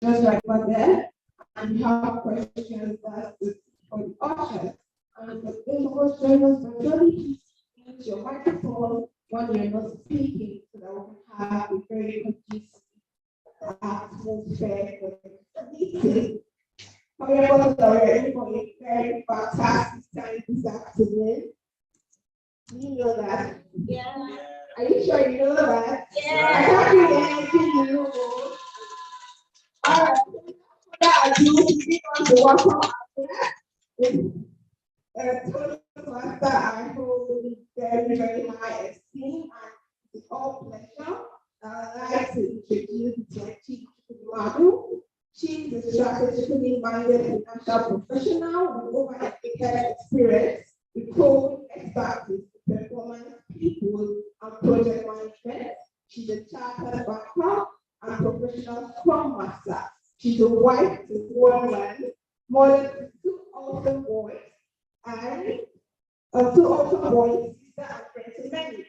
just right over there, and you have questions that for the ushers. And for those of us joining us virtually, please use your microphone when you're not speaking so that we can have a very conducive atmosphere for the meeting. However, we're in for a very fantastic time this afternoon. You know that? Yeah. Are you sure you know that? Yeah. I can't hear anything you know. All right. That I do, we want to welcome Total Master. I hold in very, very high esteem, and it's all pleasure. I'd like to introduce Chief Madu. She is a strategically minded financial professional with over a decade experience with proven expertise in performance, people, and project management. She's a chartered banker and professional scrum master. She's a wife to one man, mother to two older boys, and two older boys, sister and friend to many.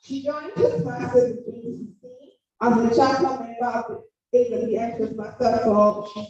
She joined Toastmasters in 2016 as a charter member of the AWS Toastmasters for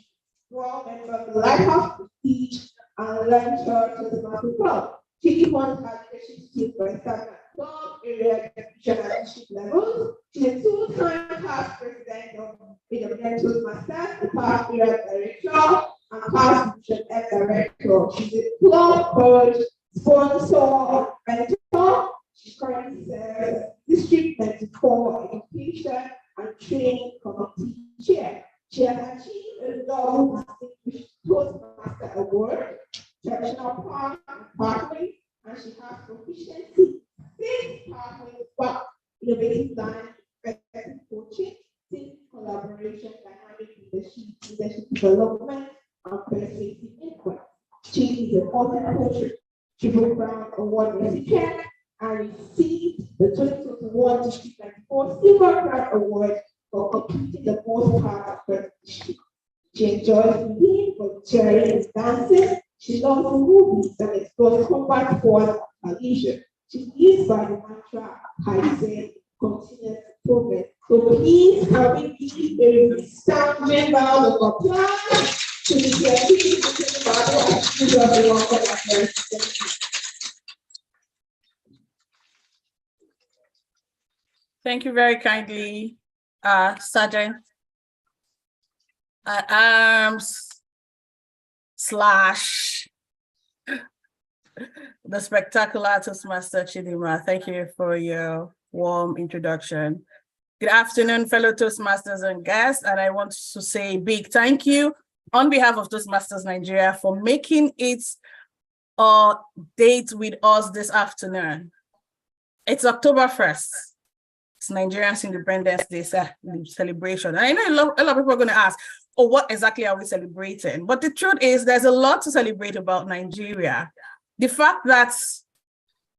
well member of the Lighthouse Prestige and learned her Toastmasters Club. She won her leadership skills for stagnant club, area execution at district levels. She's a two-time past president of AWS Toastmasters, the past area director, and past division F director. She's a club coach, sponsor, mentor. She currently serves district 94 education and training committee chair. She has achieved a double distinguished Toastmaster award, traditional part and pathway, and she has proficiency in pathways, but innovative design, effective coaching, team collaboration, dynamic leadership development, and persuasive influence. She is a multi-coach Triple Crown Award recipient and received the 2021 District 94 Silver Crown Award for completing the most part of her district. She enjoys reading, volunteering, and dancing. She loves movies and explores combat sports at leisure. She lives by the mantra, Kaizen, continuous progress. So please, can we give a resounding round of applause to the Thank you very kindly, Sergeant at Arms / the spectacular Toastmaster Chidima. Thank you for your warm introduction. Good afternoon, fellow Toastmasters and guests, and I want to say a big thank you on behalf of Toastmasters Nigeria for making it a date with us this afternoon. It's October 1st. It's Nigerian Independence Day celebration. And I know a lot of people are going to ask, oh, what exactly are we celebrating? But the truth is there's a lot to celebrate about Nigeria. The fact that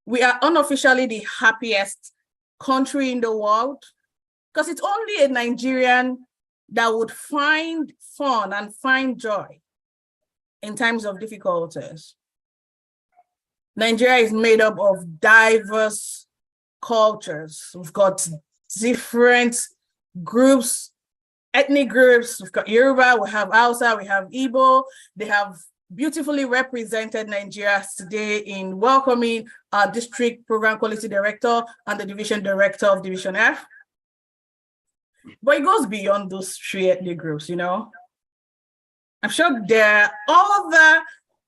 we are unofficially the happiest country in the world, because it's only a Nigerian that would find fun and find joy in times of difficulties. Nigeria is made up of diverse cultures. We've got different groups, ethnic groups. We've got Yoruba, we have Hausa, we have Igbo. They have beautifully represented Nigeria today in welcoming our district program quality director and the division director of Division F. But it goes beyond those three ethnic groups, you know. I'm sure there are other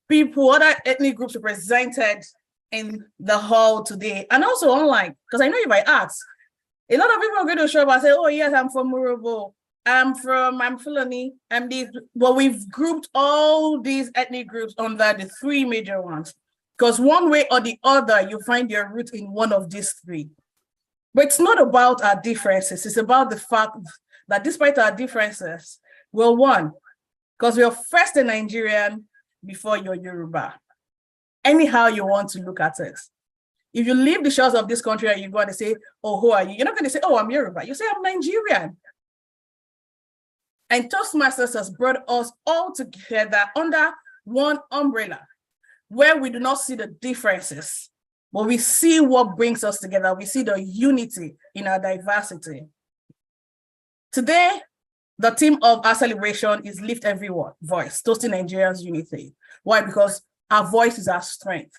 people, other ethnic groups represented in the hall today and also online, because I know if I ask, a lot of people are going to show up and say, oh yes, I'm from Murobo, I'm Fulani, I'm these, but we've grouped all these ethnic groups under the three major ones, because one way or the other, you find your root in one of these three. But it's not about our differences, it's about the fact that despite our differences, we're one, because we're first a Nigerian before you're Yoruba. Anyhow you want to look at it. If you leave the shores of this country and you go and say, oh, who are you? You're not going to say, oh, I'm Yoruba. You say, I'm Nigerian. And Toastmasters has brought us all together under one umbrella, where we do not see the differences, but we see what brings us together. We see the unity in our diversity. Today, The theme of our celebration is Lift Every Voice, Toasting Nigerians' Unity. Why? Because our voice is our strength.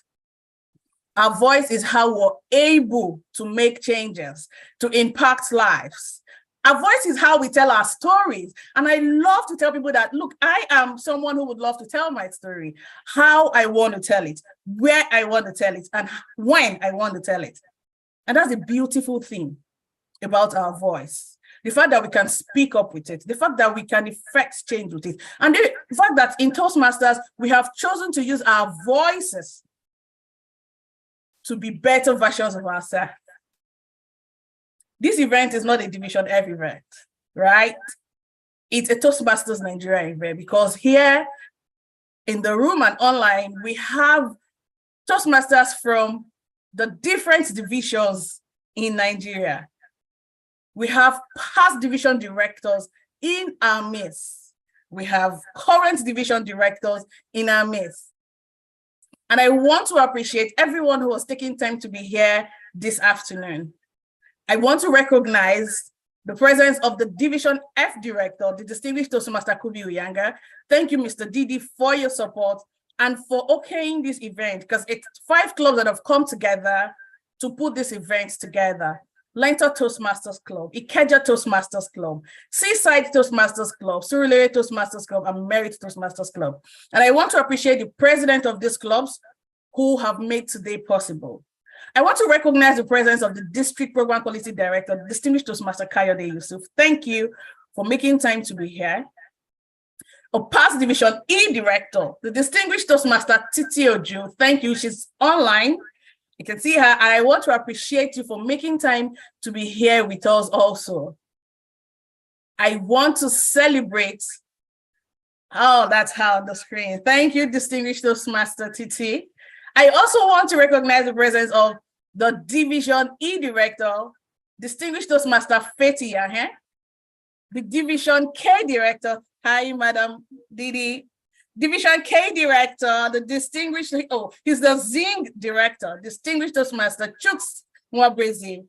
Our voice is how we're able to make changes, to impact lives. Our voice is how we tell our stories. And I love to tell people that, look, I am someone who would love to tell my story, how I want to tell it, where I want to tell it, and when I want to tell it. And that's a beautiful thing about our voice. The fact that we can speak up with it, the fact that we can effect change with it, and the fact that in Toastmasters, we have chosen to use our voices to be better versions of ourselves. This event is not a Division F event, right? It's a Toastmasters Nigeria event, because here in the room and online, we have Toastmasters from the different divisions in Nigeria. We have past division directors in our midst. We have current division directors in our midst. And I want to appreciate everyone who was taking time to be here this afternoon. I want to recognize the presence of the Division F Director, the distinguished Toastmaster Kubi Uyanga. Thank you, Mr. Didi, for your support and for okaying this event, because it's 5 clubs that have come together to put this event together. Leinster Toastmasters Club, Ikeja Toastmasters Club, Seaside Toastmasters Club, Surulere Toastmasters Club, and Merit Toastmasters Club. And I want to appreciate the president of these clubs who have made today possible. I want to recognize the presence of the District Program Quality Director, distinguished Toastmaster Kayode Yusuf. Thank you for making time to be here. A past Division E Director, the distinguished Toastmaster Titi Oju. Thank you, she's online. You can see her, and I want to appreciate you for making time to be here with us also. I want to celebrate, oh, that's her on the screen. Thank you, distinguished Toastmaster Titi. I also want to recognize the presence of the Division E Director, distinguished Toastmaster Feti Yahe, the Division K Director, hi, Madam Didi. Division K Director, the distinguished, oh, he's the Zing Director, distinguished Toastmaster Chuks Mwabrezi.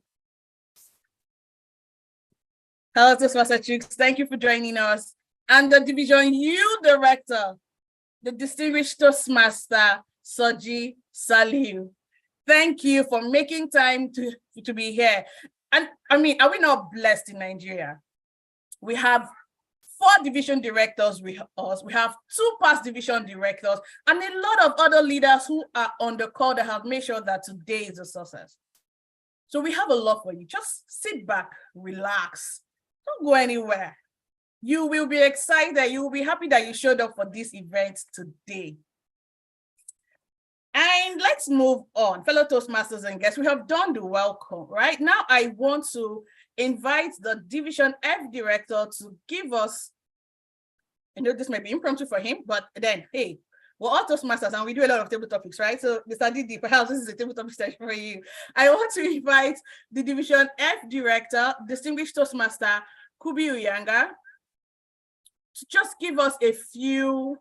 Hello, Toastmaster Chuks, thank you for joining us. And the Division U Director, the distinguished Toastmaster Soji Saliu. Thank you for making time to be here. And I mean, are we not blessed in Nigeria? We have 4 division directors with us. We have 2 past division directors and a lot of other leaders who are on the call that have made sure that today is a success. So we have a lot for you. Just sit back, relax, don't go anywhere. You will be excited. You will be happy that you showed up for this event today. And let's move on. Fellow Toastmasters and guests, we have done the welcome, right? Now I want to invite the Division F Director to give us, I know this might be impromptu for him, but then, hey, we're all Toastmasters and we do a lot of table topics, right? So Mr. Didi, perhaps this is a table topic session for you. I want to invite the Division F Director, distinguished Toastmaster Kubi Uyanga, to just give us a few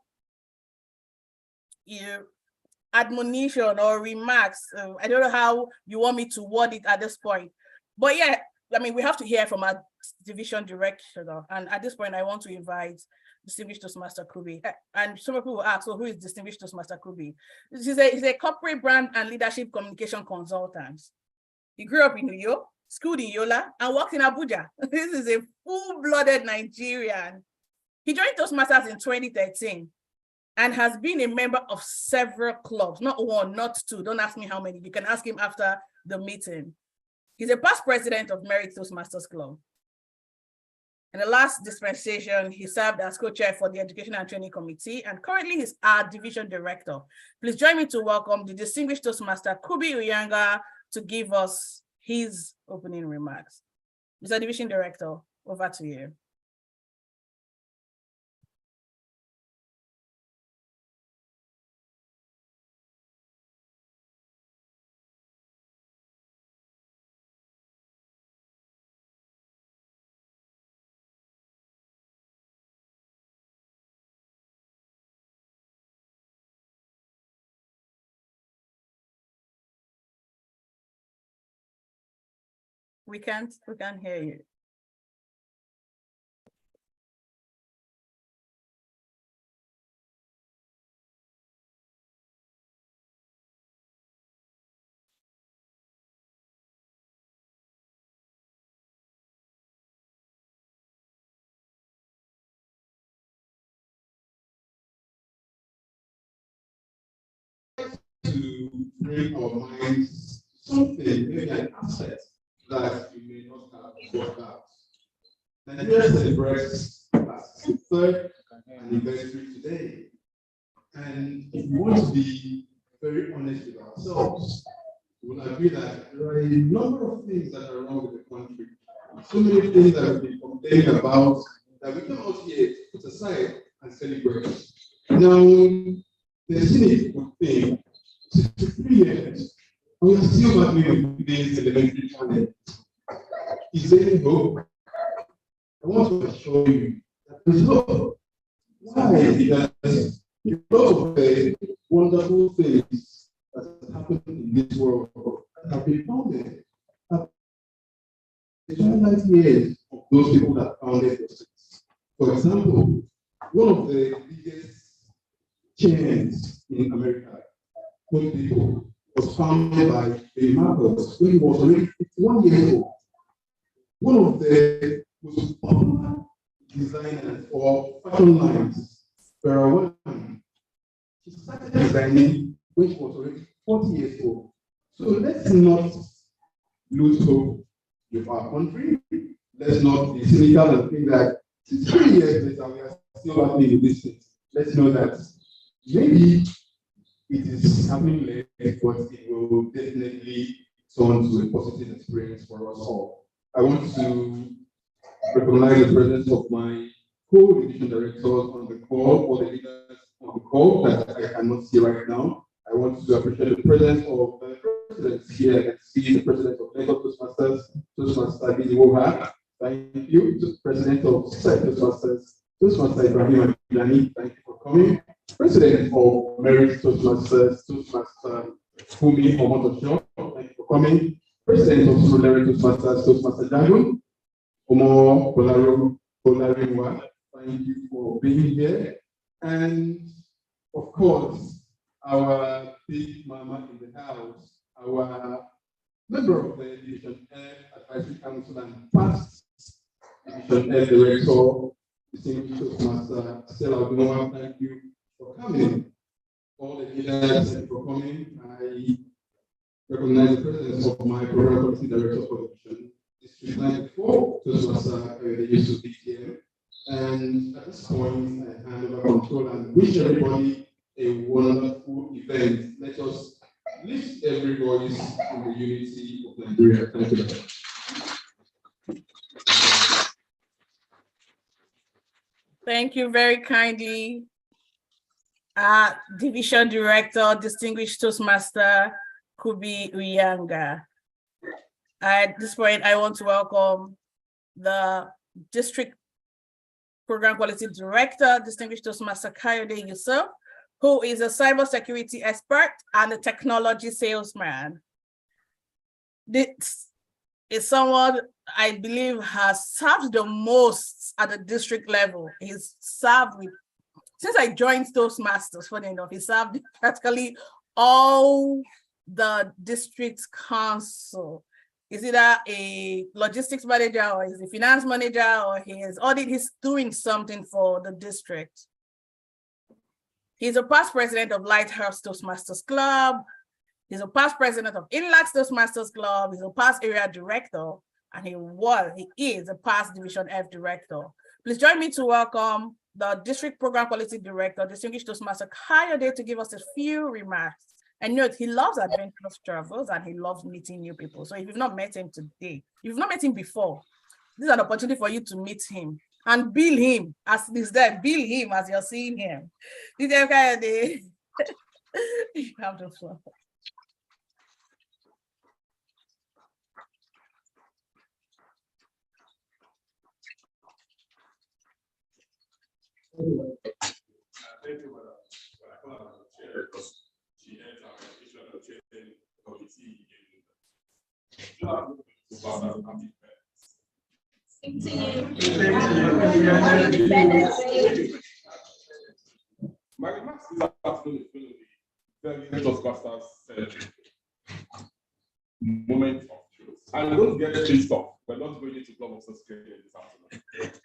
admonition or remarks. I don't know how you want me to word it at this point, but yeah, I mean, we have to hear from our division director. And at this point, I want to invite distinguished Toastmaster Kubi. And some people will ask, so who is distinguished Toastmaster Kubi? He's a corporate brand and leadership communication consultant. He grew up in New York, schooled in Yola, and worked in Abuja. This is a full-blooded Nigerian. He joined Toastmasters in 2013 and has been a member of several clubs, not 1, not 2. Don't ask me how many. You can ask him after the meeting. He's a past president of Merit Toastmasters Club. In the last dispensation, he served as co-chair for the Education and Training Committee, and currently he's our division director. Please join me to welcome the distinguished Toastmaster Kubi Uyanga to give us his opening remarks. Mr. Division Director, over to you. We can't hear you. to bring our minds to something, maybe an asset that we may not have worked out. Nigeria celebrates its third anniversary today. And if we want to be very honest with ourselves, we will agree that there are a number of things that are wrong with the country. So many things that we've been complaining about that we come out here, put aside, and celebrate. Now, the cynic would think, 63 years, and we are still battling with today's elementary challenge. Is there any hope? I want to assure you that there's hope. Why? Because of the wonderful things that have happened in this world that have been founded. The 25 years of those people that founded the states. For example, one of the biggest chains in America, Home Depot, was founded by Billy Marcos when he was already 51 years old. One of the most popular designers for fashion lines, Vera Wang, she started designing when she was already 40 years old. So let's not lose hope with our country. Let's not be cynical and think that 3 years later we are still battling with this thing. Let's know that maybe it is happening late, but it will definitely turn to a positive experience for us all. I want to recognize the presence of my co-division directors on the call, or the leaders on the call that I cannot see right now. I want to appreciate the presence of the presidents here. I can see the president of Lagos Toastmasters, Lizzie Woha. Thank you. The president of Toastmasters, Ibrahim Adilani. Thank you for coming. President of Merit Toastmasters, Toastmaster Fumi Omotosho. Thank you for coming. President of Solari Toastmasters, Toastmaster Jagun. Omo Polariwa. Thank you for being here. And of course, our big mama in the house, our member of the Division F Advisory Council and past Division F Director, distinguished Toastmaster Stella Odunowa, thank you for coming. All the leaders, thank you for coming. I recognize the presence of my program policy director for Division District 94, Toastmaster Yusuf DTM. And at this point, I hand over control and wish everybody a wonderful event. Let us lift every voice in the unity of Nigeria. Thank you. Thank you very kindly, Division Director, Distinguished Toastmaster Kubi Uyanga. At this point, I want to welcome the District Program Quality Director, Distinguished Toastmaster Kayode Yusuf, who is a cybersecurity expert and a technology salesman. This is someone I believe has served the most at the district level. He's served with, since I joined Toastmasters, funny enough, he served practically all the district council. Is either a logistics manager or is a finance manager or he's doing something for the district. He's a past president of Lighthouse Toastmasters Club. He's a past president of Inlax Toastmasters Club. He's a past area director, and he is a past Division F director. Please join me to welcome the District Program Quality Director, Distinguished Toastmaster Kayode, to give us a few remarks. And note, he loves adventurous travels and he loves meeting new people. So if you've not met him today, if you've not met him before, this is an opportunity for you to meet him and bill him as he's there. Bill him as you're seeing him. You have the floor. Thank you, Madam. She heads our education and training committee My remarks this afternoon is going to be very Toastmasters moment of truth. I'm going to get straight off. We're not going into club officers training this afternoon.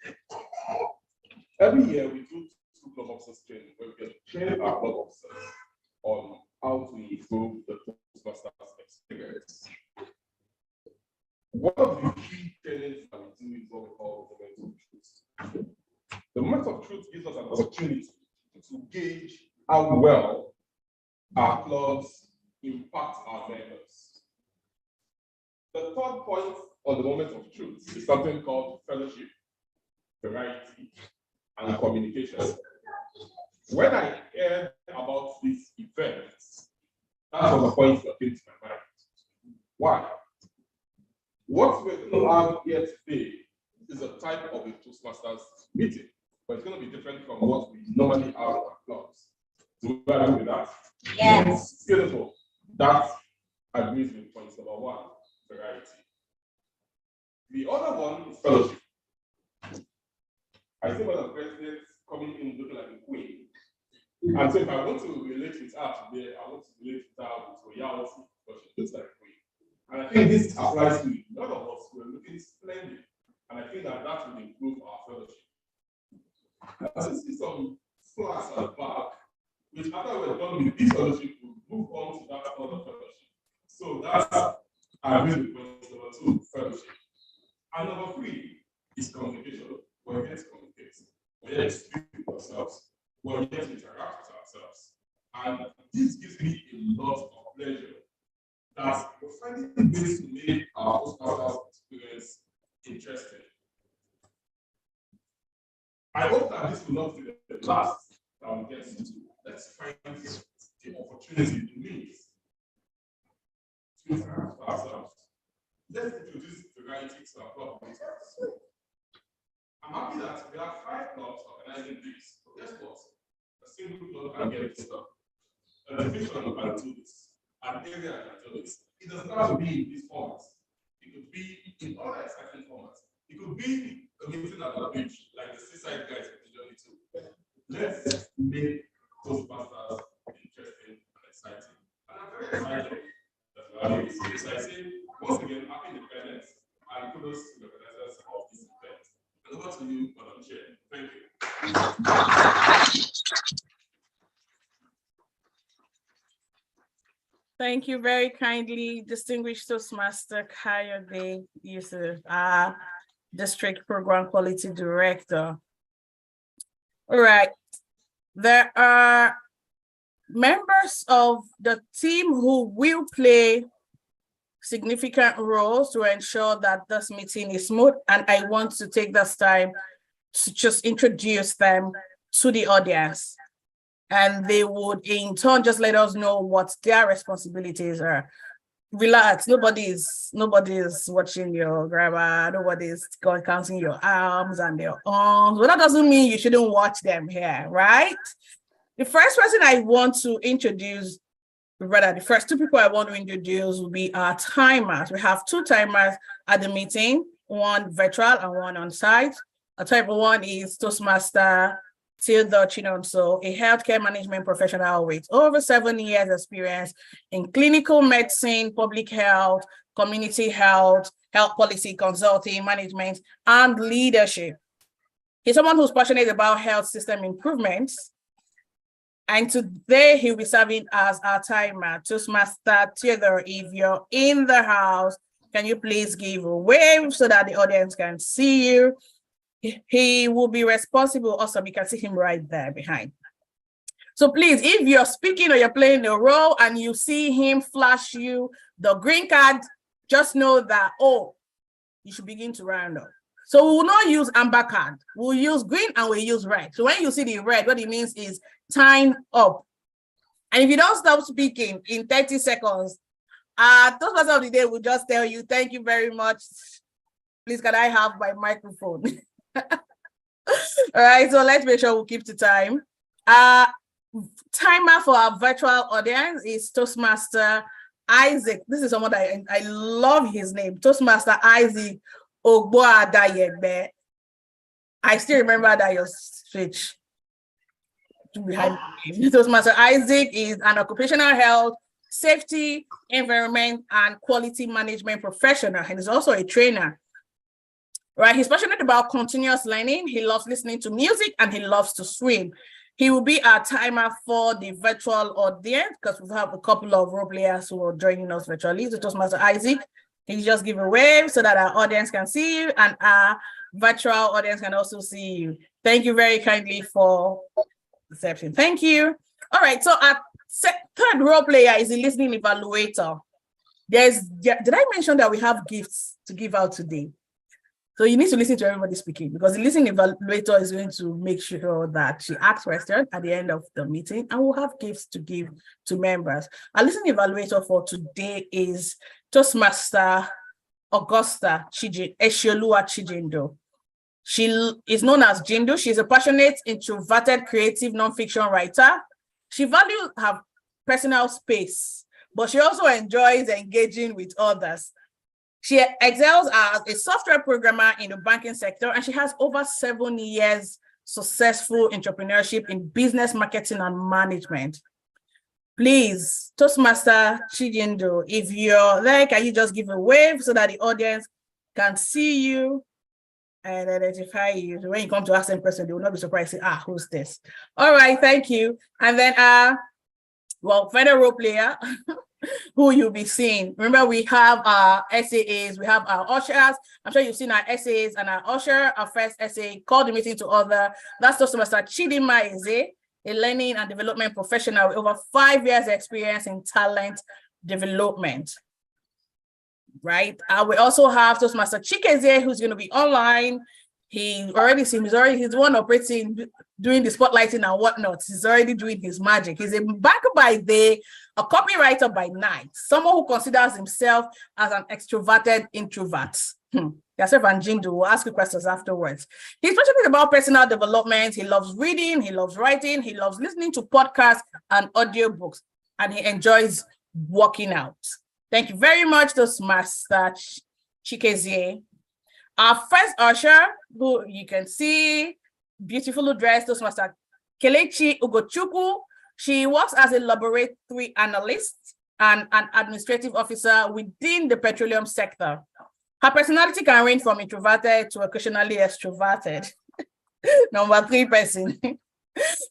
Every year we do 2 club officers training where we get to train our club officers on how to improve the Toastmasters experience. One of the key trainings that we do is what we call the moment of truth. The moment of truth gives us an opportunity to gauge how well our clubs impact our members. The third point on the moment of truth is something called fellowship, variety, and communication. When I heard about these events, that was a point that came to my mind. Why? What we're going to have here today is a type of a Toastmasters meeting, but it's going to be different from what we normally have in our clubs. Do we agree with that? Yes. Beautiful. That agrees with point number one, variety. The other one is fellowship. I see one of the presidents coming in looking like a queen. And so if I want to relate with her today, I want to relate with her with royalty, because she looks like a queen. And I think this applies to a lot of us who are looking splendid. And I think that that will improve our fellowship. I see some flags at the back, which after we're done with this fellowship, we'll move on to that other fellowship. So that's, I agree with point number two, fellowship. And number three is communication. We're here to communicate. We're here to speak with ourselves. We're here to interact with ourselves. And this gives me a lot of pleasure that we're finding ways to make our Toastmasters experience interesting. I hope that this will not be the last that we get into. Let's find the opportunity, the means to interact with ourselves. Let's introduce variety to our club meetings. I'm happy that we have 5 clubs organizing this. But guess what? A single club can get this done. A division can do this. An area can do this. It doesn't have to be in this format. It could be in other exciting formats. It could be a meeting at the beach, like the seaside guys in the journey too. Let's make Toastmasters interesting and exciting. And I'm very excited that we are doing this. I say, once again, happy independence and kudos to the organizers of this event. And over to you, Madam Chair. Thank you. Thank you very kindly, distinguished Toastmaster Kayode Yusuf, District Program Quality Director. All right, there are members of the team who will play significant roles to ensure that this meeting is smooth, and I want to take this time to just introduce them to the audience. And they would in turn just let us know what their responsibilities are. Relax, nobody is watching your grabber, nobody's counting your arms and your arms. But that doesn't mean you shouldn't watch them here, right? The first person I want to introduce, rather the first 2 people I want to introduce will be our timers. We have 2 timers at the meeting, one virtual and one on site. A type 1 is Toastmaster Theodore Chinonso, a healthcare management professional with over 7 years experience in clinical medicine, public health, community health, health policy consulting, management, and leadership. He's someone who's passionate about health system improvements. And today he'll be serving as our timer. Toastmaster Theodore, if you're in the house, can you please give a wave so that the audience can see you? He will be responsible also, we can see him right there behind. So please, if you're speaking or you're playing a role and you see him flash you the green card, just know that, oh, you should begin to round up. So we will not use amber card. We'll use green and we'll use red. So when you see the red, what it means is time up. And if you don't stop speaking in 30 seconds, Toastmaster of the day will just tell you, thank you very much. Please, can I have my microphone? All right, so let's make sure we keep the time. Timer for our virtual audience is Toastmaster Isaac. This is someone that I love his name, Toastmaster Isaac Ogboadayegbe. I still remember that your switch behind me. Toastmaster Isaac is an occupational health, safety, environment, and quality management professional, and is also a trainer. Right, he's passionate about continuous learning. He loves listening to music and he loves to swim. He will be our timer for the virtual audience because we have a couple of role players who are joining us virtually. So Toastmaster Isaac, can you just give a wave so that our audience can see you and our virtual audience can also see you. Thank you very kindly for reception. Thank you. All right, so our third role player is the listening evaluator. Did I mention that we have gifts to give out today? So you need to listen to everybody speaking because the listening evaluator is going to make sure that she asks questions at the end of the meeting and we'll have gifts to give to members. Our listening evaluator for today is Toastmaster Augusta Eshiolua Chijindu. She is known as Jindu. She's a passionate, introverted, creative nonfiction writer. She values her personal space, but she also enjoys engaging with others. She excels as a software programmer in the banking sector, and she has over 7 years successful entrepreneurship in business marketing and management. Please, Toastmaster Chijindu, if you're there, can you just give a wave so that the audience can see you and identify you? So when you come to ask them questions, they will not be surprised. Say, who's this? All right, thank you. And then, final role player. Who you'll be seeing. Remember, we have our SAAs, we have our ushers. I'm sure you've seen our SAAs and our usher. Our first SA, Call the Meeting to Order. That's Toastmaster Chidima Eze, a learning and development professional with over 5 years experience in talent development. Right? We also have Toastmaster Chikeze, who's going to be online. He's the one operating, doing the spotlighting and whatnot. He's already doing his magic. He's a banker by day, a copywriter by night, someone who considers himself as an extroverted introvert. Yourself and Jindu will ask you questions afterwards. He's passionate about personal development. He loves reading. He loves writing. He loves listening to podcasts and audiobooks, and he enjoys working out. Thank you very much, Toastmaster Chikezie. Our first usher, who you can see, beautifully dressed, Toastmaster Kelechi Ugochukwu. She works as a laboratory analyst and an administrative officer within the petroleum sector. Her personality can range from introverted to occasionally extroverted. Number 3 person.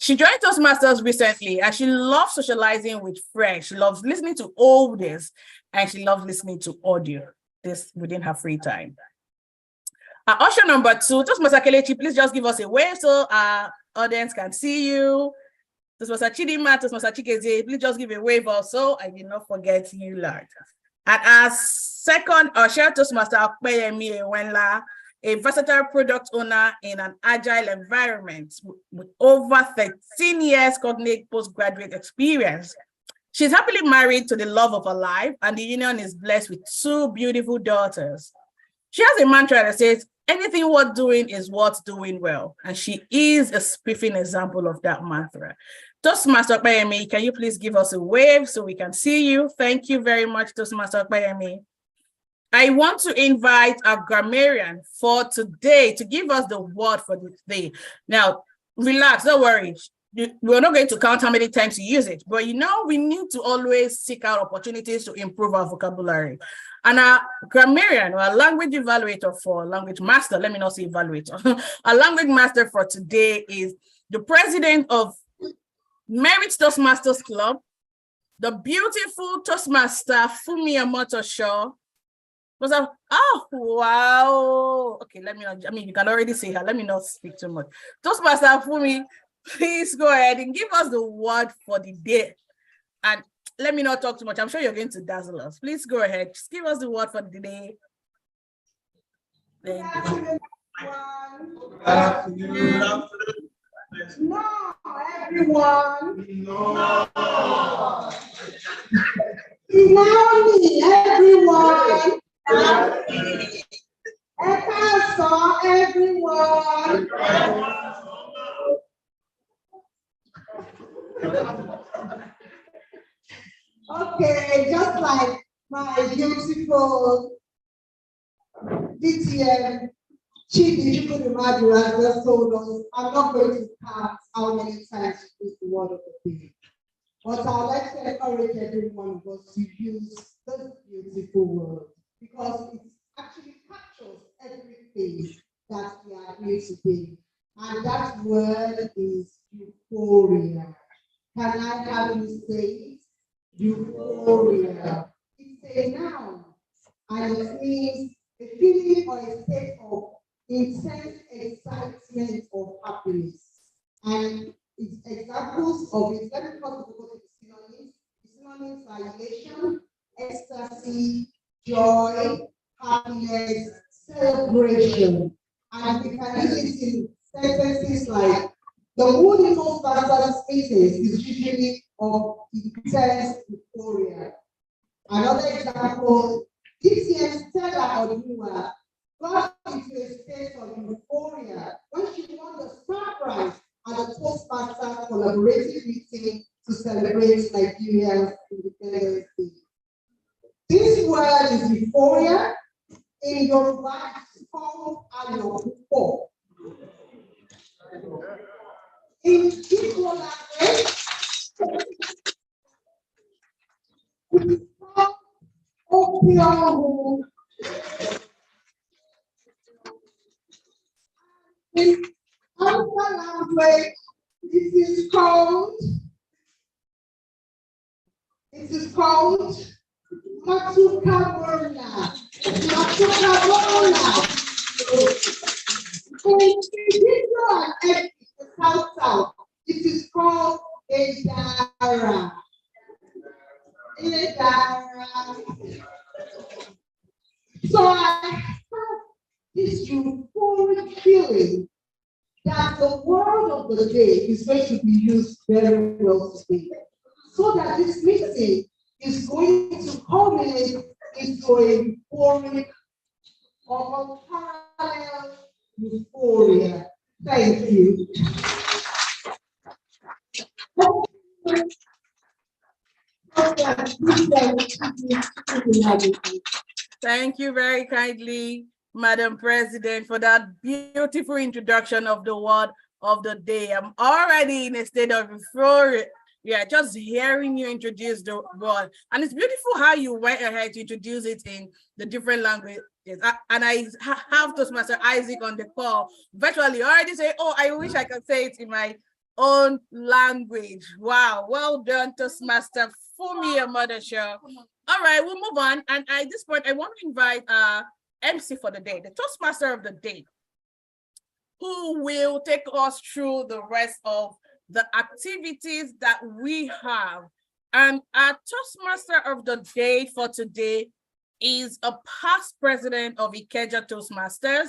She joined Toastmasters recently and she loves socializing with friends. She loves listening to oldies and she loves listening to audio. This within her free time. Our usher number 2, Toastmaster Kelechi, please just give us a wave so our audience can see you. Toastmaster Chidima, Toastmaster Chikeze, please just give a wave also. I did not forget you, Lord. And our second usher, Toastmaster Akpeyemi Ewenla, a versatile product owner in an agile environment with over 13 years cognate postgraduate experience. She's happily married to the love of her life, and the union is blessed with 2 beautiful daughters. She has a mantra that says, anything worth doing is worth doing well. And she is a spiffing example of that mantra. Toastmaster Akpeyemi, can you please give us a wave so we can see you? Thank you very much, Toastmaster Akpeyemi. I want to invite our grammarian for today to give us the word for the day. Now, relax, don't worry. We're not going to count how many times you use it, but we need to always seek out opportunities to improve our vocabulary. And our grammarian, or our language evaluator for language master, let me not say evaluator, our language master for today is the president of Merit Toastmasters Club, the beautiful Toastmaster Fumi Omotosho. Oh, wow. Okay, you can already see her. Let me not speak too much. Toastmaster Fumi, please go ahead and give us the word for the day. And let me not talk too much. I'm sure you're going to dazzle us. Please go ahead. Just give us the word for the day. Thank you. Good afternoon. No, everyone. No. Slowly, everyone. Everyone. Okay, just like my beautiful DTM Chidi Chukwudumadu has just told us, I'm not going to count how many times you use the word of the day. But I'd like to encourage everyone of us to use this beautiful word because it actually captures everything that we are here today. And that word is euphoric. euphoria. Can I have you say it? Euphoria. It's a noun, and it means a feeling or a state of intense excitement or happiness. And it's examples of it. Let me first go to the synonyms. The synonyms are elation, ecstasy, joy, happiness, celebration. And we can use it in sentences like the mood in Toastmasters meetings is usually of intense euphoria. Another example, DTM Stella Odua got into a state of euphoria when she won the star prize at the Toastmasters collaborative meeting to celebrate Nigeria's Independence Day. This word is euphoria. In Yoruba, it's called Ayopupo. In Igbo language, it is called Opiahu. In Hausa language, it is called Matukabola. Matukabola. In Igbo and the South, it is called Edara. So I have this euphoric feeling that the word of the day is going to be used very well today, so that this meeting is going to culminate into a euphoric or parallel euphoria. Thank you. Thank you very kindly, Madam President, for that beautiful introduction of the word of the day. I'm already in a state of euphoria. Yeah, just hearing you introduce the word. And it's beautiful how you went ahead to introduce it in the different languages. And I have Toastmaster Isaac on the call virtually already say, oh, I wish I could say it in my own language. Wow, well done, Toastmaster Fumi Amadasha. All right, we'll move on. And at this point, I want to invite MC for the day, the Toastmaster of the day, who will take us through the rest of the activities that we have. And our Toastmaster of the day for today is a past president of Ikeja Toastmasters.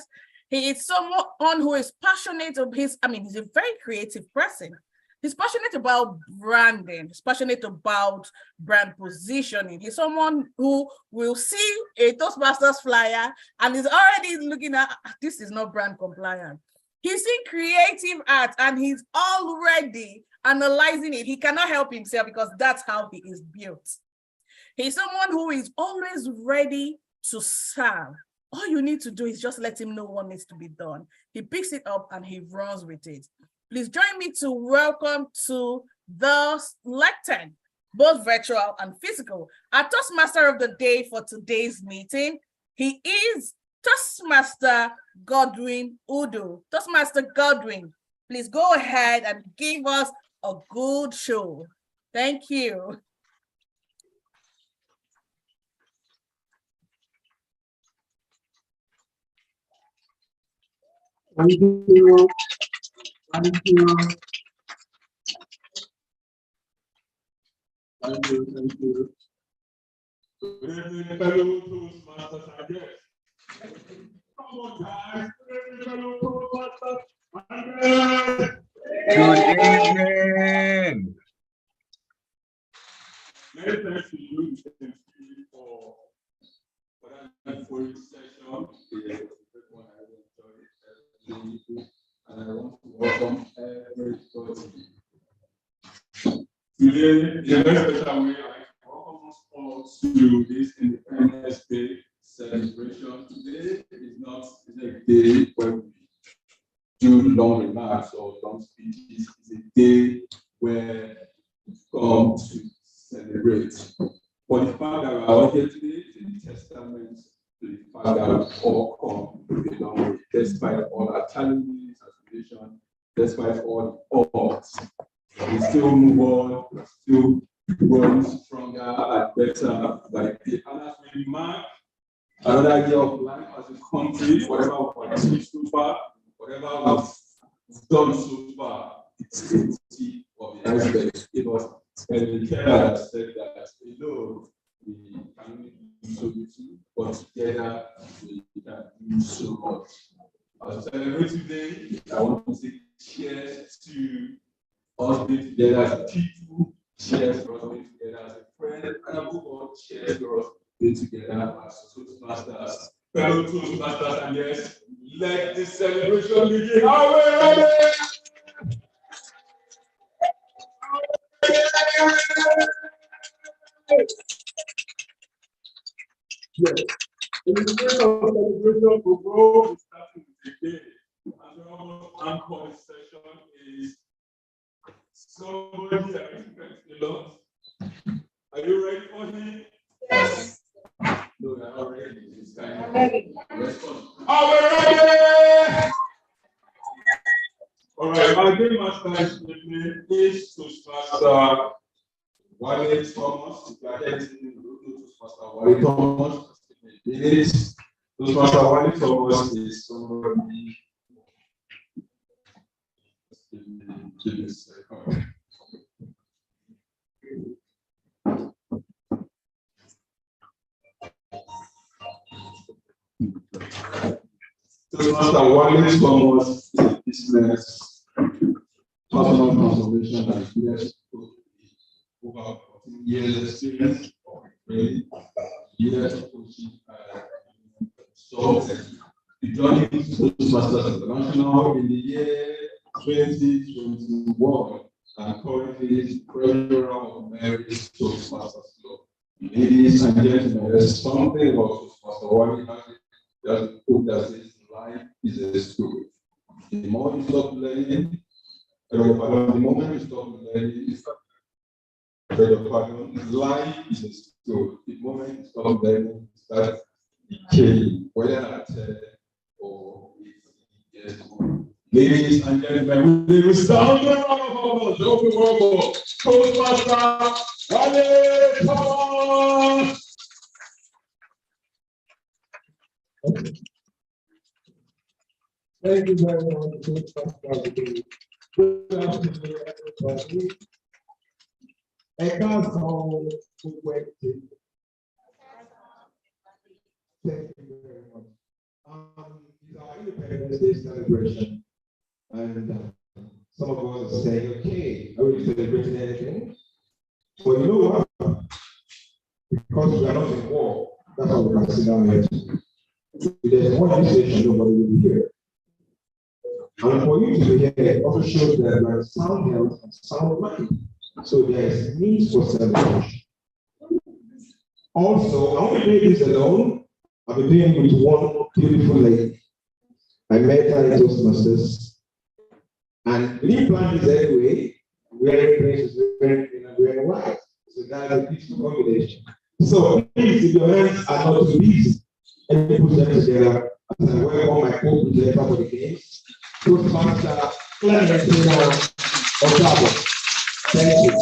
He is someone who is passionate of he's a very creative person. He's passionate about branding. He's passionate about brand positioning. He's someone who will see a Toastmasters flyer and is already looking at, this is not brand compliant. He's in creative art and he's already analyzing it. He cannot help himself because that's how he is built. He's someone who is always ready to serve. All you need to do is just let him know what needs to be done. He picks it up and he runs with it. Please join me to welcome to the selected, both virtual and physical, our Toastmaster of the day for today's meeting. He is Toastmaster Godwin Udo. Toastmaster Godwin, please go ahead and give us a good show. Thank you. Thank you. Thank you. Thank you. Thank you. Good evening, fellow Toastmasters and guests. Come on, guys. Good evening, fellow Toastmasters and guests. Good evening. Many thanks to you for that euphoric session. And I want to welcome everybody. Today, in a very special way, I welcome us all to this Independence Day celebration. Today is not a day where we do long remarks or long speeches. It's a day where we come to celebrate. For the fact that we are all here today is a testament to the fact that we all come a long way, despite all our challenges, despite all the odds. We still move on, we still run stronger and better by the day. And as we mark another year of life as a country, whatever we've achieved so far, whatever we've done so far, it's the tip of the iceberg. It was Ellen Keller that said that alone we can only do so little, but together we can do so much. As we celebrate today, I want to say cheers to us being together as a people, cheers for us being together as a friend, and above all, cheers for us being together as Toastmasters, fellow Toastmasters, and yes, let this celebration begin. Are we ready? Yes. In the spirit of celebration for growth, we start with the day. And the almost anchor session is somebody that expects a lot. Are you ready for him? Yes. No, you're not ready. It's kind of response. Are we ready? All right, my game master is with me is Toastmaster Wale Thomas. If you are editing, Toastmaster Wale Thomas. It is Toastmaster Wale Thomas is somebody. Give me a second. Toastmaster Wale Thomas is a business, personal transformation, and leadership coach with over 14 years experience of training, leadership coaching, and so he joined Toastmasters International in the year 2021 and currently is treasurer of Mary's Toastmasters Club. Ladies and gentlemen, there's something about Toastmaster Wale that the quote that says life is a school. The more you stop learning, the moment you stop learning, life is a school. The moment you stop learning, you start decaying, whether at or it's ladies and gentlemen, we will sound the round of applause. Open welcome, Toastmaster Wale Thomas. Thank you very much, Toastmaster. Good afternoon, everybody. Thank you very much. It's our Independence Day celebration, and some of us are saying, okay, are we celebrating anything? Well, you know what? Because we are not in war, that's why we can sit down here. If there's one decision, nobody will be here. And for you to be here also shows that there is sound health and sound mind. So there is need for celebration. Also, I won't do this alone. I've been doing it with one beautiful lady. I met her in Toastmasters. And we didn't plan this anyway. Wearing dresses, wearing white. So that's a beautiful combination. So please, if your hands are not too busy, and you put them together as I welcome my co-presenter for the games, Toastmaster Clementina Otabo. Thank you.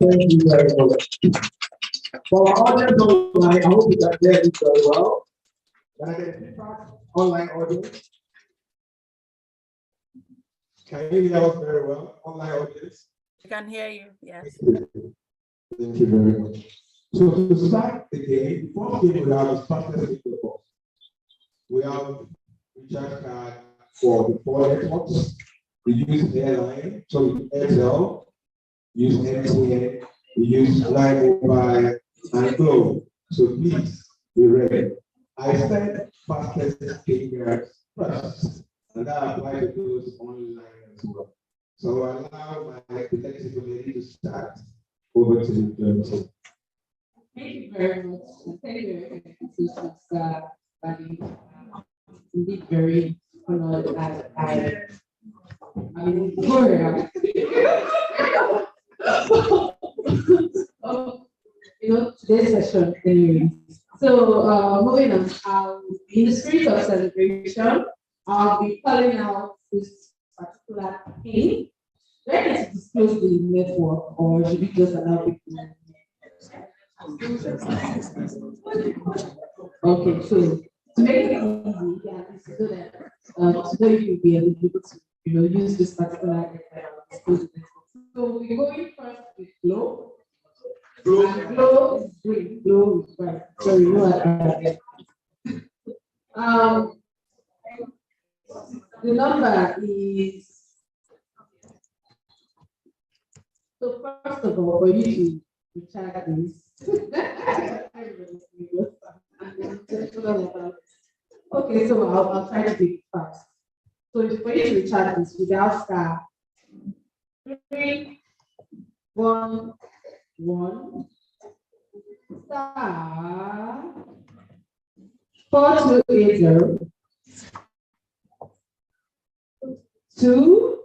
Thank you very much. For our audience online, I hope you can hear this very well. Can I get feedback? Online audience? Can you hear us very well? Online audience? I can hear you, yes. Thank you very much. So to start the game, the first game we have is fastest interval. We have recharge card for the 4 networks. We use Airline, so we Airtel, use MTN, we use Line Mobile and Globe. So please be ready. I said fastest game cards first, and that applies to those online as well. So I allow my executive lady to start. Over to you, Johnson. Thank you very much. Thank you, Mr. Bali. Indeed, very honored. I'm sorry. Today's session anyway. So moving on, in the spirit of celebration, I'll be calling out this particular pin. Do I need to disclose the network or should we just allow people? Okay, so to make it easy, yeah, so that so you will be able to, use this particular disclosure network. So we're going first with Glow. Glow is green. Glow is white. Sorry, no other. The number is, so first of all, for you to recharge this. Okay, so I'll try to do it fast. So for you to recharge this without star 3, 1, 1 star 4280 2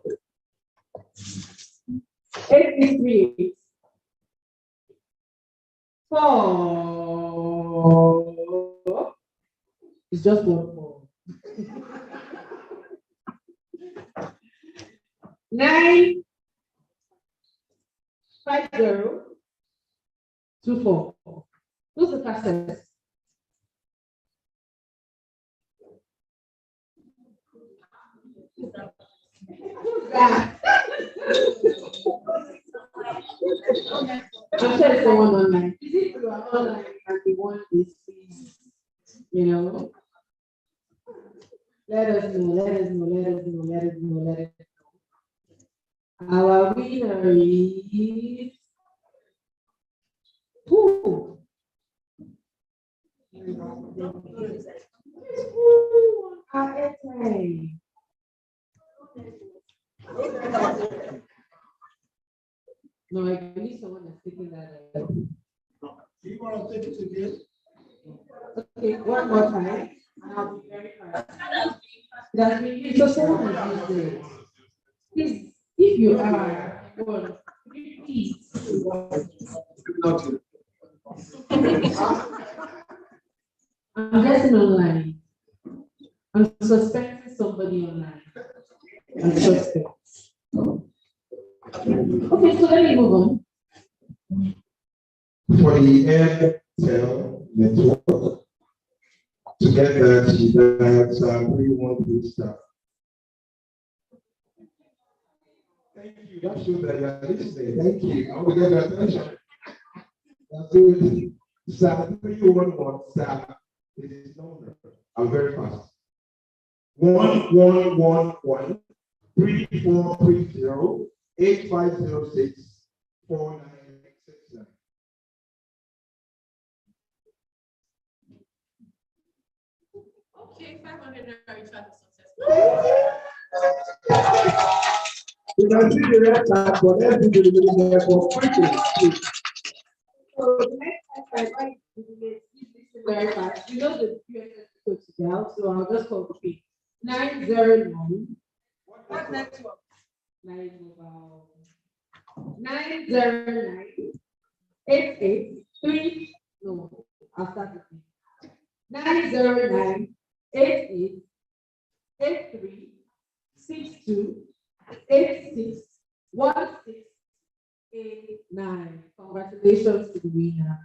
833 4. It's just 1 4. 9 50 24. Who's the fastest? Who's that? I'm sure it's the one online. Is it you are online and the one is, Let us know. Our winner is who? No, I need someone that's taking that. Do you want to take it again? Okay, one more time. And I'll be very fast. That's been used. So someone has used it. Please, if you are one, please. I'm guessing online. I'm suspecting somebody online. I'm suspect. Okay, so let me move on. For the Airtel network, to get that, that's 313 star. Thank you. That shows that you are listening. Thank you. I want to get your attention. That's good. Star 311 star. It is number. I'm very fast. 1111 3430 8506 4969. Okay, 500 recharge successful. You can see the red card, but let's do the video for quickly. So the next time I very fast. You know the USS code together, so I'll just call the 909. What network? 909 883. No, I'll start with 909 8883 62 86 1689. Congratulations to the winner.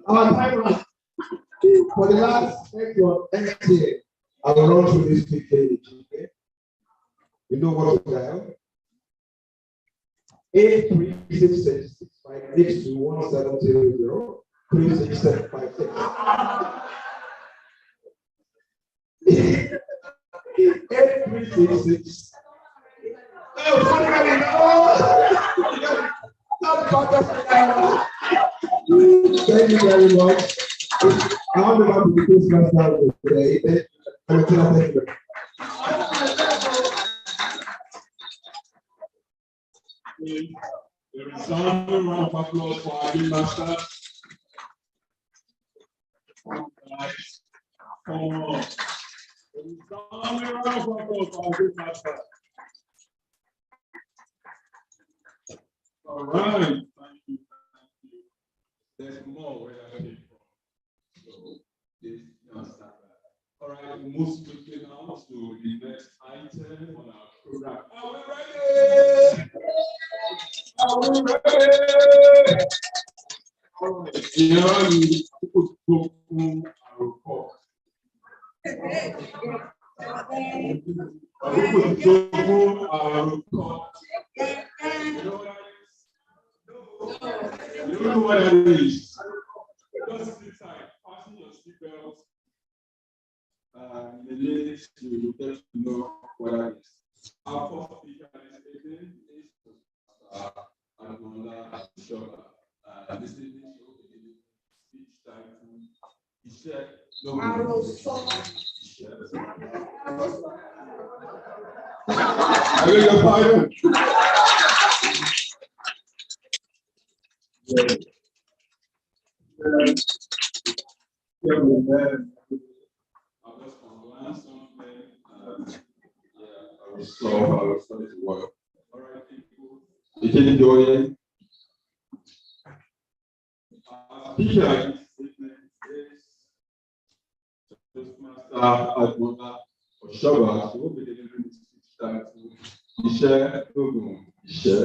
Our time run. For the last network, MTA, I will run through this quickly. Okay? You know what to dial? 836665821700 36756. 8366. Thank you very much. I want to have the Christmas time today. Thank you. A resounding round of applause for our new master. 5, 4, All right, thank you. There's more where I came from. So this understand that. All right, we move quickly now to the next item on our program. Are we ready? Are we ready? All right, here we put our report. You know what that is? Just sit tight, fasten your seatbelts. The ladies will get to know what that is. Our first speaker this evening is Admola Shola. This evening speech title, Iṣẹ́ Lógo. I beg your pardon. I'll just glance something. I will start to work. All right, people. You can enjoy it. Speaker is Master Admola Shola. She will be delivering the speech title, Iṣẹ́ Lógo. Iṣẹ́.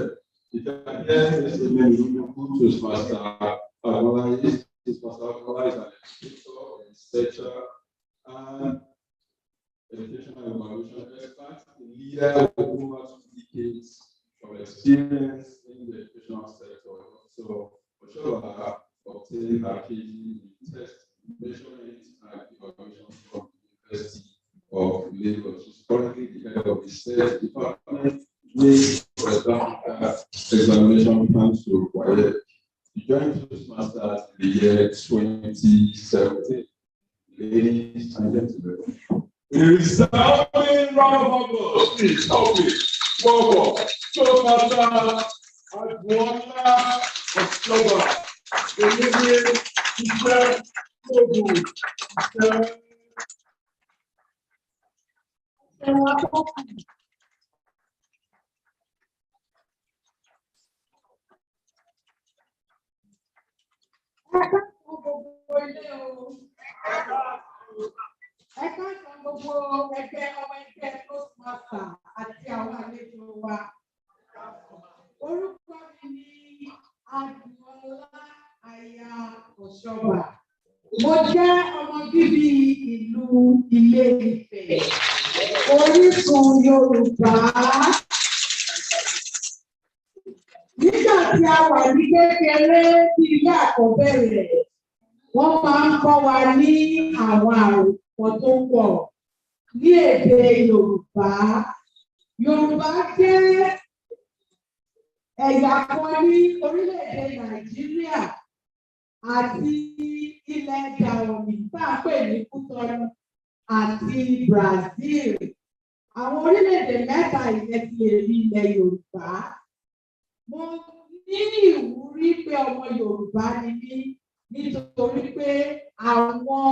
If I hear this evening, you will go to Master Admola. Master Admola is an educator, researcher, and educational evaluation expert, a leader with over 2 decades of experience in the educational sector. So, Oshola obtained her PhD in test measurement and evaluation from the University of Lagos. She's currently the head of the research department with the examination council required. She joined Toastmasters in the year 2017. Ladies and gentlemen, a resounding round of applause, please help me. Welcome, Toastmaster Admola Shola, delivering Iṣẹ́ Lógo. Ẹ̀ka kan gbogbo ẹgbẹ́ ọmọ ẹgbẹ́ Toastmaster àti àwọn àlejò wa. Orúkọ mi ni Admola Aya Oshola. Mo jẹ́ ọmọ bíbí ìlú Ilé-Ifẹ̀, orísun Yorùbá. Nígbà tí a wà ní kékeré ní ilé àkọ́bẹ̀rẹ̀, wọ́n máa ń kọ́ wa ní àwọn àròkọ tó pọ̀ ní èdè Yorùbá. Yorùbá jẹ́ ẹ̀yà kan ní orílẹ̀-èdè Nàìjíríà àti ilẹ̀ Gàòní tá a pè ní Kútọ́nù àti Brazil. Àwọn orílẹ̀-èdè mẹ́ta ìyẹn ti lè rí ilẹ̀ Yorùbá. Mo ní ìwúrí pé ọmọ Yorùbá ni mí nítorí pé àwọn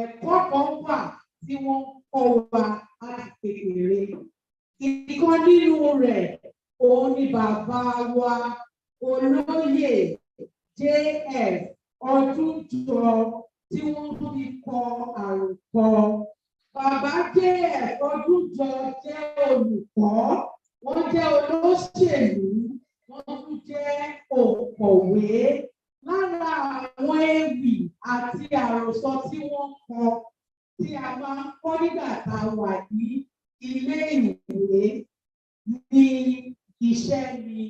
ẹ̀kọ́ kan wà tí wọ́n kọ́ wa láti kékeré. Ìkan nínú rẹ̀ òun ni bàbá wa olóyè JS Ọdúnjọ tí wọ́n fi kọ àròkọ. Bàbá JS Ọdúnjọ jẹ́ olùkọ́, wọ́n jẹ́ olóṣèlú, wọ́n tún jẹ́ òǹkọ̀wé. Lára àwọn ewì àti àròsọ tí wọ́n kọ tí a máa ń kọ́ nígbà tá a wà ní ilé ìwé ní iṣẹ́ ni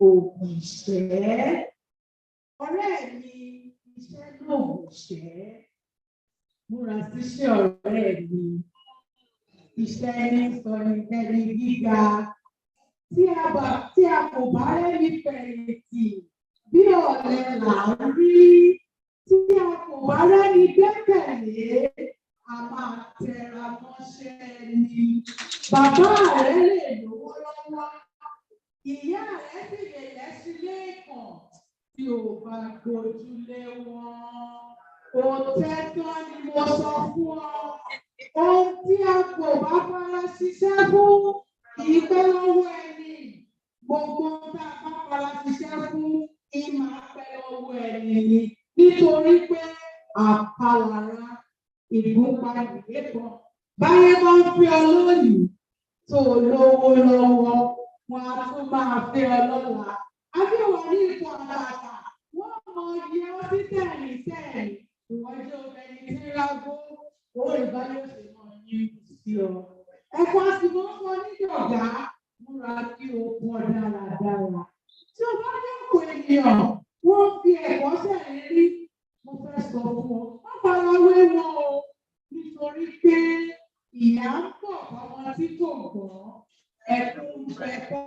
òògùn ìṣẹ́. Ọ̀rẹ́ mi, iṣẹ́ lóògùn ìṣẹ́. Múra síṣẹ́ ọ̀rẹ́ mi. Iṣẹ́ ní sọ ní ẹni gíga. Tí a kò bá rẹ́ni fẹ̀yìntì, bí ọ̀lẹ là ń rí. Tí a kò bá rẹ́ni gbẹ́kẹ̀lé, a máa tẹra mọ́ṣẹ́ ni. Bàbá rẹ̀ lè lówó lọ́wọ́, ìyá rẹ̀ sì lè lẹ́sìn lẹ́ẹ̀kan tí ò bá gbójúlé wọn. Òtẹ́tọ́ ni mo sọ fún ọ, ohun tí a kò bá fara ṣiṣẹ́ fún kì í pẹ́ lọ́wọ́ ẹni. Gbogbo tá a bá fara ṣiṣẹ́ fún kì í máa pẹ́ lọ́wọ́ ẹni ni. Nítorí pé àpalára ìgúnpá ìgbé kan. Báyé bá ń fi ọ lónìí tó lówó lọ́wọ́, wọn á tún máa fi ọ lọ́la. Adéwà ní ipò àtàtà, wọ́n mọ iye ọtí tẹ̀lé tẹ̀lé. Ìwọ́n jẹ́ obìnrin tí rágó, ó ìbáyọ̀ ṣe mọ̀ ní sí ọ. Ẹ̀kọ́ àti wọ́n sọ níjọ̀gá, múra kí o pọ̀ dáradára. Tí o bá jẹ́ òkú ènìyàn, wọ́n fi ẹ̀kọ́ ṣèlérí. Mo fẹ́ sọ fún ọ, wọ́n fara wé wọn o, nítorí pé ìyá ń pọ̀ fọmọ tí kò gbọ́, ẹ̀kún ẹ̀kọ́.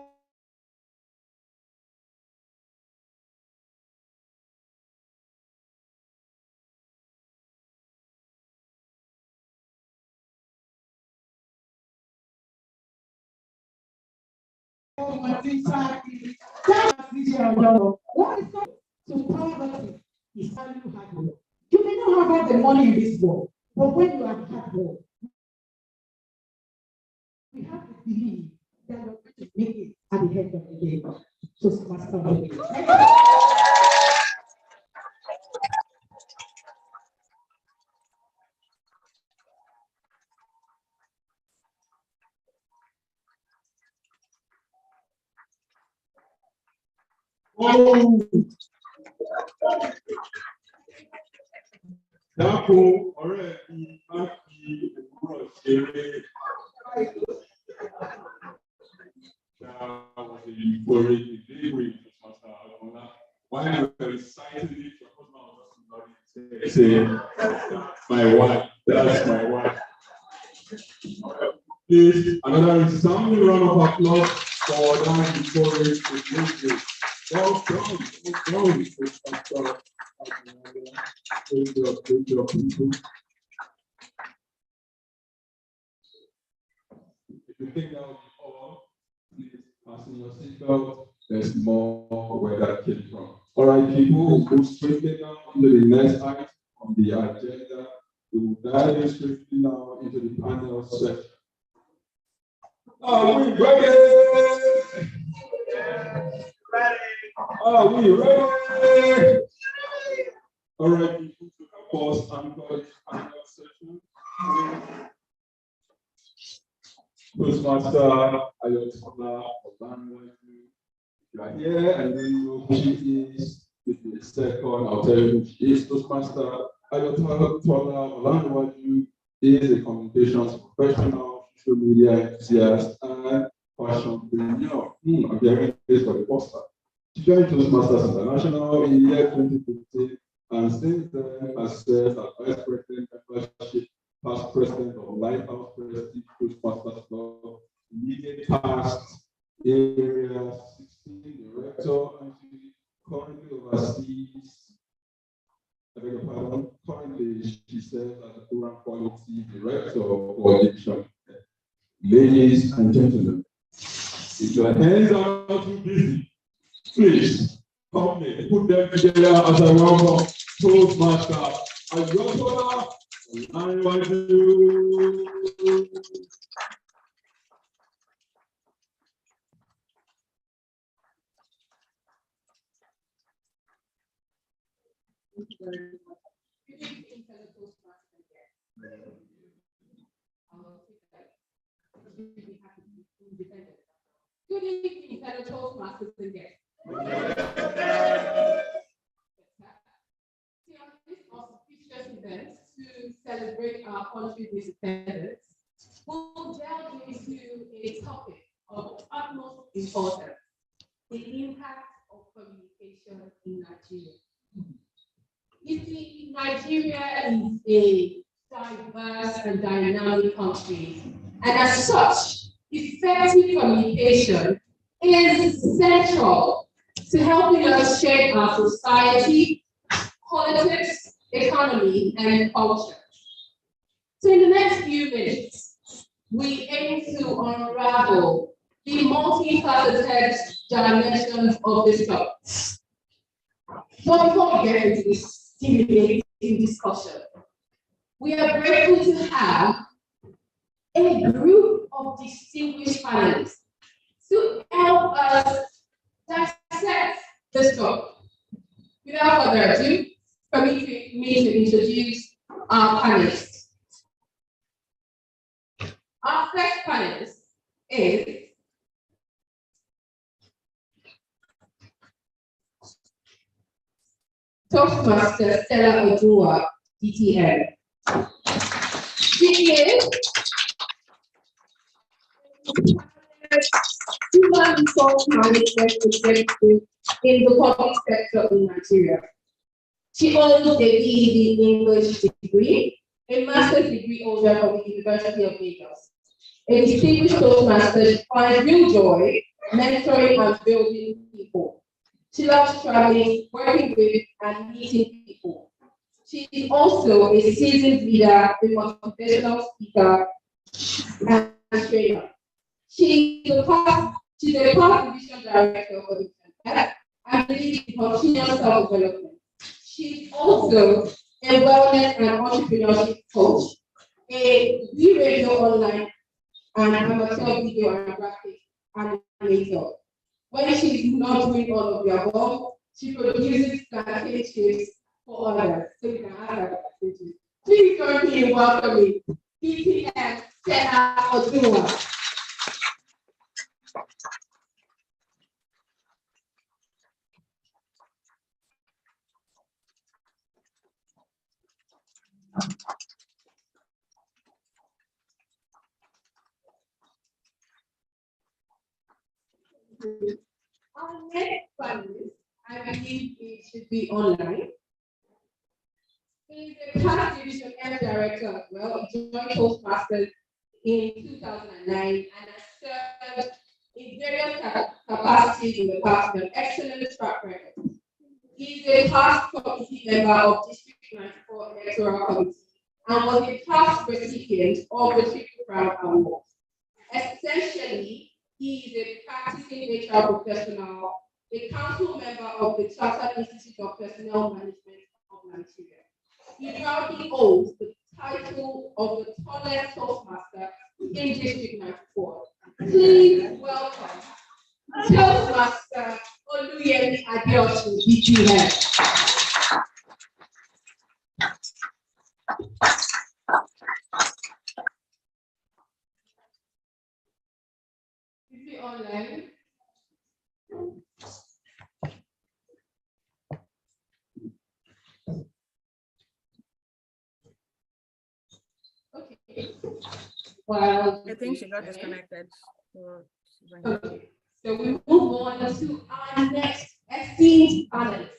What is to poverty is how you have work. You may not have all the money in this world, but when you have hard work, we have to believe that we're going to make it at the end of the day. So, Master, Dákun ọ̀rẹ́ mi máa fi òwúrọ̀ ṣeré. That was a euphoric delivery, Master Agola. While you were reciting it, your husband was just nodding, saying, "That's my wife. That's my wife." Please, another resounding round of applause for that euphoric delivery. Well done, Pastor Agola. Good job, people. If you think that would be all, please fasten your seatbelt. There's more where that came from. All right, people, we'll go swiftly now into the next item on the agenda. We will dive swiftly now into the panel section. Are we ready? Are we ready? All right, people, to help us anchor this panel session. Toastmaster Ayotola Obanwaju. If you are here and you know who she is, if you a second, I'll tell you who she is. Toastmaster Ayotola Obanwaju is a communications professional, social media enthusiast, and fashionpreneur. I'm hearing this for the poster. She joined Toastmasters International in the year 2015, and since then has served as Vice President membership, past President of Lighthouse Prestige Toastmasters Club, leading past area 16 director, and she currently oversees, I beg your pardon, currently she serves as the program quality director for Division. Ladies and gentlemen, if your hands are not too busy, please come in, put them together as a welcome Toastmaster Ayotola Obanwaju. Thank you very much. Good evening, fellow Toastmasters. Good evening, fellow Toastmasters and guests. See, on this auspicious event to celebrate our country's independence, we'll delve into a topic of utmost importance: the impact of communication in Nigeria. You see, Nigeria is a diverse and dynamic country, and as such, effective communication is central to helping us shape our society, politics, economy, and culture. So in the next few minutes, we aim to unravel the multifaceted dimensions of this topic. But before we get into this stimulating discussion, we are grateful to have a group of distinguished panelists to help us dissect this topic. Without further ado, permit me to introduce our panelists. Our first panelist is Toastmaster Stella Odua, DTN. She is Human Resource Management Executive in the public sector in Nigeria. She holds a BEd English degree, a master's degree holder from the University of Lagos. A distinguished Toastmaster, she finds real joy mentoring and building people. She loves traveling, working with, and meeting people. She is also a seasoned leader, a motivational speaker, and trainer. She's a past division director for the center and believes in continuous self-development. She's also a wellness and entrepreneurship coach, a radio online and amateur video and graphic animator. When she's not doing all of the above, she produces packages for others. So you can have that packages. Please join me in welcoming DTN Stella Odua. Our next panelist, I believe it should be online. He is a past division M director as well. He joined Toastmasters in 2009 and has served in various capacities in the past with an excellent track record. He is a past committee member of District 94 Electoral Committee and was a past recipient of the Triple Crown Award. Essentially, he is a practicing HR professional, a council member of the Chartered Institute of Personnel Management of Nigeria. He proudly holds the title of the tallest Toastmaster in District 94. Please welcome Toastmaster Oluyemi Adeosun, DTN. Is he online? Okay. Well, I think she got disconnected. Okay. So we move on to our next esteemed panelist.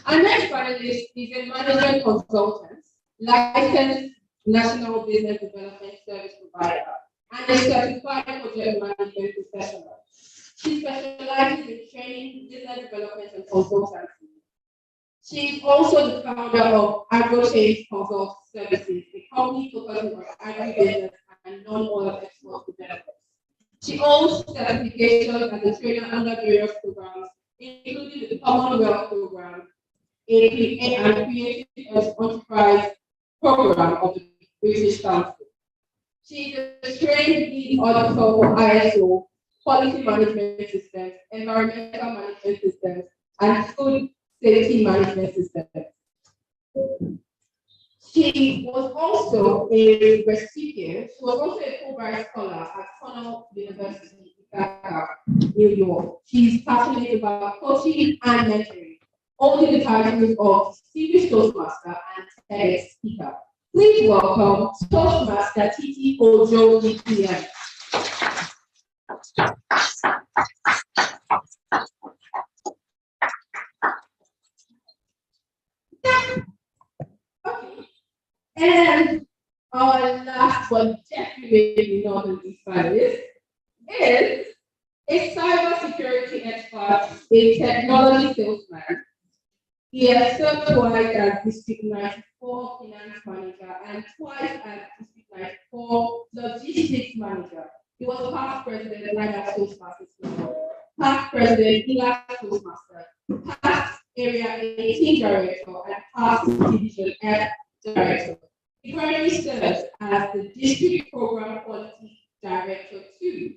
Our next panelist is a management consultant, licensed National Business Development Service provider, and a certified project management professional. She specializes in training, business development, and consultancy. She is also the founder of AgroChange Consult Services, a company focusing on agribusiness and non-oil export development. She holds certifications as a trainer under various programs, including the Commonwealth Program, and Creative Enterprise Program of the British Council. She is a trained lead auditor for ISO, Quality Management Systems, Environmental Management Systems, and Food Safety Management Systems. She was also a recipient, she was also a Fulbright scholar at Cornell University, Dhaka, New York. She's passionate about coaching and mentoring, holding the titles of Distinguished Toastmaster and TEDx speaker. Please welcome Toastmaster Titi Ojo DTN. Okay. And our last but definitely not the least panelist is a cybersecurity expert, a technology salesman. He has served twice as District 94 Finance Manager and twice as District 94 Logistics Manager. He was past president of Niger Toastmasters, past president English Toastmaster, past Area 18 Director, and past Division F Director. He currently serves as the District Program Quality Director too.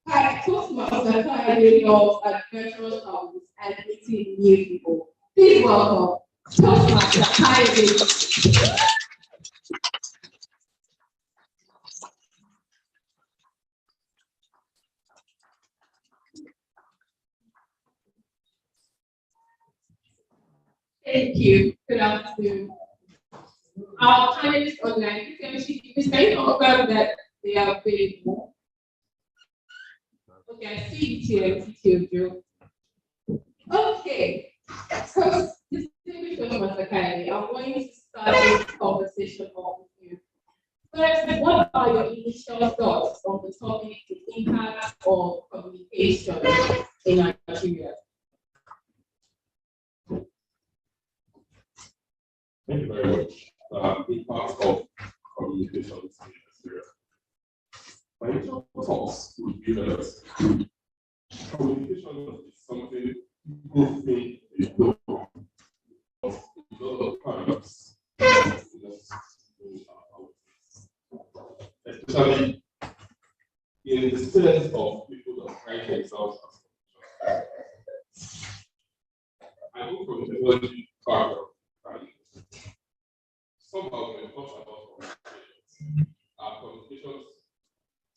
Hi, Toastmaster Kayode loves adventurous hobbies and meeting new people. Please welcome Toastmaster Kayode. Thank you. Good afternoon. Our panelists online, can you confirm that they are available? Okay, I see it here, Joe. Okay, so distinguished Toastmaster Kayode, I'm going to start this conversation off with you. First, what are your initial thoughts on the topic, the impact of communication in Nigeria? Thank you very much. Impact of communication in Nigeria. My initial thoughts would be that communication is something people think is no, but a lot of times, especially in the sense of people that find themselves as I go from the technology background, and somehow when we talk about communications, our communications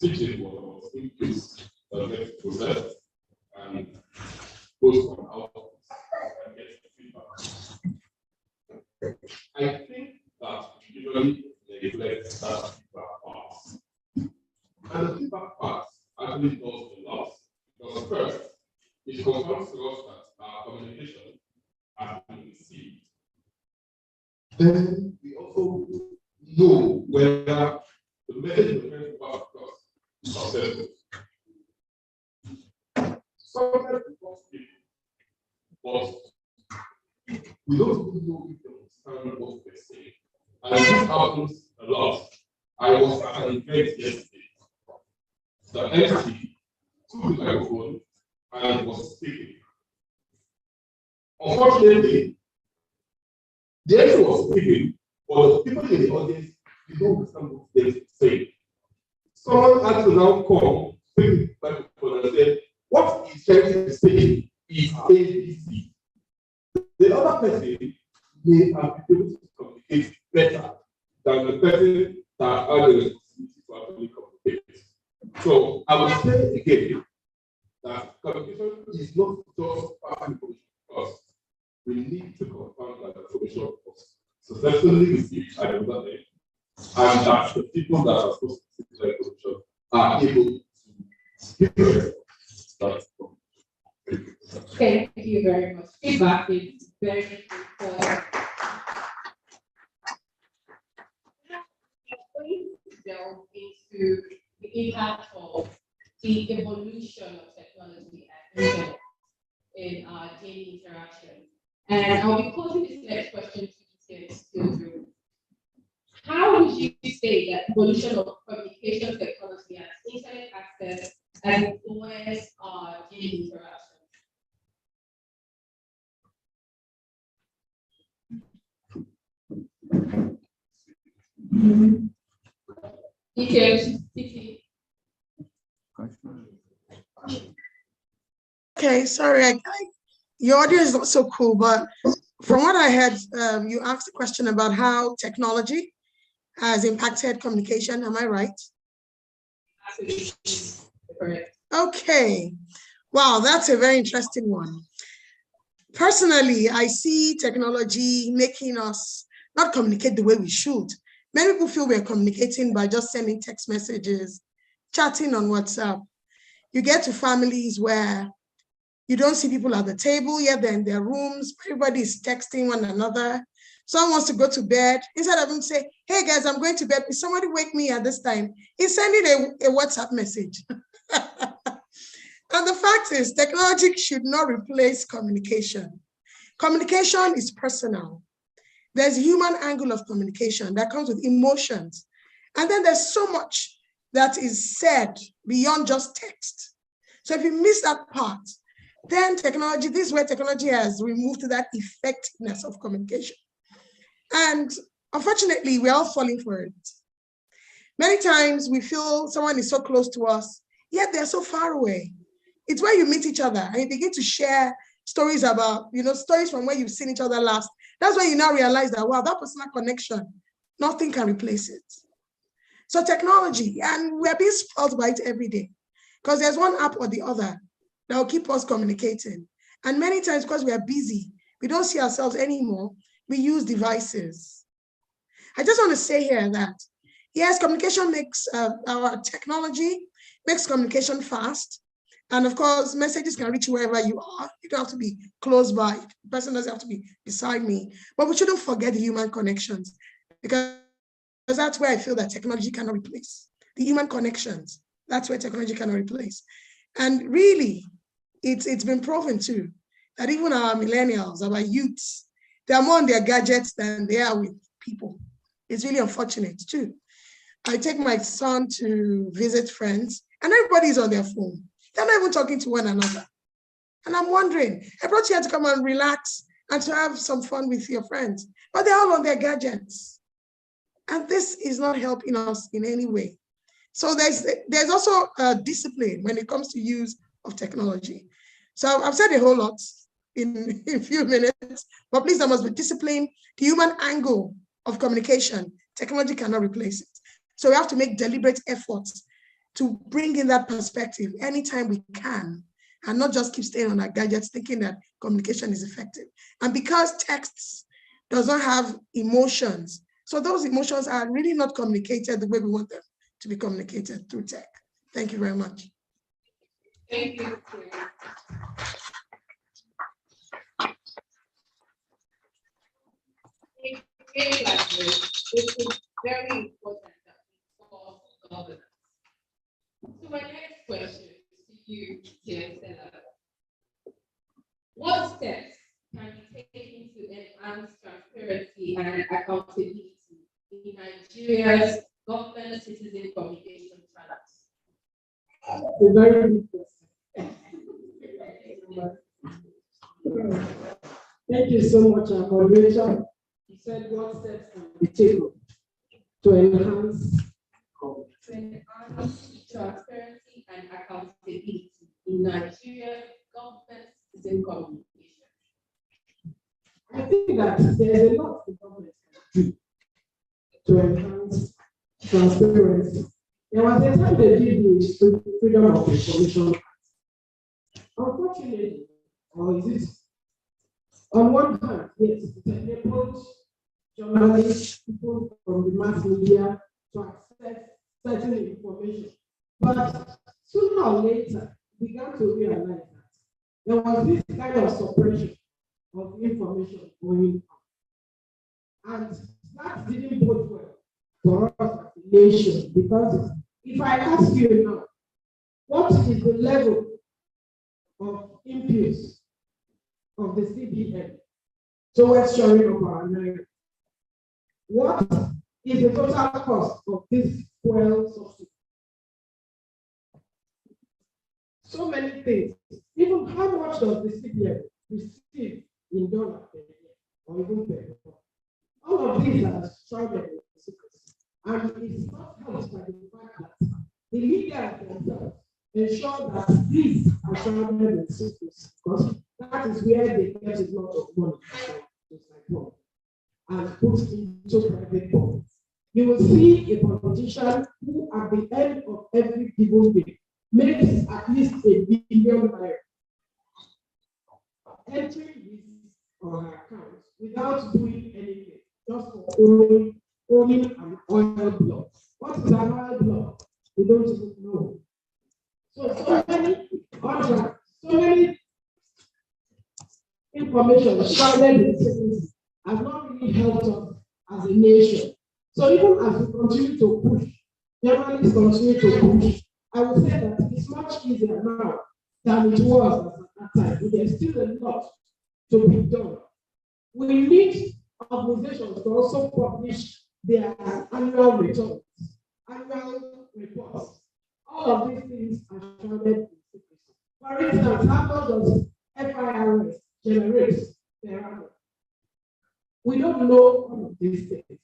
teaching was increased the next process and goes on outcomes and gets feedback. I think that we usually neglect that feedback part. And the feedback part actually does a lot. Because first, it confirms to us that our communication has been received. Then we also know whether the message we're trying to pass across is successful. Sometimes we talk to people, but we don't really know if they understand what we're saying. And this happens a lot. I was at an event yesterday. The MC took the microphone and was speaking. Unfortunately, the MC was speaking, but the people in the audience did not understand what they were saying. Someone had to now come, speak the microphone and say, what he's trying to say is ABC. The other person may have been able to communicate better than the person that had the responsibility to actually communicate. So I would say again that communication is not just passing information because we need to confirm that the information was successfully received at the other end, and that the people that are supposed to receive the information are able to give the response. Thank you very much. Feedback is very important. Delve into the impact of the evolution of technology and internet in our daily interaction. And I'll be posing this next question to you still. How would you say that evolution of communication technology and internet access has influenced our daily interaction? Okay, sorry, your audio is not so cool, but from what I heard, you asked a question about how technology has impacted communication. Am I right? Correct. Okay, wow, that's a very interesting one. Personally, I see technology making us not communicate the way we should. Many people feel we're communicating by just sending text messages, chatting on WhatsApp. You get to families where you don't see people at the table, yet they're in their rooms, everybody is texting one another. Someone wants to go to bed, instead of them say, hey guys, I'm going to bed, please somebody wake me at this time, he's sending a WhatsApp message. And the fact is, technology should not replace communication. Communication is personal. There's a human angle of communication that comes with emotions. And then there's so much that is said beyond just text. So if you miss that part, then technology, this is where technology has removed that effectiveness of communication. And Unfortunately, we're all falling for it. Many times we feel someone is so close to us, yet they're so far away. It's where you meet each other and you begin to share stories about, stories from where you've seen each other last. That's when you now realize that, wow, that personal connection, nothing can replace it. So technology, and we're being spoiled by it every day because there's one app or the other that will keep us communicating. And many times, because we are busy, we don't see ourselves anymore, we use devices. I just want to say here that, yes, communication makes, our technology makes communication fast. And of course, messages can reach you wherever you are. You don't have to be close by. The person doesn't have to be beside me. But we shouldn't forget the human connections, because that's where I feel that technology cannot replace. The human connections, that's where technology cannot replace. And really, it's been proven too, that even our millennials, our youths, they are more on their gadgets than they are with people. It's really unfortunate too. I take my son to visit friends and everybody's on their phone. They're not even talking to one another. And I'm wondering, I brought you here to come and relax and to have some fun with your friends, but they're all on their gadgets. And this is not helping us in any way. So there's also a discipline when it comes to use of technology. So I've said a whole lot in a few minutes, but please, there must be discipline. The human angle of communication, technology cannot replace it. So we have to make deliberate efforts to bring in that perspective anytime we can, and not just keep staying on our gadgets thinking that communication is effective. And because texts does not have emotions, so those emotions are really not communicated the way we want them to be communicated through tech. Thank you very much. Thank you. It is very important that we solve governance. So my next question to you, Chair Stella. What steps can be taken to enhance transparency and accountability in Nigeria's government-citizen communication channels? A very good question. Thank you so much, moderator. You said what steps can be taken to enhance transparency and accountability in Nigeria's government-citizen communication. I think that there's a lot the government can do to enhance transparency. There was a time they did the Freedom of Information Act. Unfortunately, or is it? On one hand, yes, it enabled journalists, people from the mass media to access certain information. But sooner or later, we began to realize that there was this kind of suppression of information going on. And that didn't bode well for us as a nation, because if I ask you now, what is the level of input of the CBN towards shoring of our Naira? What is the total cost of this fuel subsidy? So many things. Even how much does the CBN receive in dollars per year or even per year? All of these are shrouded in secrecy. And it's not helped by the fact that the media themselves ensure that these are shrouded in secrecy, because that is where they get a lot of money and put into private pockets. You will see a politician who, at the end of every given day, makes at least $1 billion entering his or her account without doing anything, just for owning an oil block. What is an oil block? We don't even know. So many contracts, so many information shrouded in secrecy has not really helped us as a nation. So even as we continue to push, journalists continue to push, I would say that it's much easier now than it was at that time. There's still a lot to be done. We need organizations to also publish their annual returns, annual reports. All of these things are shrouded in secrecy. For instance, how much does FIRS generate per annum? We don't know all of these things.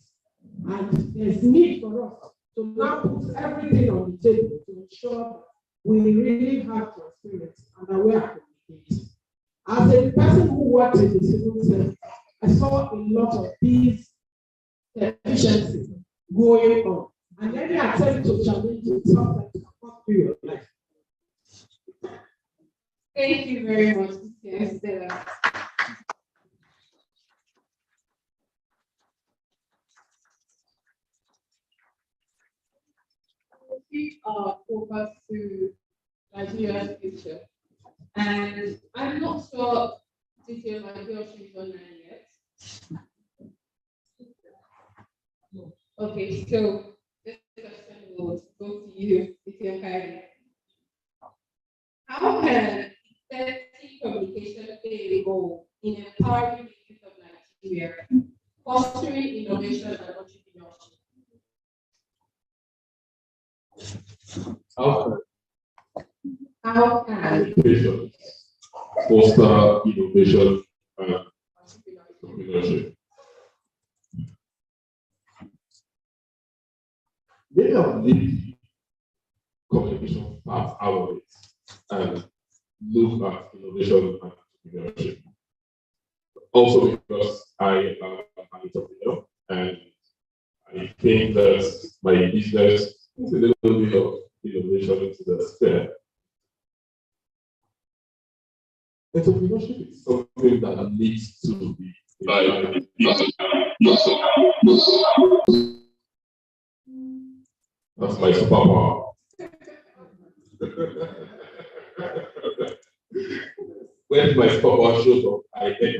And there's need for us to now put everything on the table to ensure we really have transparency and aware communication. As a person who worked in the civil service, I saw a lot of these deficiencies going on. And any attempt to challenge it sometimes cannot be your life. Thank you very much, Mr. Stella. We are focused to Nigeria's future. And I'm not sure detail my girl she's online yet. Okay, so this question will go to you, Mr. Kyrie. How can effective communication play a role in empowering the youth of Nigeria, fostering innovation and entrepreneurship? How can Education, foster innovation and entrepreneurship. Many of the communication parts out of it and look at innovation and entrepreneurship. Also because I am an entrepreneur and I think that my business is a little bit of innovation into the sphere. Entrepreneurship is something that needs to be that's my superpower. When my superpower shows up, I get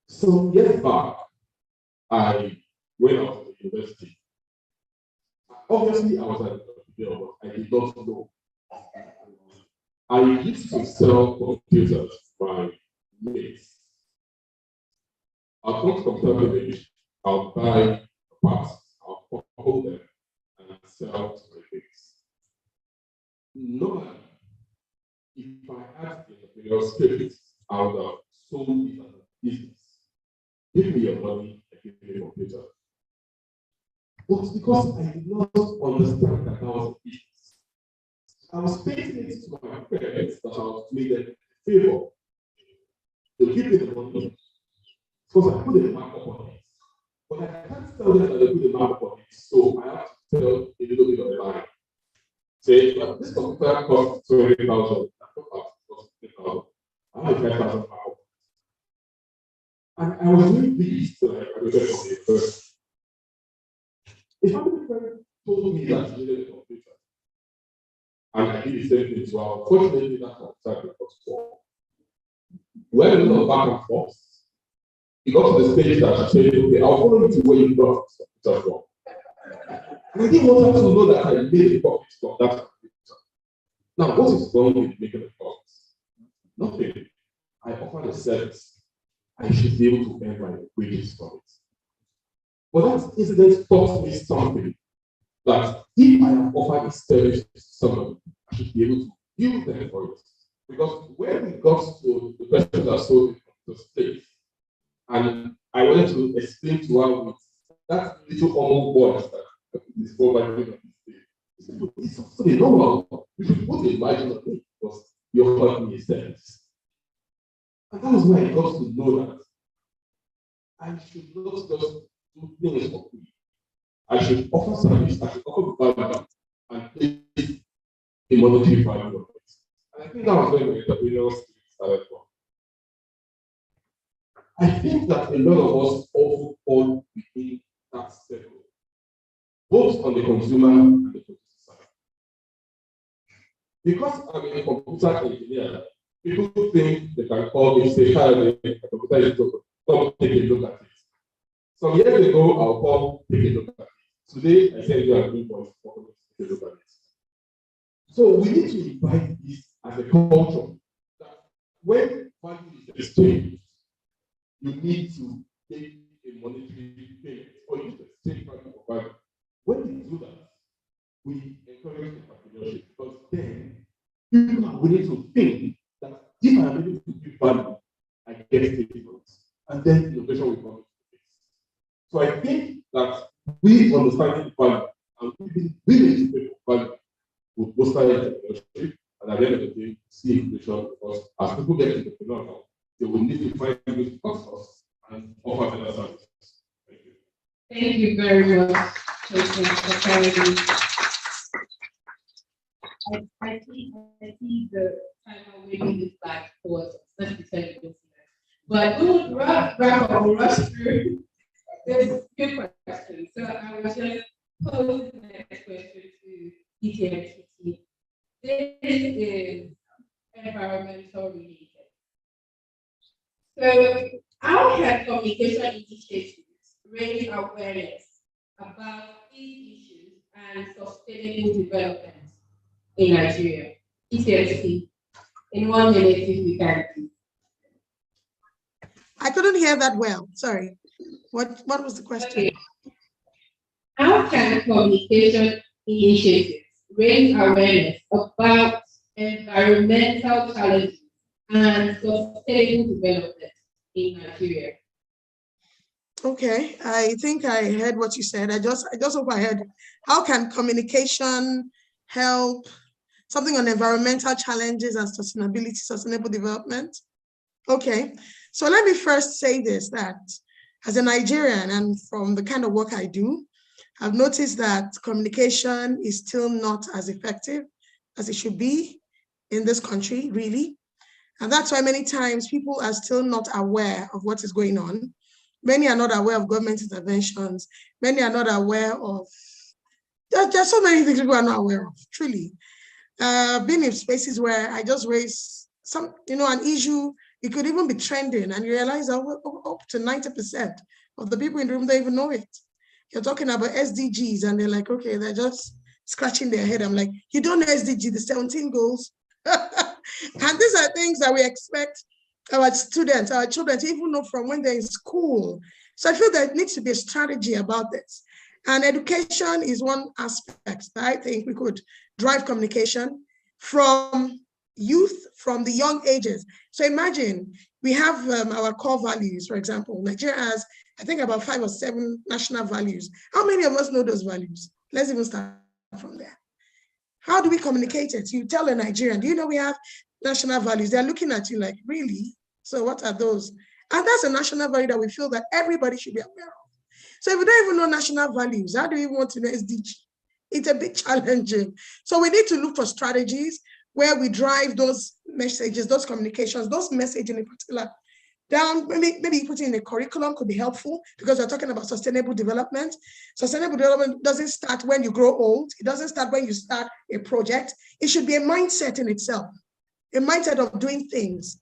Some years back, I went out to the university. Obviously, I was an entrepreneur, but I did not know. I used to sell computers to my mates. I'll come to computer village, I'll buy parts, I'll hold them, and sell to my mates. Normally, if I had the entrepreneurial spirit, I would have sold it as a business. Give me your money, I give you a computer. But because I did not understand that I was a business, I was paying it to my parents that I was doing them a favor. They give me the money because I put a markup on it. But I can't tell them that they put a markup on it, so I have to tell a little bit of a lie. Say, this computer costs 20,000. I have 5,000 markup. And I was doing this till I graduated from the university. A family friend told me that she needed a computer. And I did the same thing. So unfortunately, that computer got spoiled. When we went back and forth, it got to the stage that she said, okay, I'll follow you to where you got the computer from. And I didn't want her to know that I made a profit from that computer. Now, what is wrong with making a profit? Nothing. I offered a service. I should be able to earn my wages from it. But that incident taught me something, that if I am offered a service to somebody, I should be able to give them for it. Because when we got to the question that sold the place, and I wanted to explain to her with that little almost boy that is providing on this day, it's something normal. You should put a margin on it because you offered me a service. And that was where I got to know that I should not just do things for free. I should offer service, I should offer value, and place a monetary value on it. And I think that was where my entrepreneurial spirit started from. I think that a lot of us also fall within that circle, both on the consumer and the producer side. Because I'm a computer engineer, people think they can call me, say, hi, the computer is broken. Come take a look at it. Some years ago, I'll call, take a look at it. Today, I send you an invoice for take a look at it. So we need to invite this as a culture that when value is exchanged, you need to take a monetary payment or use the exchange value for value. When we do that, we encourage entrepreneurship because then people are willing to think that if I am able to give value, I getting capabilities, and then innovation will come. So I think that we understanding value and giving willing to pay for value will foster entrepreneurship, and at the end of the day, see innovation, because as people get entrepreneurial, they will need to find ways to outsource and offer better services. Thank you. Thank you very much, for Kennedy. I see the timer waving this back towards us. Let's be technical. But we'll rush through this few questions. So I will just pose the next question to ETMTT. This is environmental related. So how can communication initiatives raise awareness about these issues and sustainable development in Nigeria? ETMTT, in 1 minute, if we can. I couldn't hear that well. Sorry. What was the question? Okay. How can communication initiatives raise awareness about environmental challenges and sustainable development in Nigeria? Okay, I think I heard what you said. I just hope I heard. How can communication help something on environmental challenges and sustainability, sustainable development? Okay, so let me first say this, that as a Nigerian and from the kind of work I do, I've noticed that communication is still not as effective as it should be in this country, really. And that's why many times people are still not aware of what is going on. Many are not aware of government interventions. Many are not aware of, there's so many things people are not aware of, truly. Being in spaces where I just raise some, an issue, it could even be trending, and you realize that up to 90% of the people in the room don't even know it. You're talking about SDGs, and they're like, okay, they're just scratching their head. I'm like, you don't know SDG, the 17 goals. And these are things that we expect our students, our children to even know from when they're in school. So I feel there needs to be a strategy about this. And education is one aspect that I think we could drive communication from youth, from the young ages. So imagine we have our core values, for example. Nigeria has, I think, about 5 or 7 national values. How many of us know those values? Let's even start from there. How do we communicate it? You tell a Nigerian, do you know we have national values? They're looking at you like, really? So what are those? And that's a national value that we feel that everybody should be aware of. So if we don't even know national values, how do we want to know SDG? It's a bit challenging. So we need to look for strategies where we drive those messages, those communications, those messages in particular down. Maybe putting in a curriculum could be helpful, because we're talking about sustainable development. Sustainable development doesn't start when you grow old. It doesn't start when you start a project. It should be a mindset in itself, a mindset of doing things.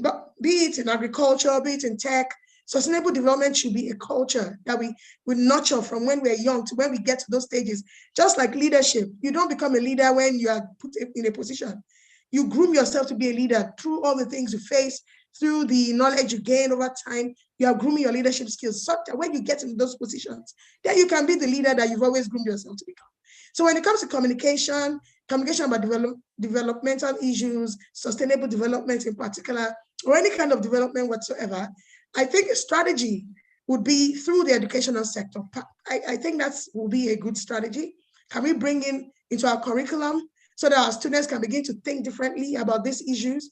But be it in agriculture, be it in tech, sustainable development should be a culture that we nurture from when we're young to when we get to those stages. Just like leadership, you don't become a leader when you are put in a position. You groom yourself to be a leader through all the things you face, through the knowledge you gain over time. You are grooming your leadership skills such that when you get into those positions, then you can be the leader that you've always groomed yourself to become. So when it comes to communication about developmental issues, sustainable development in particular, or any kind of development whatsoever, I think a strategy would be through the educational sector. I think that will be a good strategy. Can we bring into our curriculum so that our students can begin to think differently about these issues?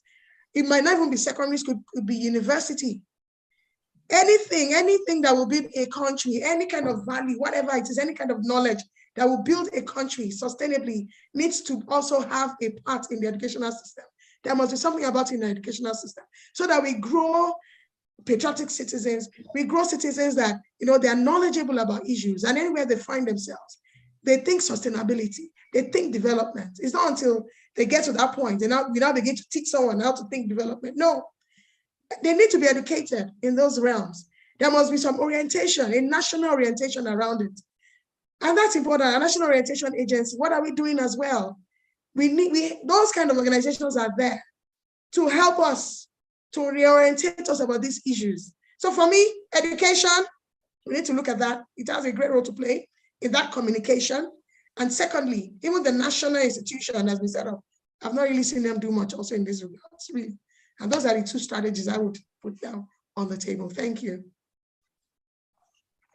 It might not even be secondary school, it could be university. Anything that will build a country, any kind of value, whatever it is, any kind of knowledge that will build a country sustainably needs to also have a part in the educational system. There must be something about it in the educational system so that we grow patriotic citizens, we grow citizens that, they are knowledgeable about issues, and anywhere they find themselves, they think sustainability, they think development. It's not until they get to that point, we now begin to teach someone how to think development. No, they need to be educated in those realms. There must be some orientation, a national orientation around it. And that's important. A national orientation agency, what are we doing as well? Those kind of organizations are there to help us, to reorientate us about these issues. So for me, education, we need to look at that. It has a great role to play in that communication. And secondly, even the national institution has been set up. I've not really seen them do much also in this regard. Really, And those are the two strategies I would put down on the table. Thank you.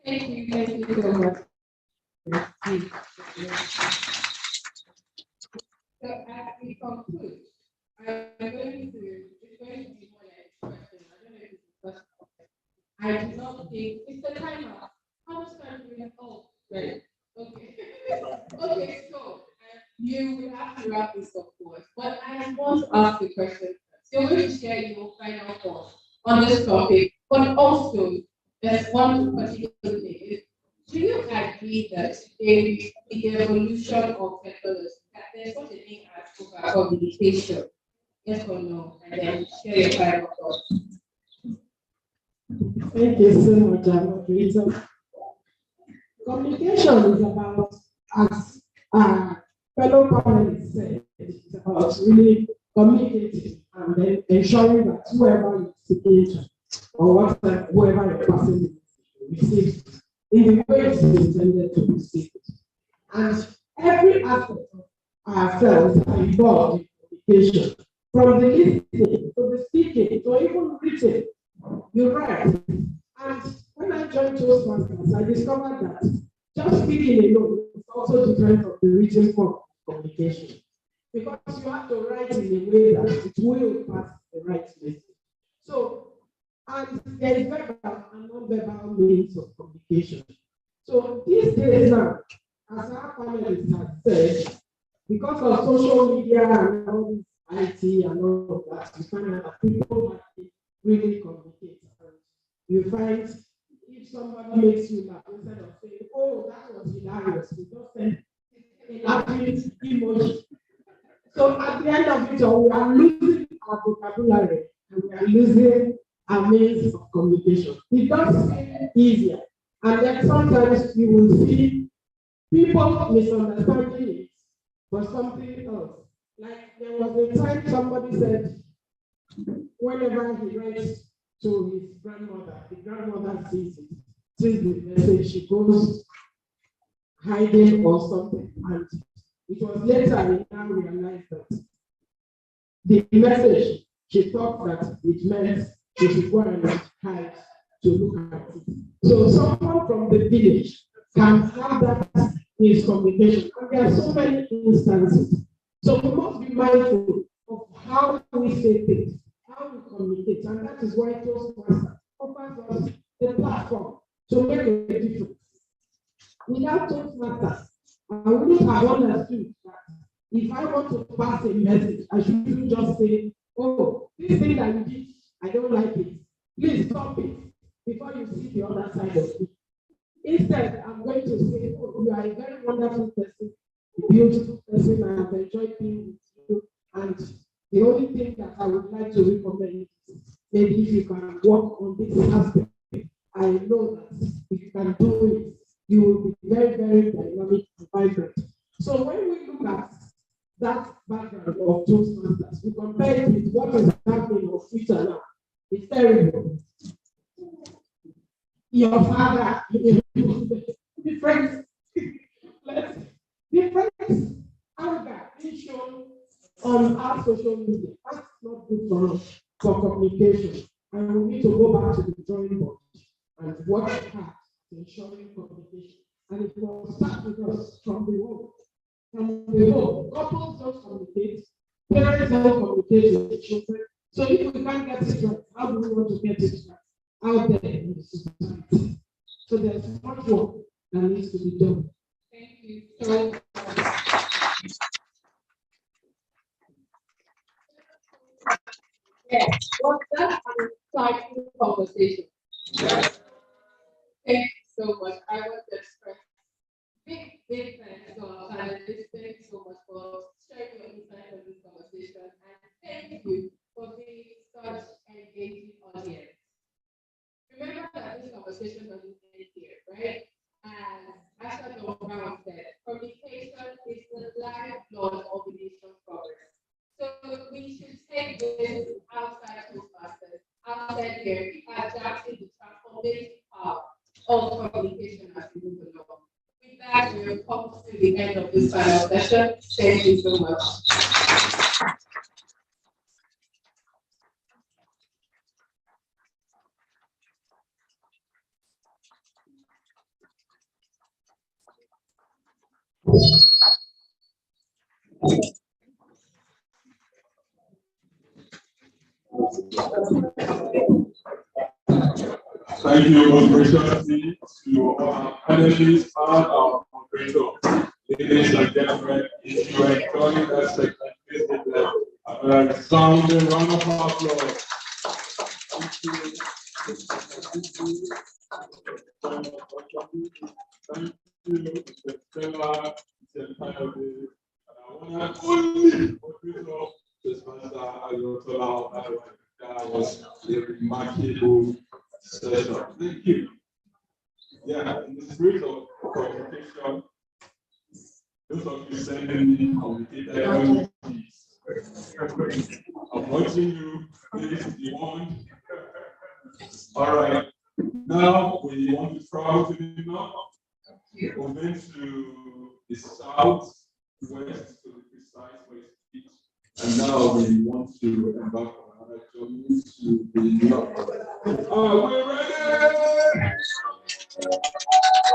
Thank you so much. So as we conclude, I'm going to, it's going to be more like a question. I don't know if it's a question. I do not think it's the timer. How much time do we have? Oh, right. Okay. Okay, so you will have to wrap this up for us. But I want to ask a question. So when you share your final thoughts on this topic, but also there's one particular thing. Do you agree that the evolution of technology, that there's such a thing as over-communication? Yes or no? And then share your final thoughts. Thank you so much, moderator. Communication is about, as fellow panelists said, it's about really communicating and then ensuring that whoever you're speaking to or whoever you're passing receives in the way it's intended to receive it. And every aspect of ourselves are involved in communication, from the listening to the speaking to even written. You're right. And when I joined Toastmasters, I discovered that just speaking alone is also different from the written form of communication. Because you have to write in a way that it will pass the right message. So, and there is verbal and non-verbal means of communication. So these days now, as our panelists have said, because of social media and all this IT and all of that, you find out that people really communicate. And you find if somebody makes you laugh, instead of saying, oh, that was hilarious, you just send a laughing emoji. So at the end of it all, we are losing our vocabulary and we are losing our means of communication. It does seem easier. And then sometimes you will see people misunderstanding it for something else. Like there was a time somebody said, whenever he writes to his grandmother, the grandmother sees it, sees the message, she goes hiding or something. And it was later we now realized that the message, she thought that it meant she should go and hide to look at it. So someone from the village can have that miscommunication. And there are so many instances. So we must be mindful of how we say things, how we communicate. And that is why Toastmasters offers us the platform to make a difference. Without Toastmasters, I wouldn't have understood that if I want to pass a message, I shouldn't just say, oh, this thing that you did, I don't like it. Please stop it before you see the other side of it. Instead, I'm going to say, oh, you are a very wonderful person, a beautiful person, and I've enjoyed being with you. And the only thing that I would like to recommend is maybe if you can work on this aspect. I know that if you can do it, you will be very, very dynamic and vibrant. So when we look at that background of Toastmasters, we compare it with what is happening on Twitter now. It's terrible. Your father, different anger being shown on our social media. That's not good for us, for communication. And we need to go back to the drawing board and work hard to ensuring communication. And it will start with us from the home. From the home, couples don't communicate, parents don't communicate with the children. So if we can't get it right, how do we want to get it right out there in the society? So there's much work that needs to be done. Thank you so much. Yes, was that an insightful conversation? Yes. Thank you so much. I want to express big thanks to our panelists. Thank you so much for sharing your insight on this conversation. And thank you for being such an engaging audience. Remember that this conversation doesn't end here, right? And as Dr. Brown said, communication is the lifeblood of the nation's progress. So we should take this outside Toastmasters, outside here, adapting the transformative power of communication as we move along. With that, we will come to the end of this final session. Thank you so much. Thank you, most graciously, to our panelists and our moderator. Ladies and gentlemen, if you are enjoying that segment, please give them a resounding round of applause. Thank you. Thank you, Mr. Stella, Mr. Kayode, and I want to only moderator, this master, Ayotola, that was a remarkable session. Thank you. Yeah, in the spirit of communication, those of you sending me communicated emojis. I'm watching you, please be warned. All right, now we want to travel to the north. We're going to the south, west, to be precise for his speech. And now we want to embark on another journey to the north. Are we ready?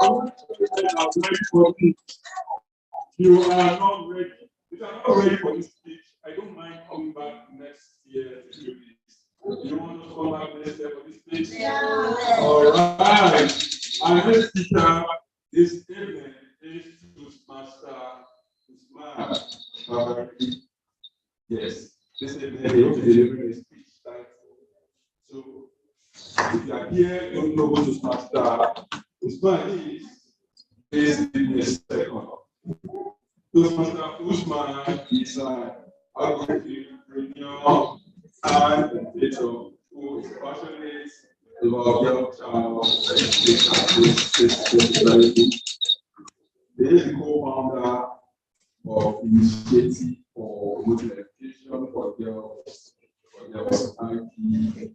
I want to you are not ready. If you are not ready for this speech, I don't mind coming back next year to do this. You want to come back next year for this speech? Yeah. All right. Our next speaker this evening is Toastmaster Usman. Yes, this evening they will be delivering a speech title. So, if you are here, you don't know what Toastmaster Usman is in a second. Toastmaster Usman is an entrepreneur and educator who is passionate about young child education. He is the co-founder of Initiative for Global Education for Girls, IT, and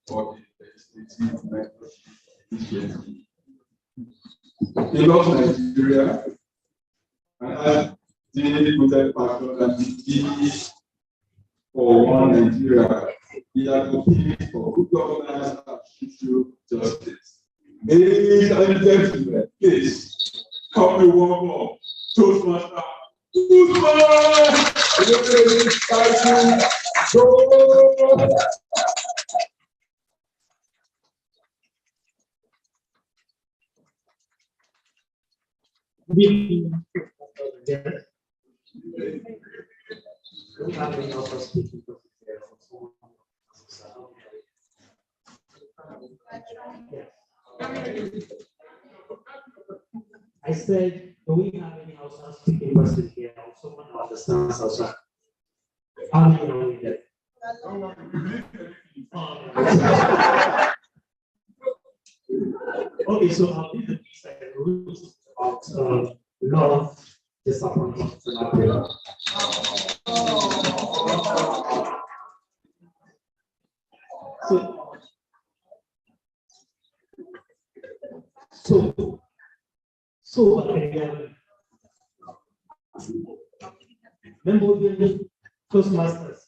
for the legislative mentorship initiative. He loves Nigeria and has dedicated passion and belief for one Nigeria. He advocates for good governance and social justice. Ladies and gentlemen, please come to one more Toastmaster Usman. I said, do we have any Hausa speaking person here or someone who understands Hausa? How many are we there? Okay, so I'll be the piece I wrote about love, disappointment, and appeal. So, remember the Toastmasters.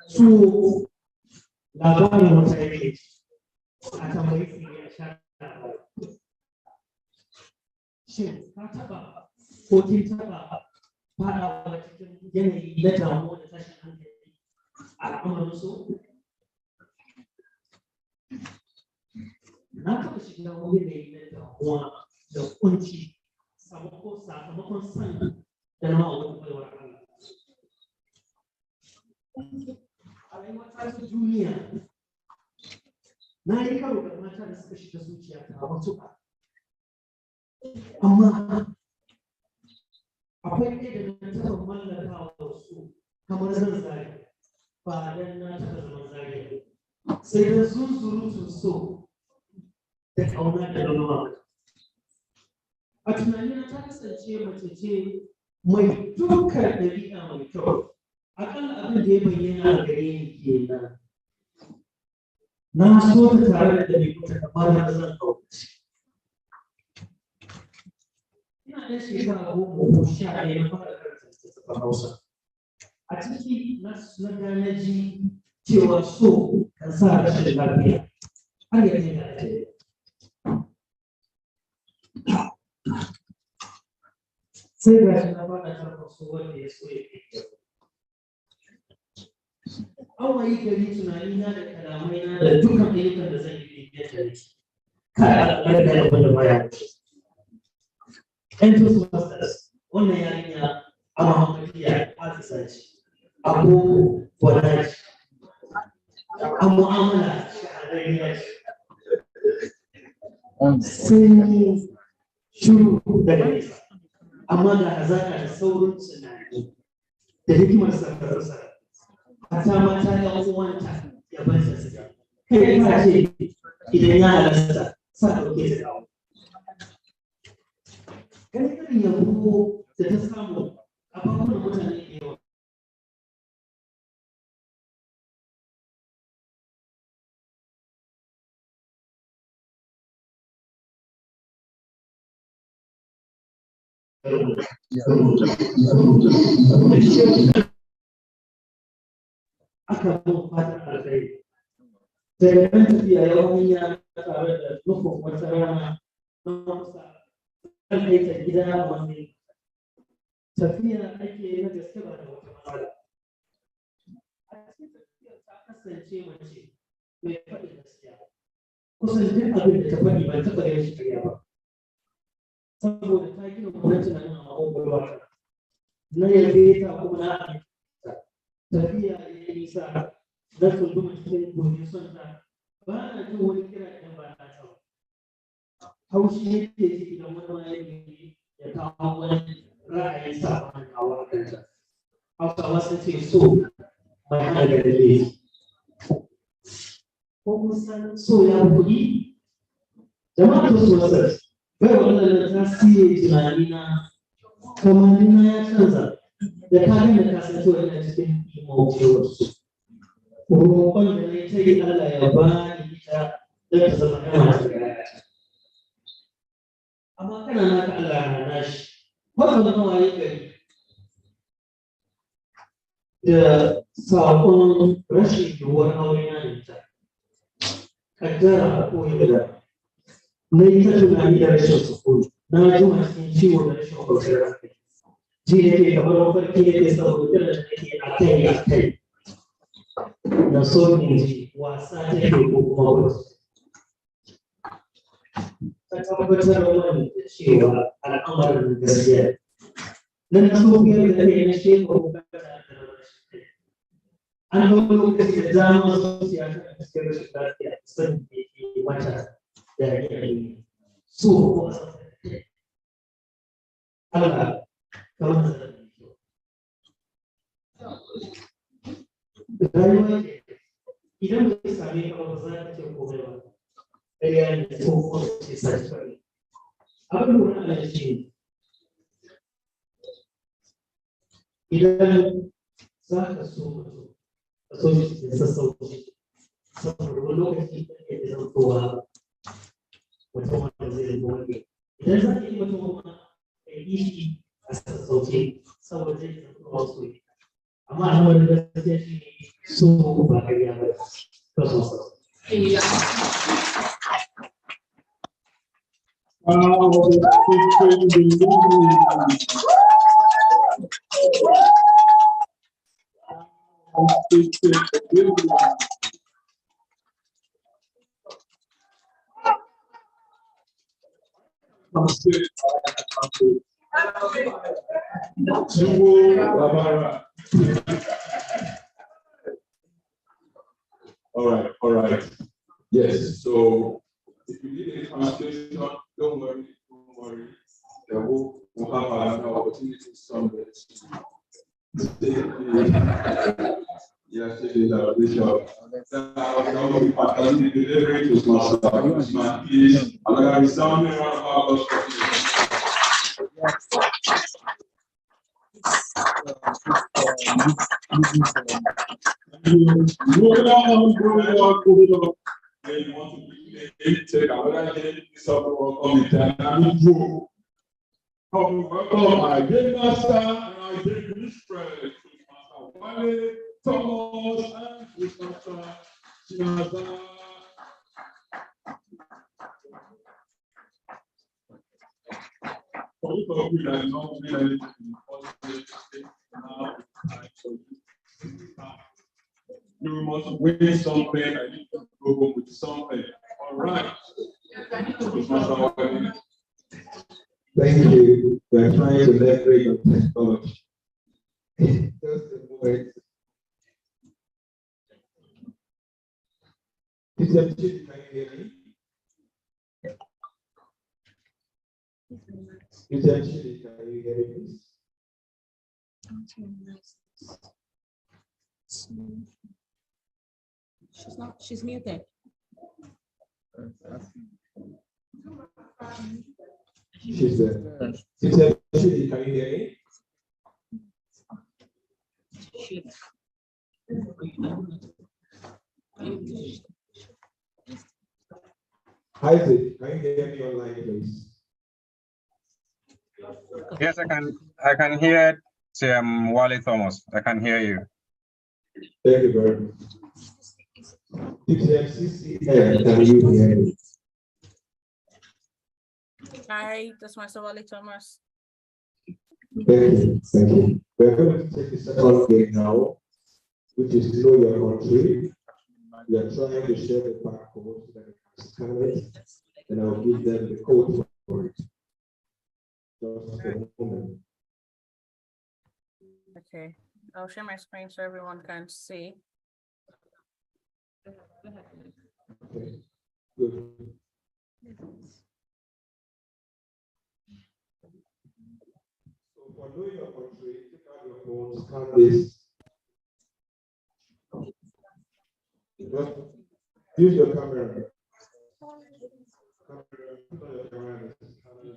So, labarin wata yake a tambayi fiye sha shin ka taba ko kin taba fadawa cikin yanayi na damuwa da tashin hankali a al'amarin su? Na taba shiga wani yanayi na damuwa da kunci sakamakon san da na wani baiwar Allah. A rayuwar ta duniya na yi karo da mata da suka shiga zuciya ta matuƙa, amma akwai ɗaya da na taɓa mallaka wa su kamar zan zage ba dan na taɓa zaman zage sai da zunzurutun so da ƙauna da nuna. A tunanina ta kasance mace ce mai dukkan ɗabi'a mai kyau. Aƙalla abin da ya bayyana a gare ni kenan. Na so ta tare da ɗabi'unta kamar da zan ɗaukaci. Ina ɗan shekara 11 na fara karanta littattafan Hausa. A ciki na gane ji cewa so kan sa rashin lafiya har ya kai ga ajiyar. Sai ga shi na faɗa karfa su wanda ya so ya kai. An wayi gari tunani na da kalamai na da dukkan ayyukan da zan yi biyar da ni. Kada a da wanda baya wuce. Ɗan Toastmasters, wannan yarinya a Muhammadiya Afisa ce, Abu Gwada ce, a mu'amala shahararriya ce. Sun shuru daga nesa, amma da hazaƙa da saurin tunani da hikimar sarkarsa. Hata mata ya uwanta ya bar ta suka. Kai ina ce idan ya halasta sa ɗauke ta kawo. Ganin irin yabo da ta samu a bankunan mutane da yawa. Aka mun fatan alkhairi. Daga nan tafiya yawan ya tare da nufin wata rana na musa kan kai ta gida wani tafiya ake na gaske ba da wata matsala. A cikin tafiyar ta kasance mace mai faɗi gaskiya. Kusan duk abin da ta faɗi ban taɓa ganin shi ƙarya ba. Saboda ta gina wani tunanin a ƙwaƙwalwa na yabe ta kuma na aminta. Tafiya ya yi nisa na tsunduma cikin gojin son ta ba na jin wani kira idan ba na ta ba. Haushi ne ke ji idan wani wani ya kawo wani ra'ayin sabanin kawo a kanta. Hausawa sun ce so mai hana da dare. Ko kusan so ya kuɗi? Jama'a su wasu bai wannan tasiri tunanina kamanina ya canza. Da kayan da kasancewa yana cikin imawar su. Roƙon da ne ta yi Allah ya ba ni ita don ta zama yana da gaya. Amma kana naka Allah na nashi. Wannan zama waye gari. Da saƙon rashin yiwuwar aure na da ita. Kaddara a koyi da na yi ta tunani da rashin sukuni. Na ji cikin ciwo da rashin kwanciyar hankali. Ji da ke kamar mafarki da ke saboda da take a kai na so ne ji wasa take ko kuma wasu. Ta tabbatar wani da cewa al'amarin gaskiya. Nan so biyar da ke na shekaru da an zo lokaci da dama sosiya ta cikin rashin lafiya san da ke mata da yanayi so ko a sassa. Allah kamar da rayuwa idan bai same ka ba za ka ce komai ba ɗaya ne ko kuma ce sai fari abin da wani ala shi idan za ka so mutum ka so shi da sassauci saboda wani lokaci da ke da zantowa mutum wanda zai zama wani idan za ka yi mutum kuma ka yi shi a sassauci saboda zai zama wasu amma a wani gaskiya shi ne so ba ƙarya ba ka so All right. Yes, so if you need a translation, don't worry. We'll have another opportunity someday to take the Bishop. The delivery to my please. I'm going to be sounding around about welcome my great master and my great friend, Master Wale Thomas and Master For those of you that know me, you must win something. I need to go home with something. All right. Thank you. We are trying to leverage on technology. Just a moment. Mr. Chief, can you hear me? Mr. Chief, can you hear me, please? She's muted. She's there. Mr. Chief, can you hear me? Isaac, can you hear me online, please? Yes, I can. I can hear Wally Thomas. I can hear you. Thank you very much. CCN, can you hear me? Hi, that's Mr. Wally Thomas. Thank you. Thank you. We're going to take the second game now, which is know your country. We are trying to share the barcode so that they can scan it, and I'll give them the code for it. Just a moment. Okay, I'll share my screen so everyone can see. Okay, good. So for knowing your country, take out your phone, scan this. Just use your camera. Put on your camera and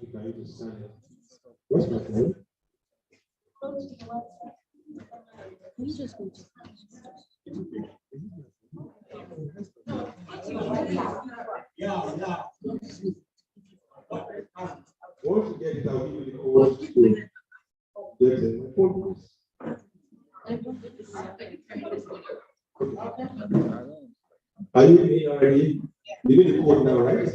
you can use to scan it. What's my phone? Once you get it, I'll give you the code to get it. My phone, please. Are you in already? You need the code now, right?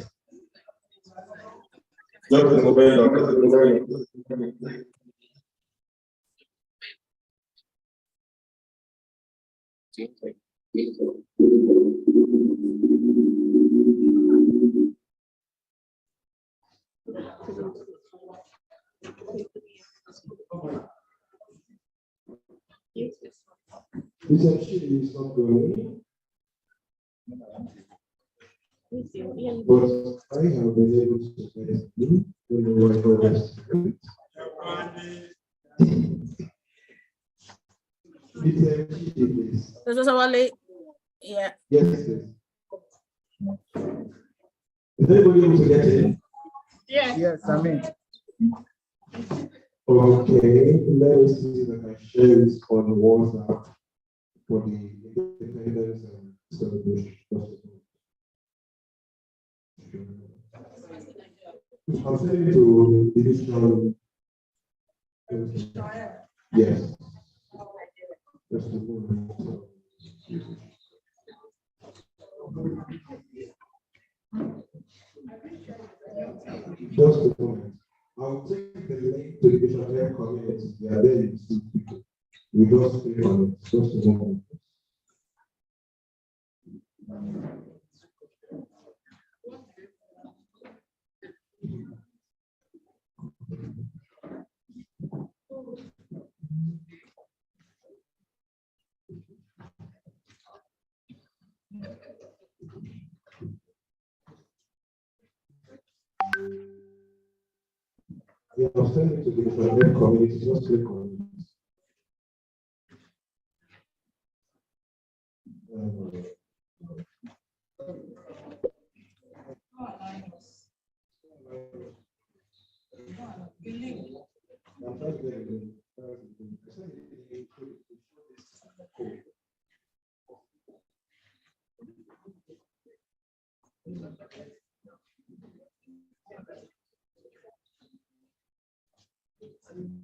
This actually is not going. But I have been able to get it. Don't know what it is. This is Wally. Yeah. Yes, please. Is anybody able to get it? Yes, I mean. Okay, let us see if I can share this on WhatsApp for the independence and celebration. I'm sending to divisional. Yes. Just a moment. Just a moment. I'll take the link to the Bishop community. Yeah, there you see people. We just click on it. Just a moment. Yeah, I'll send it to the Bishop community. Just click on it.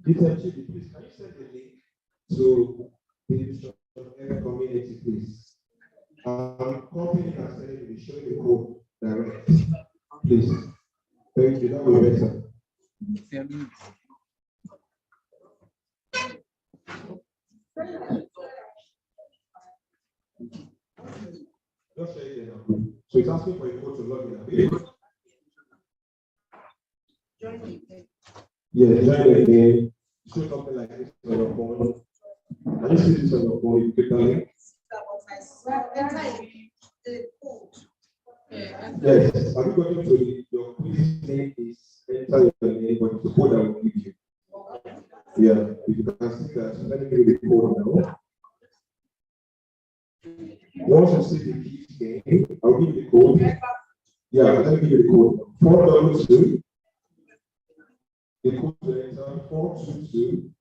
Please, can you send the link to the Bishop community, please? Copy Please. Thank you. That will be better. Just say it now. So it's asking for a code to log in. Yeah, join the game. Show something like this on your phone. And you see this on your phone, you click on it. Yes, have you gotten to your quiz name is enter your name, but the code I will give you. Yeah, if you can see that, let me give you the code now. Once you see the gift game, I'll give you the code. Yeah, let me give you the code. 422. The code to enter 422.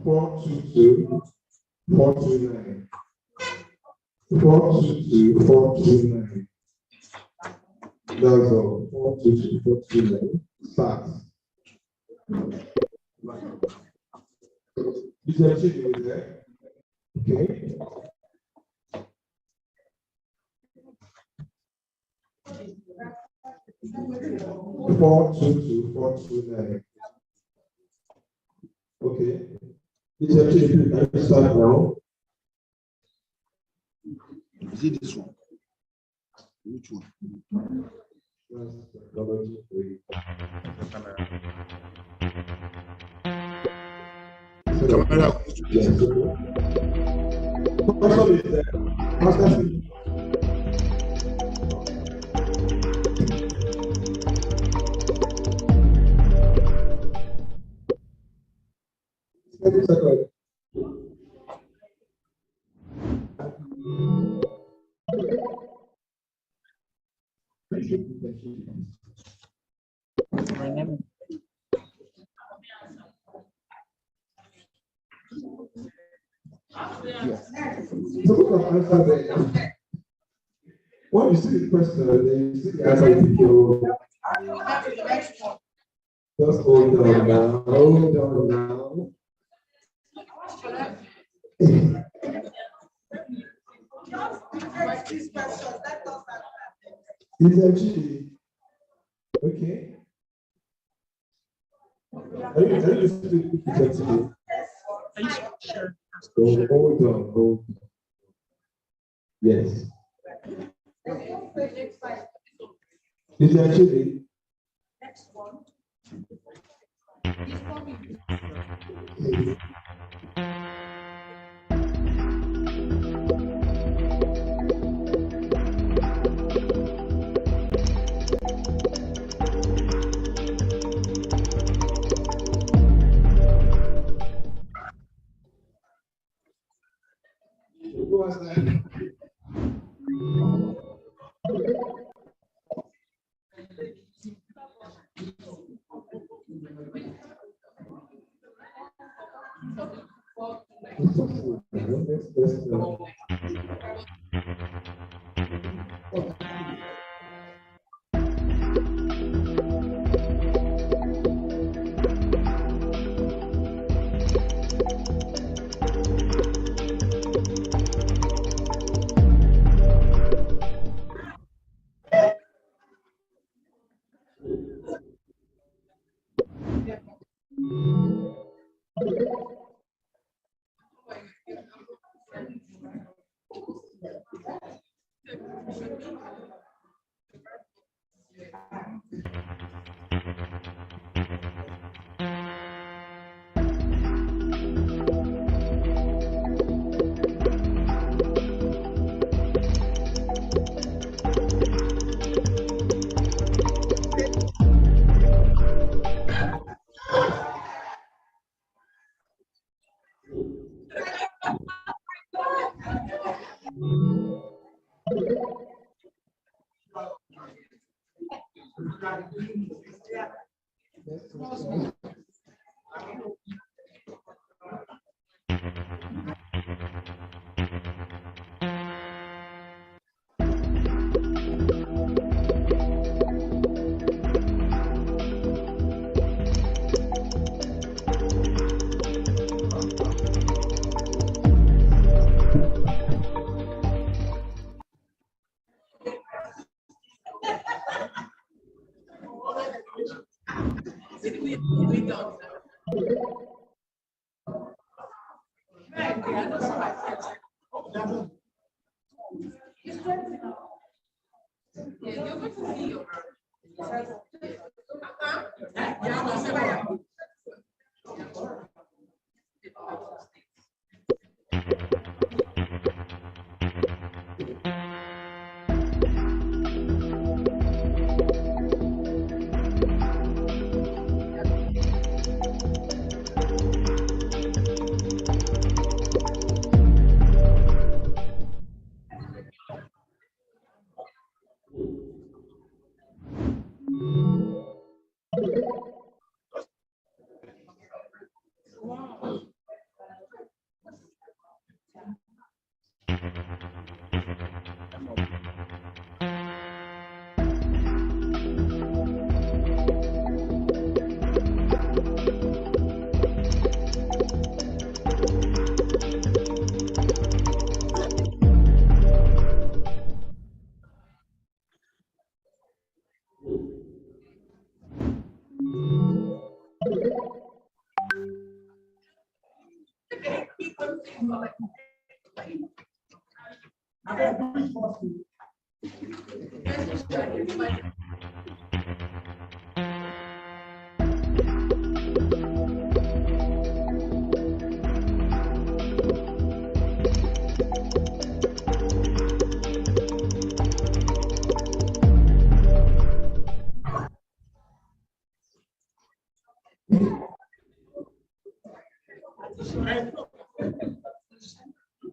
422 429. 422 429. That's all. 422 429. Start. You can see it there. Okay. Four two two 429. Okay. You can see it. Can you start now? Is it this one? Which one? Technology 3. Camera. Yes. Person is there. Master. When you see the question, then you see the answer. Just hold on now. Hold on now. It's actually okay. Are you speaking? Hold on. Yes. It's actually next one. Who was that?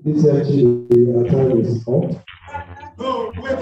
This actually time is up. No, wait.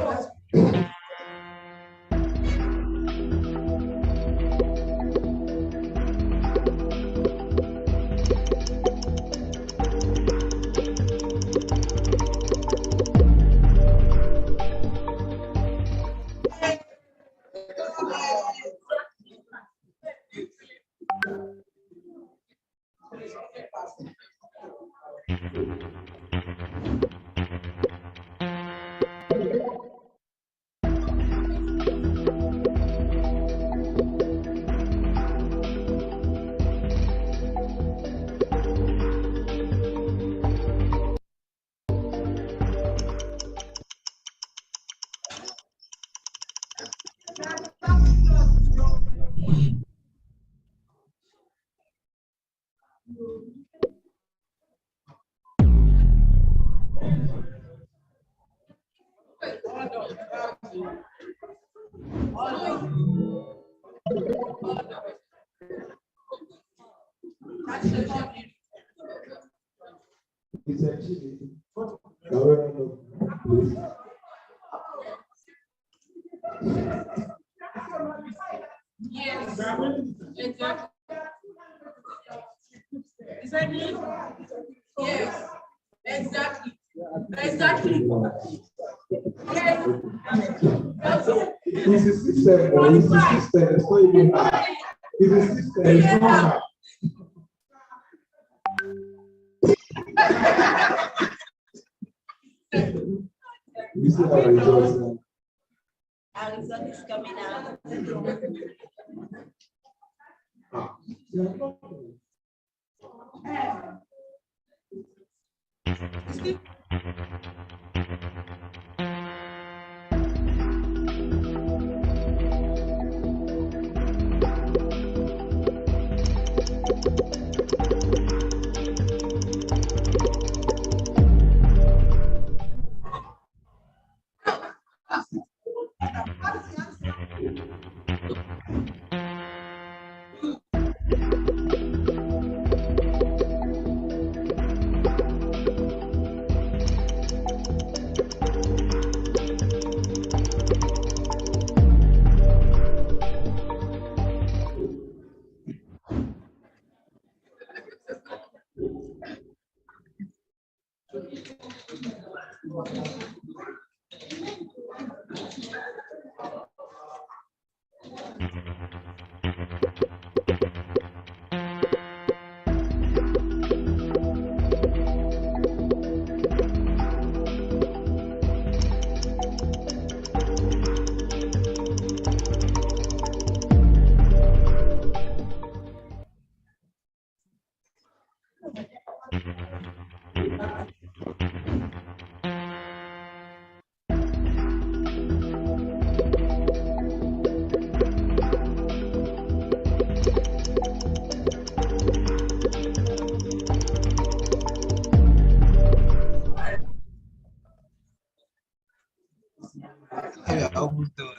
It's actually government of police. Yes, exactly. Is that me? Yes, exactly. Exactly. It's a system, or it's a system, it's not even hard. It's a system, it's not hard. You see how results now. Our result is coming out. Yeah, I almost done.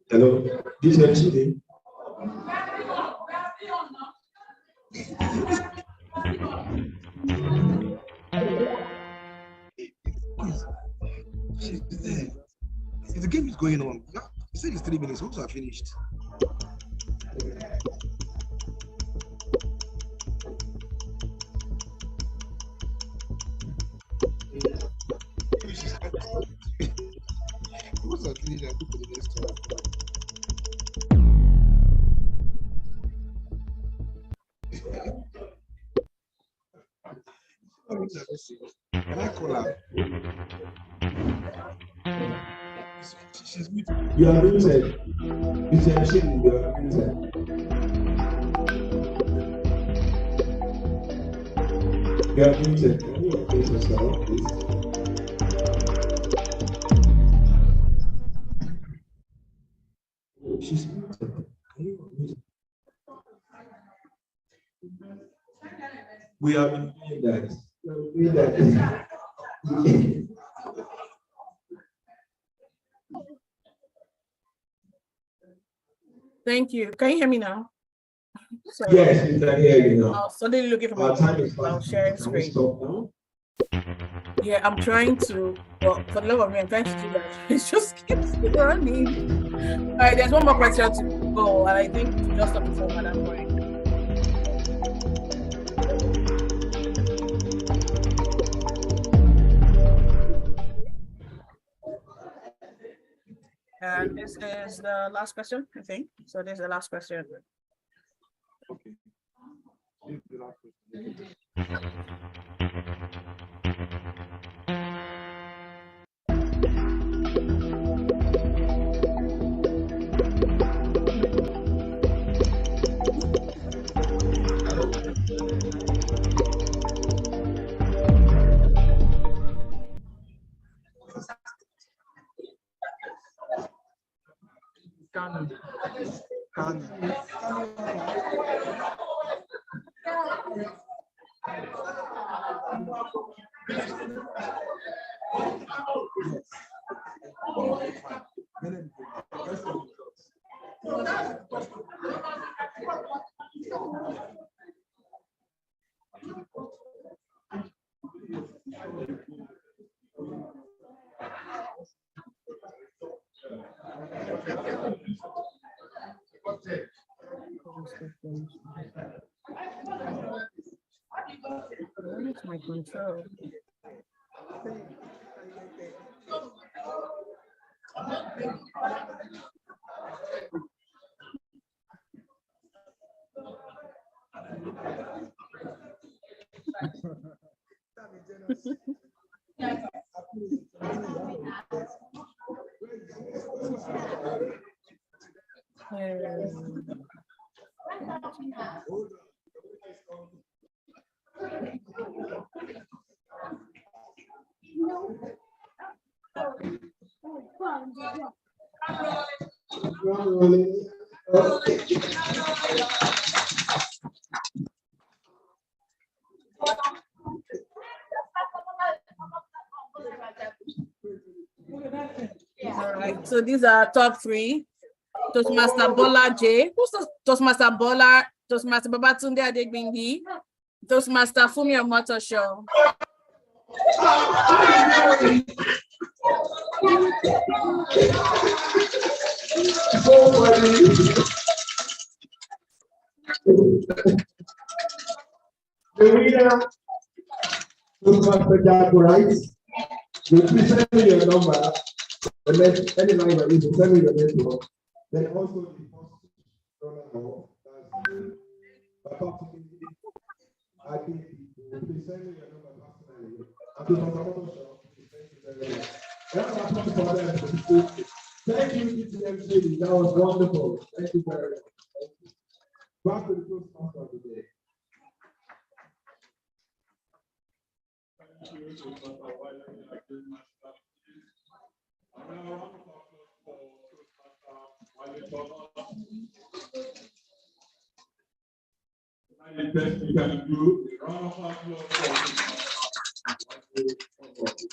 Hello, this is Chidi. If the game is going on, you said it's 3 minutes, also are finished. Once I finish, I go for the next one. Can I call her? You are muted. Mr. Chidi, you are muted. You are muted. Can you update yourself, please? She's muted. Can you unmute? We have been doing that. We have been doing that. Thank you. Can you hear me now? Sorry. Yes, we can hear you now. I was suddenly looking for Our time is my fast. sharing Can we screen. stop now? Yeah, I'm trying to. Well, for the love of me, I'm trying to do that. It just keeps running. All right, there's one more question to go, and I think we should just stop before at that point. And this is the last question, I think. So this is the last question. Okay. Where's my control? All right, so these are top three. Toastmaster Bola J. Who's Toastmaster Bola? Toastmaster Babatunde Adegbindi. Toastmaster Fumi Omotosho. The winner, Toastmaster Jack, right? You please send me your number. And then any language, you send me the network. Then also the first runner-up, that's Papa Please send me your number personally. And to Dr. Motoshaw, thank you very much. That's our first for them. Thank you, ETMC. That was wonderful. Thank you very much. Thank you. Back to the first part of the day. Thank you to Dr. Wiley. I very much love you. I'm going to round of applause for Wiley Thomas. And the best we can do, a round of applause for Wiley Thomas.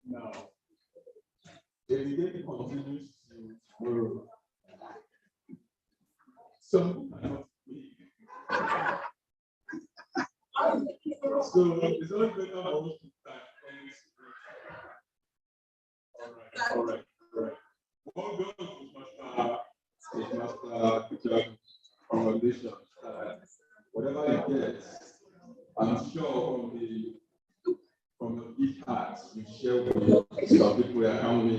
Now, the debate continues tomorrow. Some cannot speak. So it's always better for us to start things. All right. What goes with Master Teacher Foundation? Whatever it gets, I'm sure from your big hearts, you share with some people around me.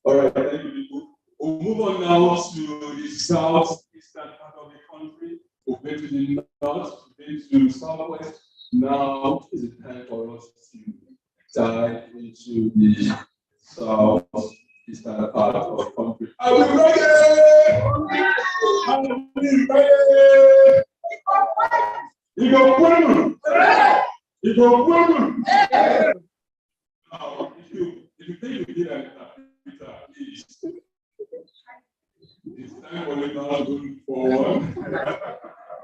All right, thank you, people. We'll move on now to the southeastern part of the country. We've been to the north, we've been to southwest. Now is the time for us to dive into the southeastern part of the country. Are we ready? Are we ready? You go Pueblo. You go Pueblo. Now, if you think you did an please. It's time for the now going forward.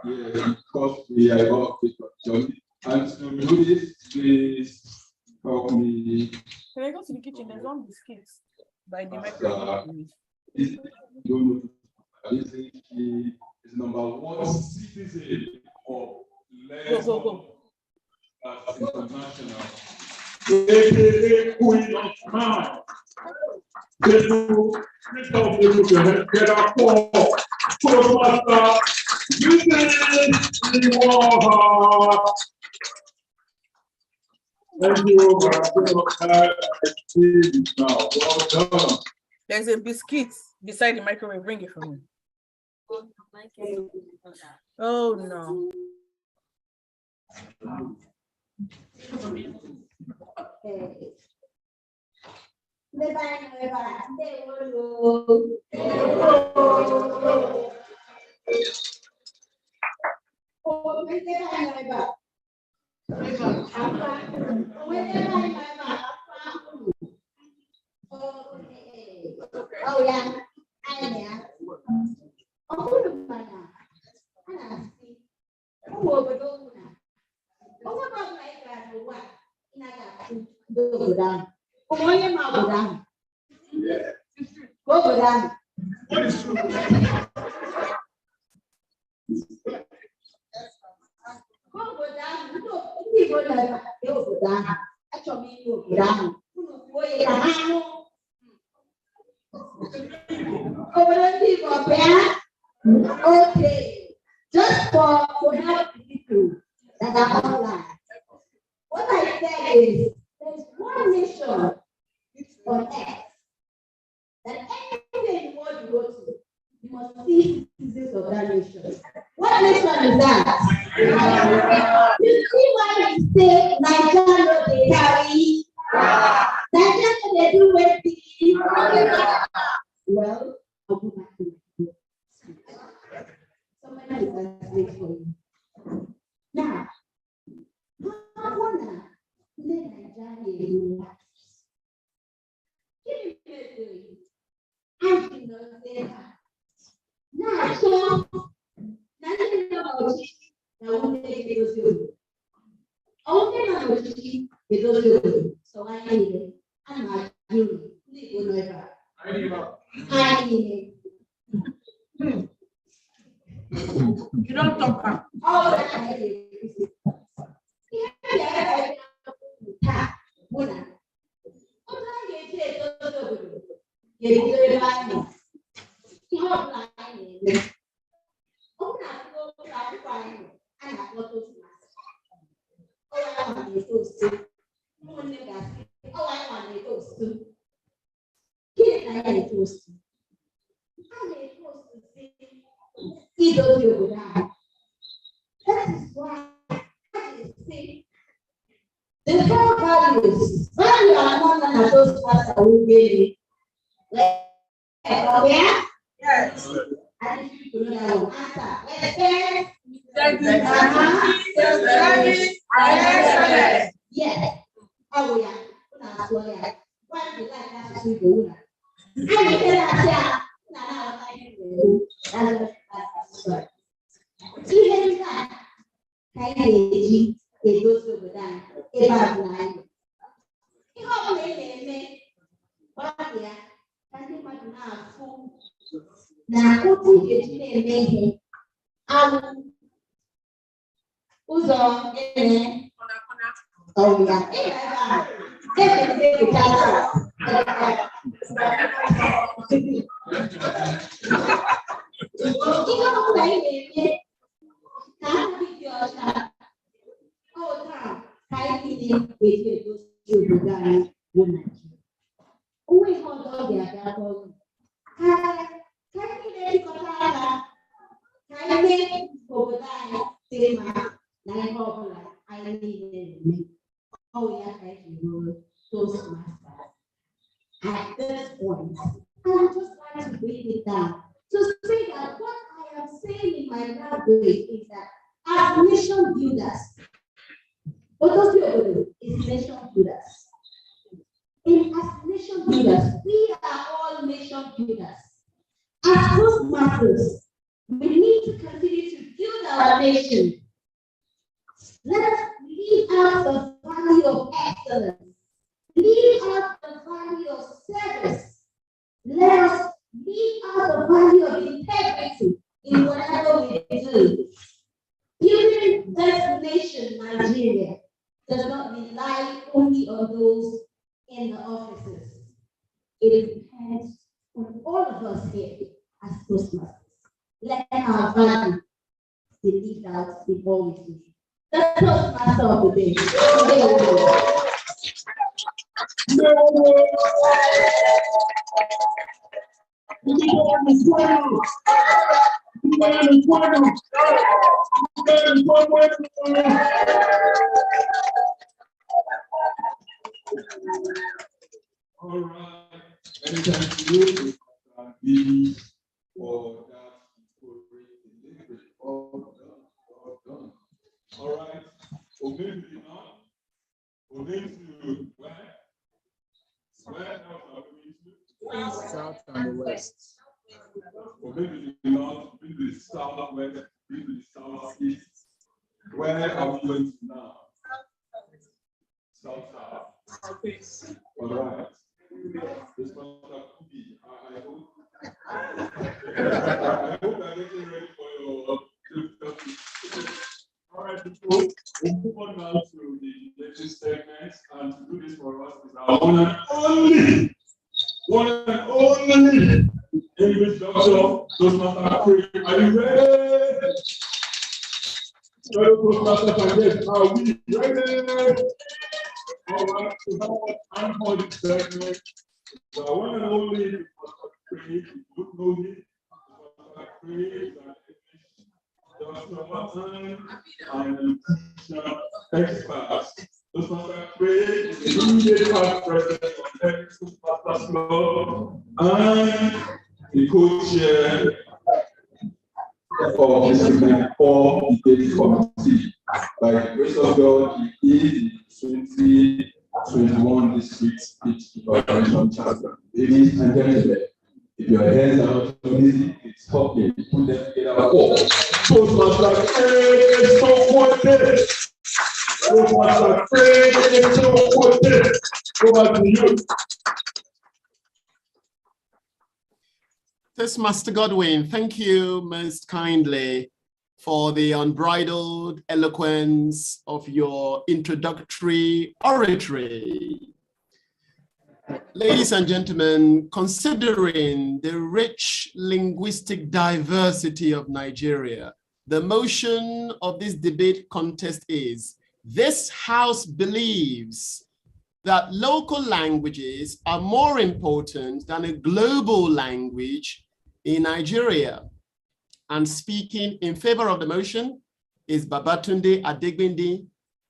Yeah, because we are about to journey. And to do this, please help me. Can I go to the kitchen? There's one biscuits by the microwave. This is number one citizen of Lesbos International. AKA Queen of Time. People, lift up your head, get up for Toastmaster, using the war. Thank you, now. Well done. There's a biscuit beside the microwave. Bring it for me. Oh no. Oh yeah, I Okay, just for help people that are online. What I said is there's one nation on earth that anywhere in the world you go to, you must see citizens of that nation. What nation is that? You see why we say Nigeria they carry? Nigeria they do everything. Well, I'll go back to it. Somebody is asking for you. Now, I wanna let Nigeria relax. Give me a I do not say that. Now, so, nothing about it. I won't take it. Only my mochi is also so I need it. I'm not doing it. I need it. You don't talk about all that I need. I want to toast. Oh, I want to toast. Get I toast. I toast to say, see those you go down. That is why I say the core values. When you are not on those parts are really like, yeah? Yes. I think you know that one. Answer. Yes. Oh, yeah. Why do you like that? I do that. Oh, yeah. Oh, yeah, thank you, Toastmasters. At this point, I would just like to break it down. To say that what I am saying in my language is that as nation builders, what those people is nation builders. As nation builders, we are all nation builders. As Toastmasters, we need to continue to build our nation. Let us leave out the value of excellence. Leave out the value of service. Let us leave out the value of integrity in whatever we do. Building this nation, Nigeria, does not rely only on those in the offices. It depends on all of us here as Toastmasters. Let our value be lived out in all we do. That's Toastmaster of the day. All right. Many thanks to you, Billy, for that great delivery. All done. All right. We're going to now. We're going to where? Where else are we going to? South and the west. We're going to the north, we're going to the south, west, we're going to the southeast. Where are we going to now? South. All right. This one could be. I hope I'm getting ready for your. All right, people, we'll move on now to the next segment, and to do this for us is our one and only English doctor, Toastmaster. Are you ready? Toastmasters, are we ready? All right, so I'm on the segment. The one and only Toastmaster Craig, you would know me. Toastmaster Craig, Dr. Martin, and teacher experts. Toastmaster Craig is the immediate past president of the Toastmasters Club and the co-chair of the segment 4 debate committee. By the grace of God, he is the 2021 district speech evaluation champion. Ladies and gentlemen, if your hands are not so easy, it's okay. Put them together. Toastmaster Craig is so good. Toastmaster Craig is so good. Over to you. Toastmaster Godwin, thank you most kindly for the unbridled eloquence of your introductory oratory. Ladies and gentlemen, considering the rich linguistic diversity of Nigeria, the motion of this debate contest is This House believes that local languages are more important than a global language in Nigeria. And speaking in favor of the motion is Babatunde Adegbindi.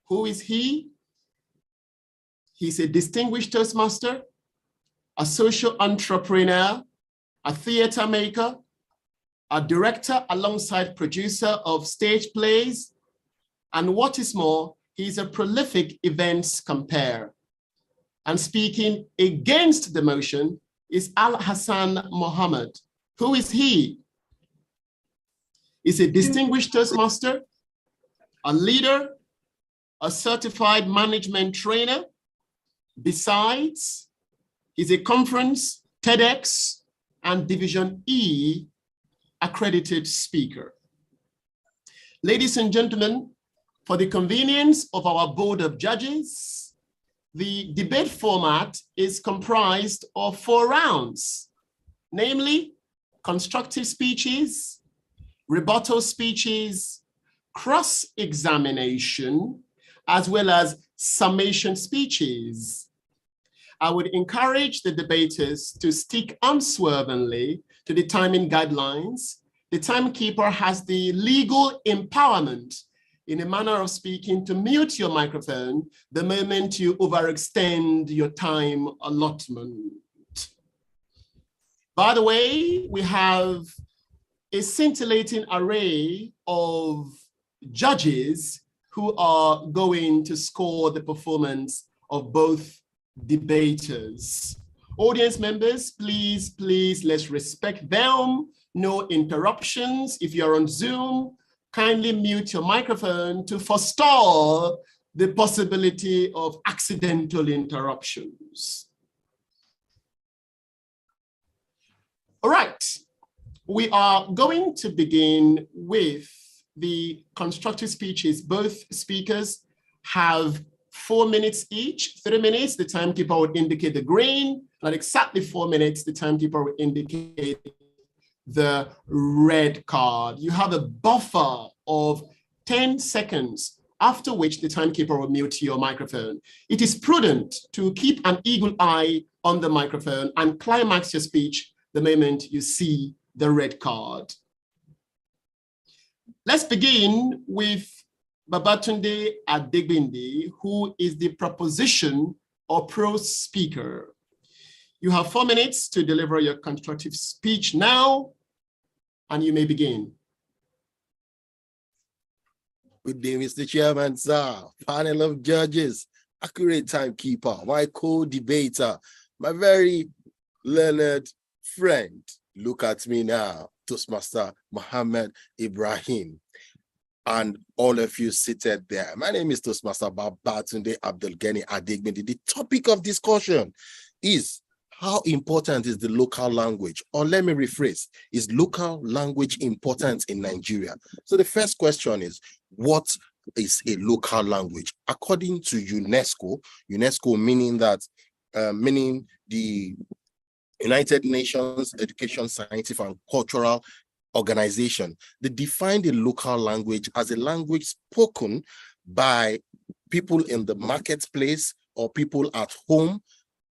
Who is he? He's a distinguished Toastmaster, a social entrepreneur, a theater maker, a director alongside producer of stage plays, and what is more, he's a prolific events compare. And speaking against the motion is Al Hassan Mohammed. Who is he? He's a distinguished Toastmaster, a leader, a certified management trainer. Besides, he's a conference, TEDx, and Division E accredited speaker. Ladies and gentlemen, for the convenience of our board of judges, the debate format is comprised of 4 rounds, namely constructive speeches, rebuttal speeches, cross-examination, as well as summation speeches. I would encourage the debaters to stick unswervingly to the timing guidelines. The timekeeper has the legal empowerment, in a manner of speaking, to mute your microphone the moment you overextend your time allotment. By the way, we have a scintillating array of judges who are going to score the performance of both debaters. Audience members, please, let's respect them. No interruptions. If you're on Zoom, kindly mute your microphone to forestall the possibility of accidental interruptions. All right, we are going to begin with the constructive speeches. Both speakers have 4 minutes each, 3 minutes, the timekeeper would indicate the green, and exactly 4 minutes, the timekeeper would indicate the red card. You have a buffer of 10 seconds, after which the timekeeper will mute your microphone. It is prudent to keep an eagle eye on the microphone and climax your speech the moment you see the red card. Let's begin with Babatunde Adegbindi, who is the proposition or prose speaker. You have 4 minutes to deliver your constructive speech now, and you may begin. Good day, Mr. Chairman, sir, panel of judges, accurate timekeeper, my co-debater, my very learned friend. Look at me now, Toastmaster Mohammed Ibrahim, and all of you seated there. My name is Toastmaster Babatunde Abdulgani Adegbindi. The topic of discussion is how important is the local language? Or let me rephrase, is local language important in Nigeria? So the first question is, what is a local language? According to UNESCO meaning that, meaning the United Nations Education, Scientific and Cultural Organization, they defined a local language as a language spoken by people in the marketplace or people at home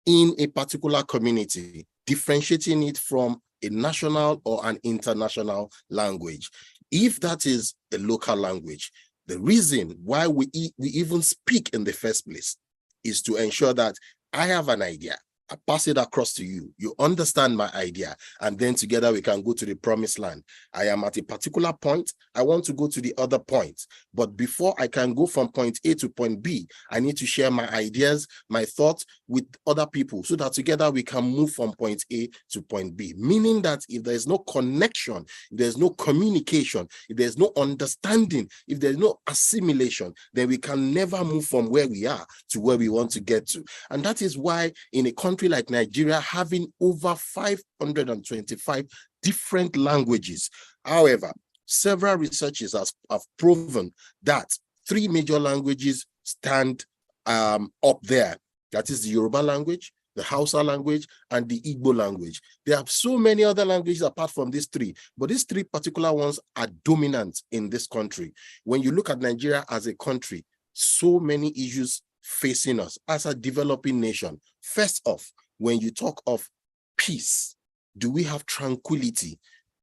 in a particular community, differentiating it from a national or an international language. If that is a local language, the reason why we even speak in the first place is to ensure that I have an idea, I pass it across to you, you understand my idea, and then together we can go to the promised land. I am at a particular point, I want to go to the other point, but before I can go from point A to point B, I need to share my ideas, my thoughts with other people so that together we can move from point A to point B. Meaning that if there is no connection, if there's no communication, if there's no understanding, if there's no assimilation, then we can never move from where we are to where we want to get to. And that is why in a country like Nigeria, having over 525 different languages. However, several researchers have proven that 3 major languages stand up there. That is the Yoruba language, the Hausa language, and the Igbo language. There are so many other languages apart from these 3, but these 3 particular ones are dominant in this country. When you look at Nigeria as a country, so many issues facing us as a developing nation. First off, when you talk of peace, do we have tranquility?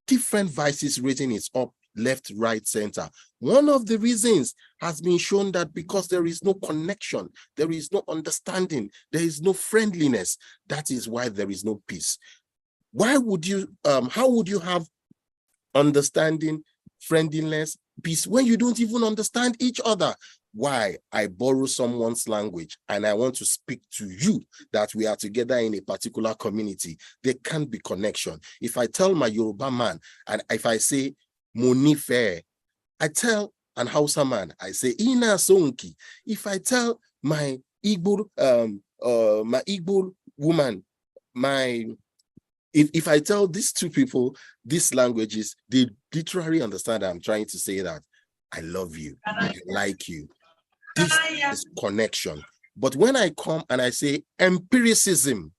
Different vices raising its up, left, right, center. One of the reasons has been shown that because there is no connection, there is no understanding, there is no friendliness. That is why there is no peace. Why would you, how would you have understanding, friendliness, peace when you don't even understand each other? Why? I borrow someone's language and I want to speak to you that we are together in a particular community. There can't be connection. If I tell my Yoruba man and if I say Monife, I tell an Hausa man, I say Ina Sonki. If I tell my Igbo, my Igbo woman, if I tell these two people these languages, they literally understand I'm trying to say that I love you, I like you. This is connection. But when I come and I say empiricism,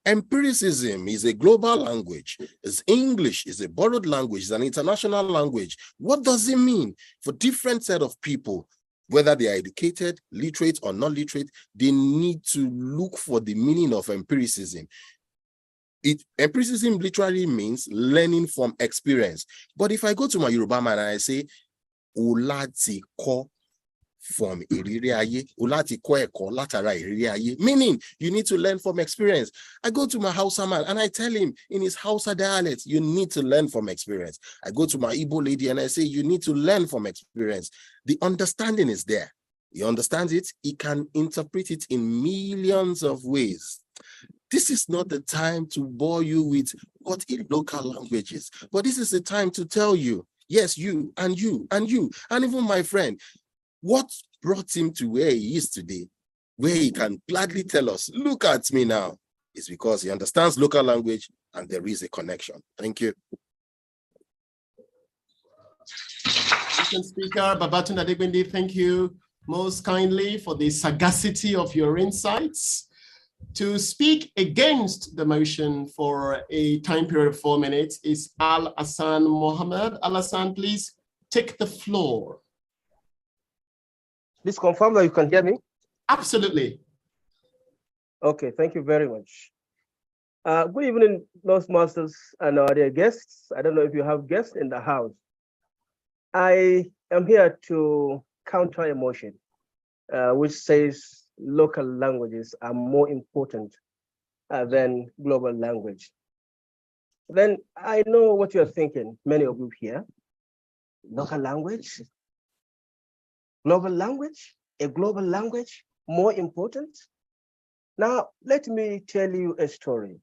empiricism is a global language. It's English, is a borrowed language, it's an international language. What does it mean? For different set of people, whether they are educated, literate, or not literate, they need to look for the meaning of empiricism. Empiricism literally means learning from experience. But if I go to my Yoruba man and I say, Olati ko from ìrírí ayé, Olati ko eko latara ìrírí ayé, meaning you need to learn from experience. I go to my Hausa man and I tell him in his Hausa dialect, you need to learn from experience. I go to my Igbo lady and I say, you need to learn from experience. The understanding is there. He understands it. He can interpret it in millions of ways. This is not the time to bore you with what in local languages, but this is the time to tell you, yes, you, and you, and you, and even my friend, what brought him to where he is today, where he can gladly tell us, look at me now, is because he understands local language and there is a connection. Thank you. Speaker Babatunde Adegbinde, thank you most kindly for the sagacity of your insights. To speak against the motion for a time period of 4 minutes is Al Hassan Mohammed. Al Hassan, please take the floor. Please confirm that you can hear me. Absolutely. Okay, thank you very much. Good evening, Toastmasters and our dear guests. I don't know if you have guests in the house. I am here to counter a motion which says local languages are more important than global language. Then I know what you're thinking, many of you here. Local language, global language, a global language more important? Now, let me tell you a story.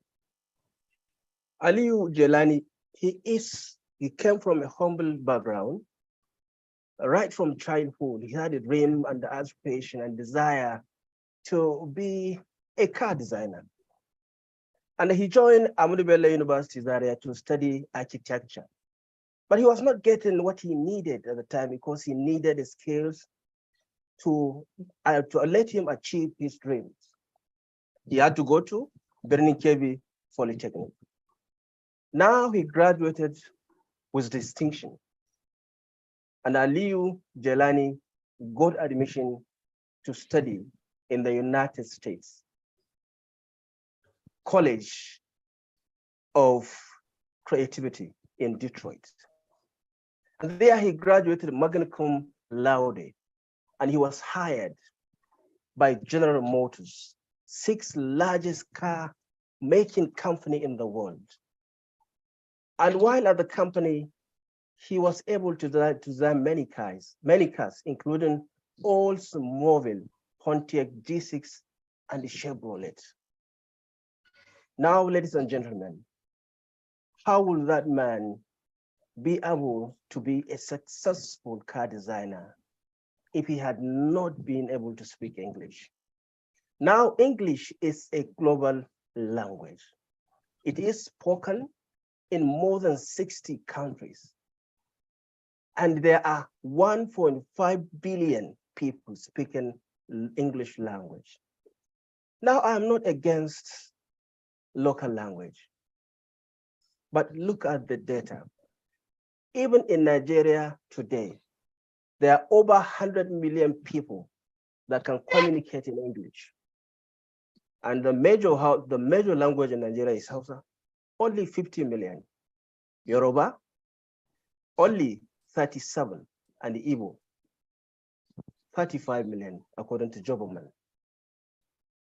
Aliyu Jelani, he came from a humble background. Right from childhood, he had a dream and aspiration and desire to be a car designer. And he joined Ahmadu Bello University Zaria to study architecture. But he was not getting what he needed at the time because he needed the skills to let him achieve his dreams. He had to go to Birnin Kebbi Polytechnic. Now he graduated with distinction. And Aliyu Jelani got admission to study in the United States College of Creativity in Detroit. And there he graduated magna cum laude, and he was hired by General Motors, 6th largest car making company in the world. And while at the company, he was able to design many cars, including Oldsmobile, Pontiac G6, and the Chevrolet. Now, ladies and gentlemen, how will that man be able to be a successful car designer if he had not been able to speak English? Now, English is a global language. It is spoken in more than 60 countries. And there are 1.5 billion people speaking English language. Now, I am not against local language, but look at the data. Even in Nigeria today, there are over 100 million people that can communicate in English. And the major language in Nigeria is Hausa, only 50 million. Yoruba, only 37, and the Igbo, 35 million, according to Joberman.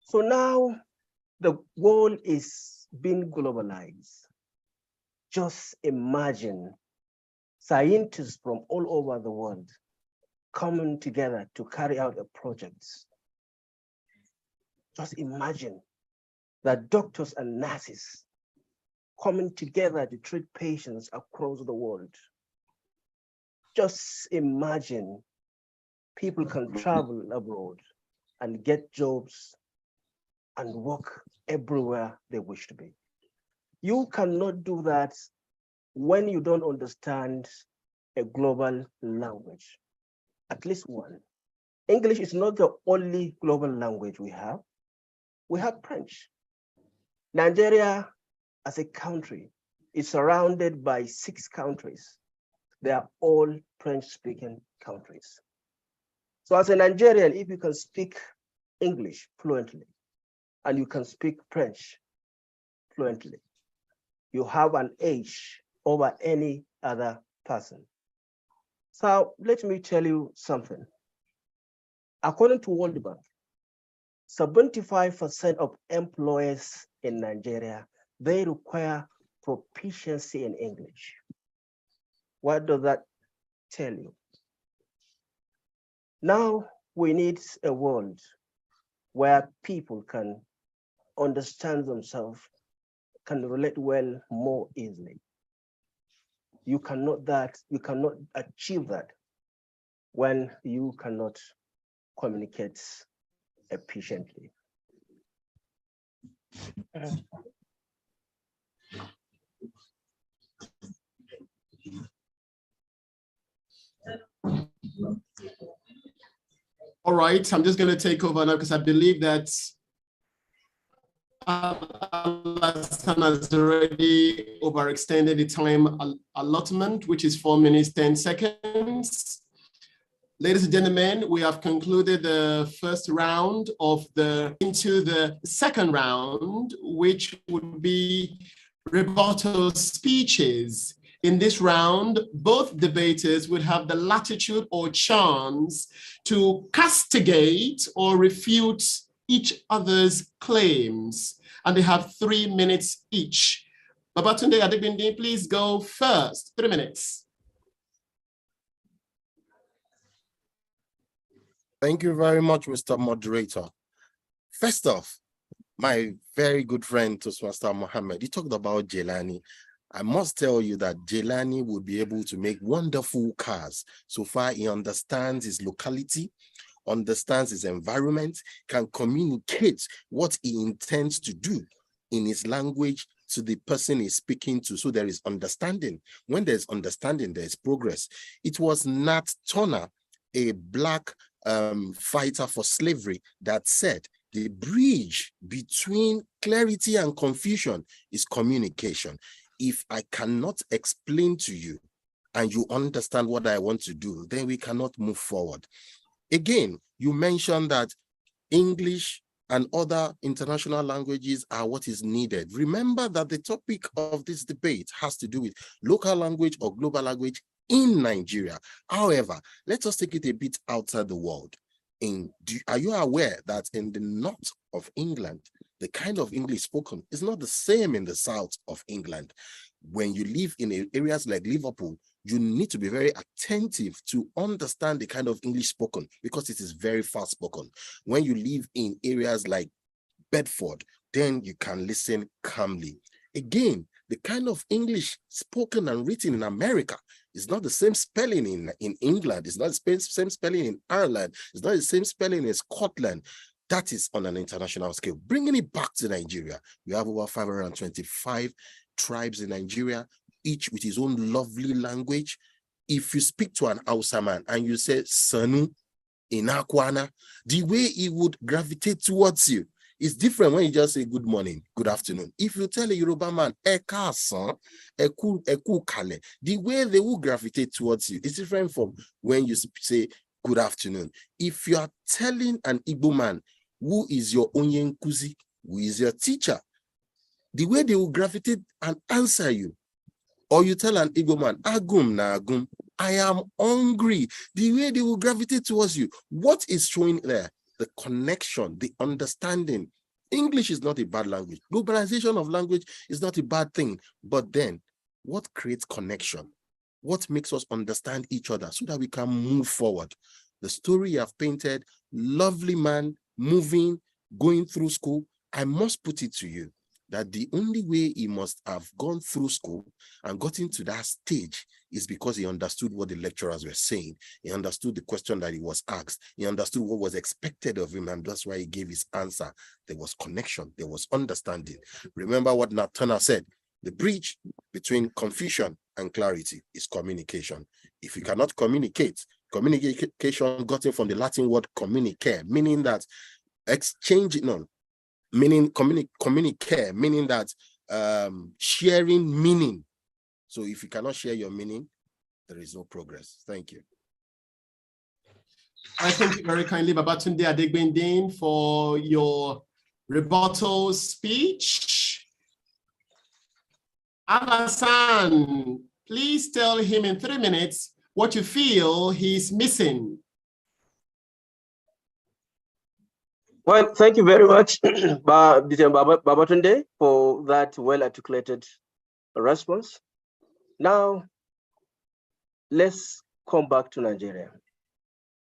So now the world is being globalized. Just imagine scientists from all over the world coming together to carry out a project. Just imagine that doctors and nurses coming together to treat patients across the world. Just imagine people can travel abroad and get jobs and work everywhere they wish to be. You cannot do that when you don't understand a global language, at least one. English is not the only global language we have. We have French. Nigeria as a country is surrounded by 6 countries. They are all French-speaking countries. So as a Nigerian, if you can speak English fluently, and you can speak French fluently, you have an edge over any other person. So let me tell you something. According to World Bank, 75% of employers in Nigeria, they require proficiency in English. What does that tell you? Now we need a world where people can understand themselves, can relate well more easily. You cannot achieve that when you cannot communicate efficiently. All right, I'm just going to take over now because I believe that Alassane has already overextended the time allotment, which is 4 minutes, 10 seconds. Ladies and gentlemen, we have concluded the first round into the second round, which would be rebuttal speeches. In this round, both debaters would have the latitude or chance to castigate or refute each other's claims, and they have 3 minutes each. Babatunde Adegbindi, please go first. 3 minutes. Thank you very much, Mr. Moderator. First off, my very good friend Toastmaster Mohammed, he talked about Jelani. I must tell you that Jelani would be able to make wonderful cars. So far, he understands his locality, understands his environment, can communicate what he intends to do in his language to the person he's speaking to. So there is understanding. When there's understanding, there's progress. It was Nat Turner, a black fighter for slavery, that said, the bridge between clarity and confusion is communication. If I cannot explain to you and you understand what I want to do, then we cannot move forward. Again, you mentioned that English and other international languages are what is needed. Remember that the topic of this debate has to do with local language or global language in Nigeria. However, let us take it a bit outside the world. Are you aware that in the north of England, the kind of English spoken is not the same in the south of England? When you live in areas like Liverpool, you need to be very attentive to understand the kind of English spoken because it is very fast spoken. When you live in areas like Bedford, then you can listen calmly. Again, the kind of English spoken and written in America is not the same spelling in England. It's not the same spelling in Ireland. It's not the same spelling in Scotland. That is on an international scale. Bringing it back to Nigeria, we have over 525 tribes in Nigeria, each with his own lovely language. If you speak to an Hausa man and you say, Sanu, Inakwana, the way he would gravitate towards you is different when you just say good morning, good afternoon. If you tell a Yoruba man, Ekasan, Eku Kale, the way they will gravitate towards you is different from when you say good afternoon. If you are telling an Igbo man who is your Onyenkuzi, who is your teacher, the way they will gravitate and answer you, or you tell an Igbo man, Agum na agum, I am hungry, the way they will gravitate towards you, what is showing there? The connection, the understanding. English is not a bad language. Globalization of language is not a bad thing. But then, what creates connection? What makes us understand each other so that we can move forward? The story you have painted, lovely man, moving, going through school, I must put it to you that the only way he must have gone through school and gotten to that stage is because he understood what the lecturers were saying. He understood the question that he was asked. He understood what was expected of him, and that's why he gave his answer. There was connection. There was understanding. Remember what Nat Turner said, the bridge between confusion and clarity is communication. If you cannot communicate, communication gotten from the Latin word communicare, meaning that exchange, no, meaning communicare, meaning that sharing meaning. So if you cannot share your meaning, there is no progress. Thank you. I thank you very kindly, Babatunde Adegbendin, for your rebuttal speech. Alassane, please tell him in 3 minutes what you feel he's missing. Well, thank you very much, Babatunde, for that well-articulated response. Now, let's come back to Nigeria.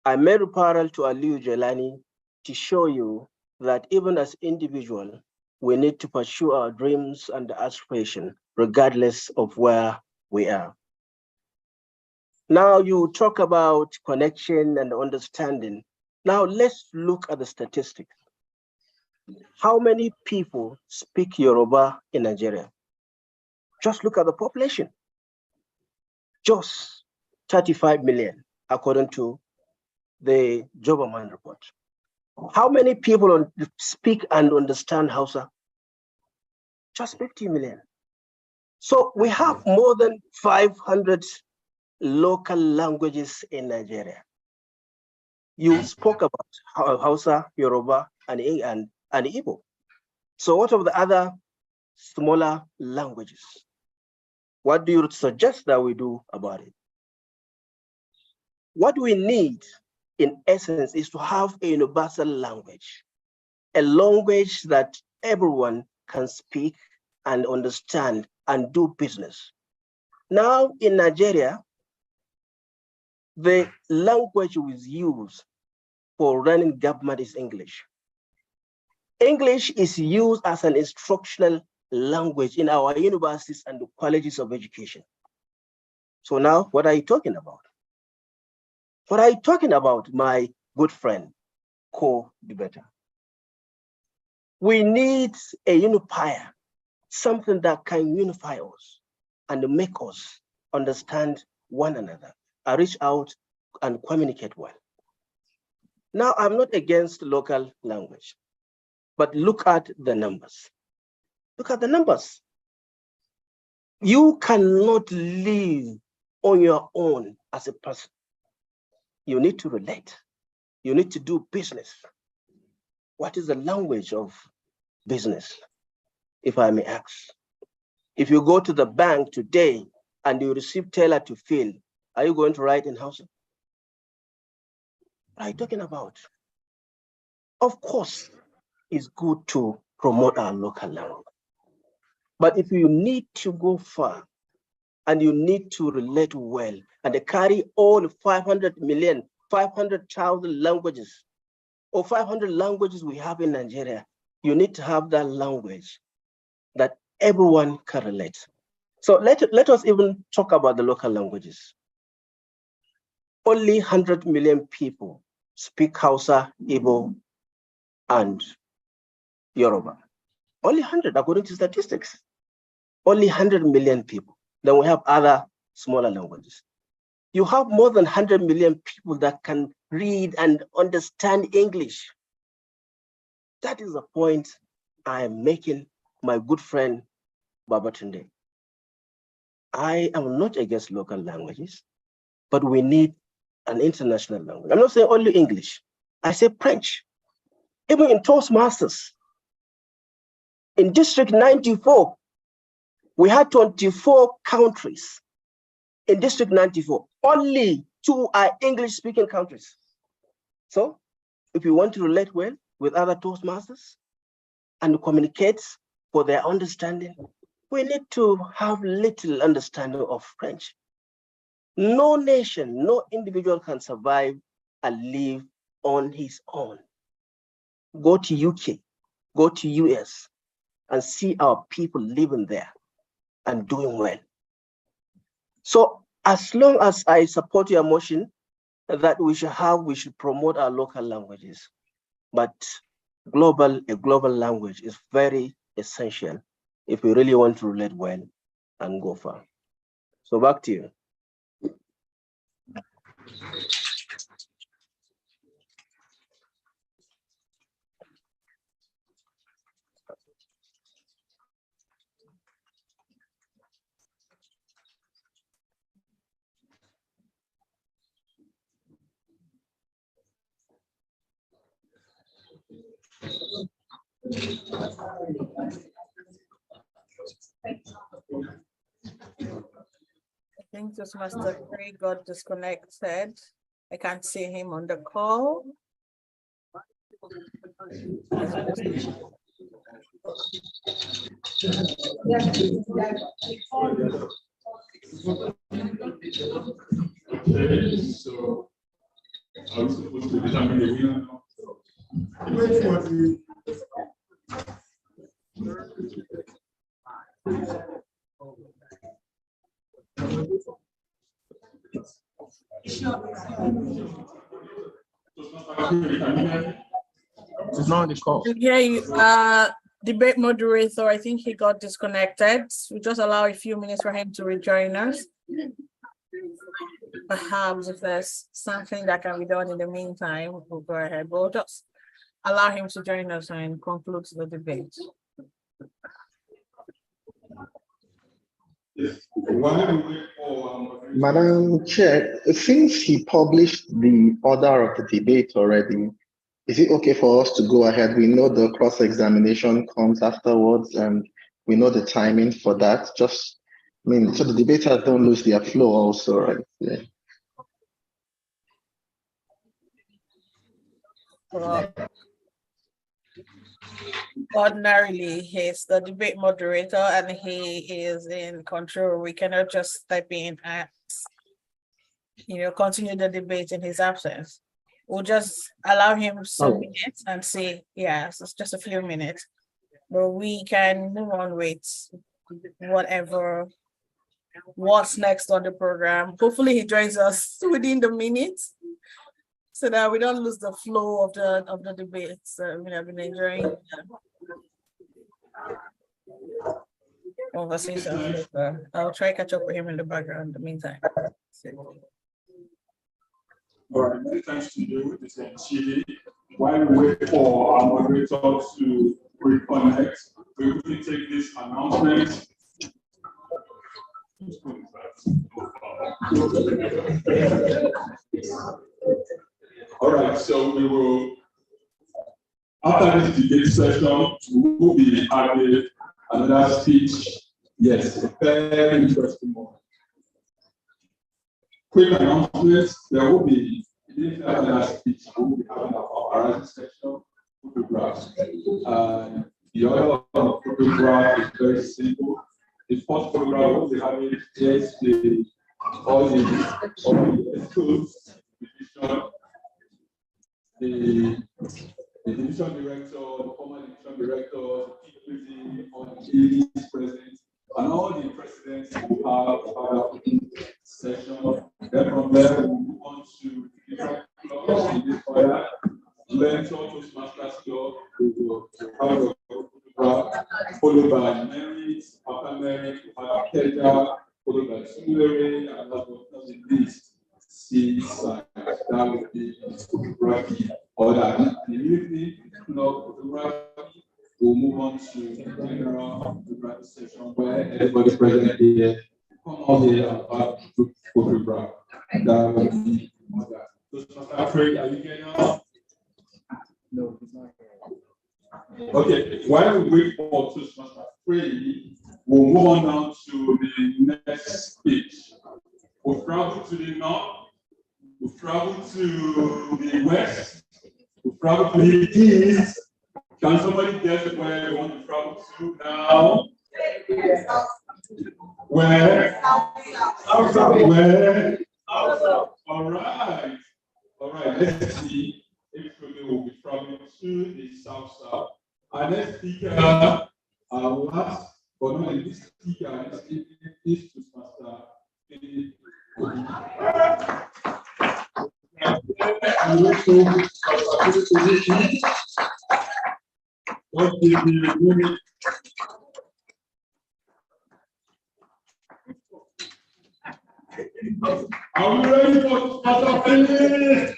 I made a parallel to Aliyu Jelani to show you that even as individuals, we need to pursue our dreams and aspirations, regardless of where we are. Now you talk about connection and understanding. Now let's look at the statistics. How many people speak Yoruba in Nigeria? Just look at the population. Just 35 million, according to the Joberman report. How many people speak and understand Hausa? Just 50 million. So we have more than 500 local languages in Nigeria. You spoke about Hausa, Yoruba, and Igbo. So what of the other smaller languages? What do you suggest that we do about it? What we need, in essence, is to have a universal language, a language that everyone can speak and understand and do business. Now in Nigeria, the language we use for running government is English. English is used as an instructional language in our universities and the colleges of education. So now, what are you talking about? What are you talking about, my good friend, co-debater? We need a unifier, something that can unify us and make us understand one another, reach out and communicate well. Now, I'm not against local language, but look at the numbers. Look at the numbers. You cannot live on your own as a person. You need to relate. You need to do business. What is the language of business, if I may ask? If you go to the bank today and you receive teller to fill, are you going to write in Hausa? What are you talking about? Of course, it's good to promote our local language. But if you need to go far and you need to relate well and carry all 500,000 languages or 500 languages we have in Nigeria, you need to have that language that everyone can relate. So let us even talk about the local languages. Only 100 million people speak Hausa, Igbo, and Yoruba. Only 100, according to statistics. Only 100 million people. Then we have other smaller languages. You have more than 100 million people that can read and understand English. That is the point I am making, my good friend Babatunde. I am not against local languages, but we need an international language. I'm not saying only English. I say French. Even in Toastmasters, in District 94, we had 24 countries. In District 94, only 2 are English-speaking countries. So if you want to relate well with other Toastmasters and communicate for their understanding, we need to have little understanding of French. No nation, no individual can survive and live on his own. Go to UK, go to US, and see our people living there and doing well. So as long as I support your motion that we should promote our local languages, but a global language is very essential if we really want to relate well and go far. So back to you. I think just Master Craig got disconnected. I can't see him on the call. Okay, so are we supposed to determine the winner? It's not on the call. Yeah, debate moderator, I think he got disconnected. We just allow a few minutes for him to rejoin us. Perhaps if there's something that can be done in the meantime, we'll go ahead. We'll just allow him to join us and conclude the debate. Madam Chair, since he published the order of the debate already, is it okay for us to go ahead? We know the cross-examination comes afterwards and we know the timing for that. Just, I mean, so the debaters don't lose their flow also, right? Yeah. Ordinarily, he's the debate moderator and he is in control. We cannot just type in and, continue the debate in his absence. We'll just allow him some minutes and see. Yes, it's just a few minutes, but we can move on with what's next on the program. Hopefully he joins us within the minutes so that we don't lose the flow of the debates. I've been enjoying conversation. I'll try to catch up with him in the background in the meantime. All right, many thanks to you, Ms. Chidi. While we wait for our moderator to reconnect, we will take this announcement. All right, so we will, after this debate session, we will be having another speech. Yes, a very interesting one. Quick announcement, there will be another speech. We will be having our horizon section photographs. The order of photograph is very simple. The first photograph will be having is all the schools, the division director, the former division director, including all the ladies present, and all the presidents who have a session. Then from there, we move on to different clubs in this order. Learn Toastmasters Club, we will have a photograph, followed by merit, after merit, Keja, followed by Sumere, and last but not least, that would be photography order. Immediately, photography, we'll move on to the general photography session where everybody present here come out here and have photograph. That will be order. Afraid, are you getting on? No, he's not. Okay, while we wait for Toastmaster Free, we'll move on now to the next speech. We've traveled to the north, we've traveled to the west, we've traveled to the east. Can somebody guess where we want to travel to now? Where? Where? All right. All right, let's see if we will be traveling to the south. Our next speaker, our last but not the least speaker, is Toastmaster Philip. Are we ready for Toastmaster Philip?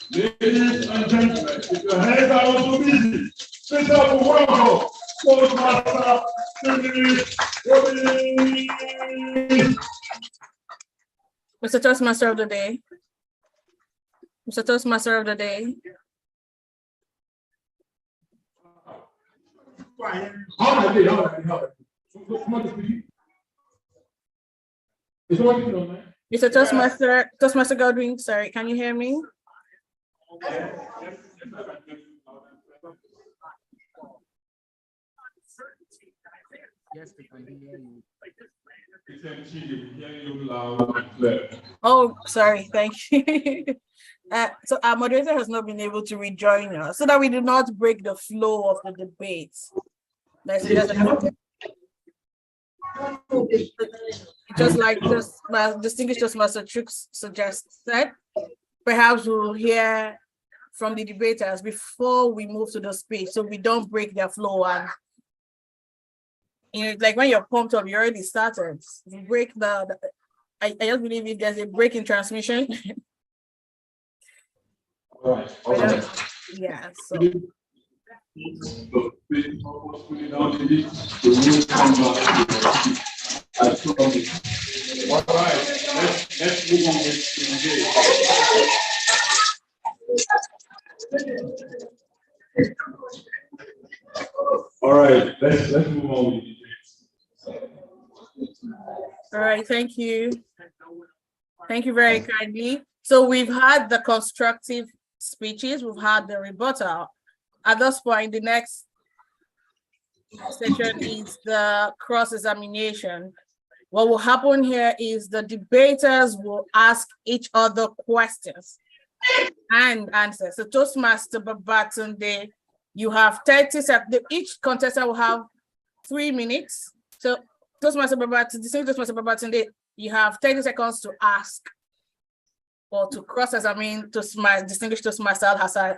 Ladies and gentlemen, if your heads are also busy, sit up for welcome, Toastmaster Philip. Mr. Toastmaster of the Day. Mr. Toastmaster of the Day. Mr. Toastmaster Godwin, sorry, can you hear me? Yes, we can hear you. Oh, sorry, thank you. So our moderator has not been able to rejoin us so that we do not break the flow of the debate. Just like my distinguished Toastmaster Tricks suggested, perhaps we'll hear from the debaters before we move to the speech so we don't break their flow. And like when you're pumped up, you already started. You break I just believe if there's a break in transmission. All right. Yeah, so. All right, let's move on with the All right, let's move on with the All right, thank you. Thank you very kindly. So we've had the constructive speeches, we've had the rebuttal. At this point, the next section is the cross-examination. What will happen here is the debaters will ask each other questions and answers. So Toastmaster Babatunde, you have 30 seconds. Each contestant will have 3 minutes. So Toastmaster Babatunde, you have 30 seconds to ask or to cross-examine distinguished Toastmaster Al-Hassan.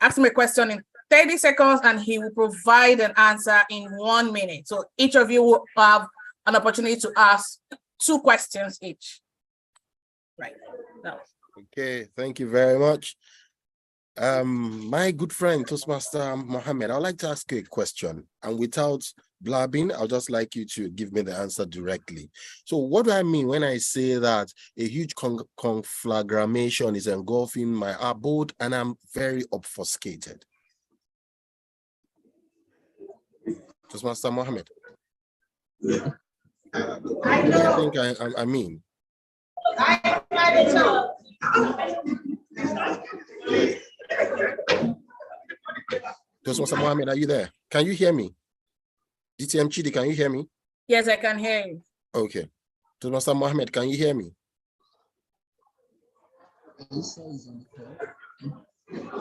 Ask him a question in 30 seconds and he will provide an answer in 1 minute. So each of you will have an opportunity to ask 2 questions each. Right. Now. Okay, thank you very much. My good friend Toastmaster Mohammed, I'd like to ask you a question, and without blabbing, I'd just like you to give me the answer directly. So what do I mean when I say that a huge conflagration is engulfing my abode and I'm very obfuscated? Toastmaster Mohammed. Yeah. What do you think I mean? Toastmaster Mohammed, are you there? Can you hear me? DTM Chidi, can you hear me? Yes, I can hear you. Okay. Toastmaster Mohammed, can you hear me?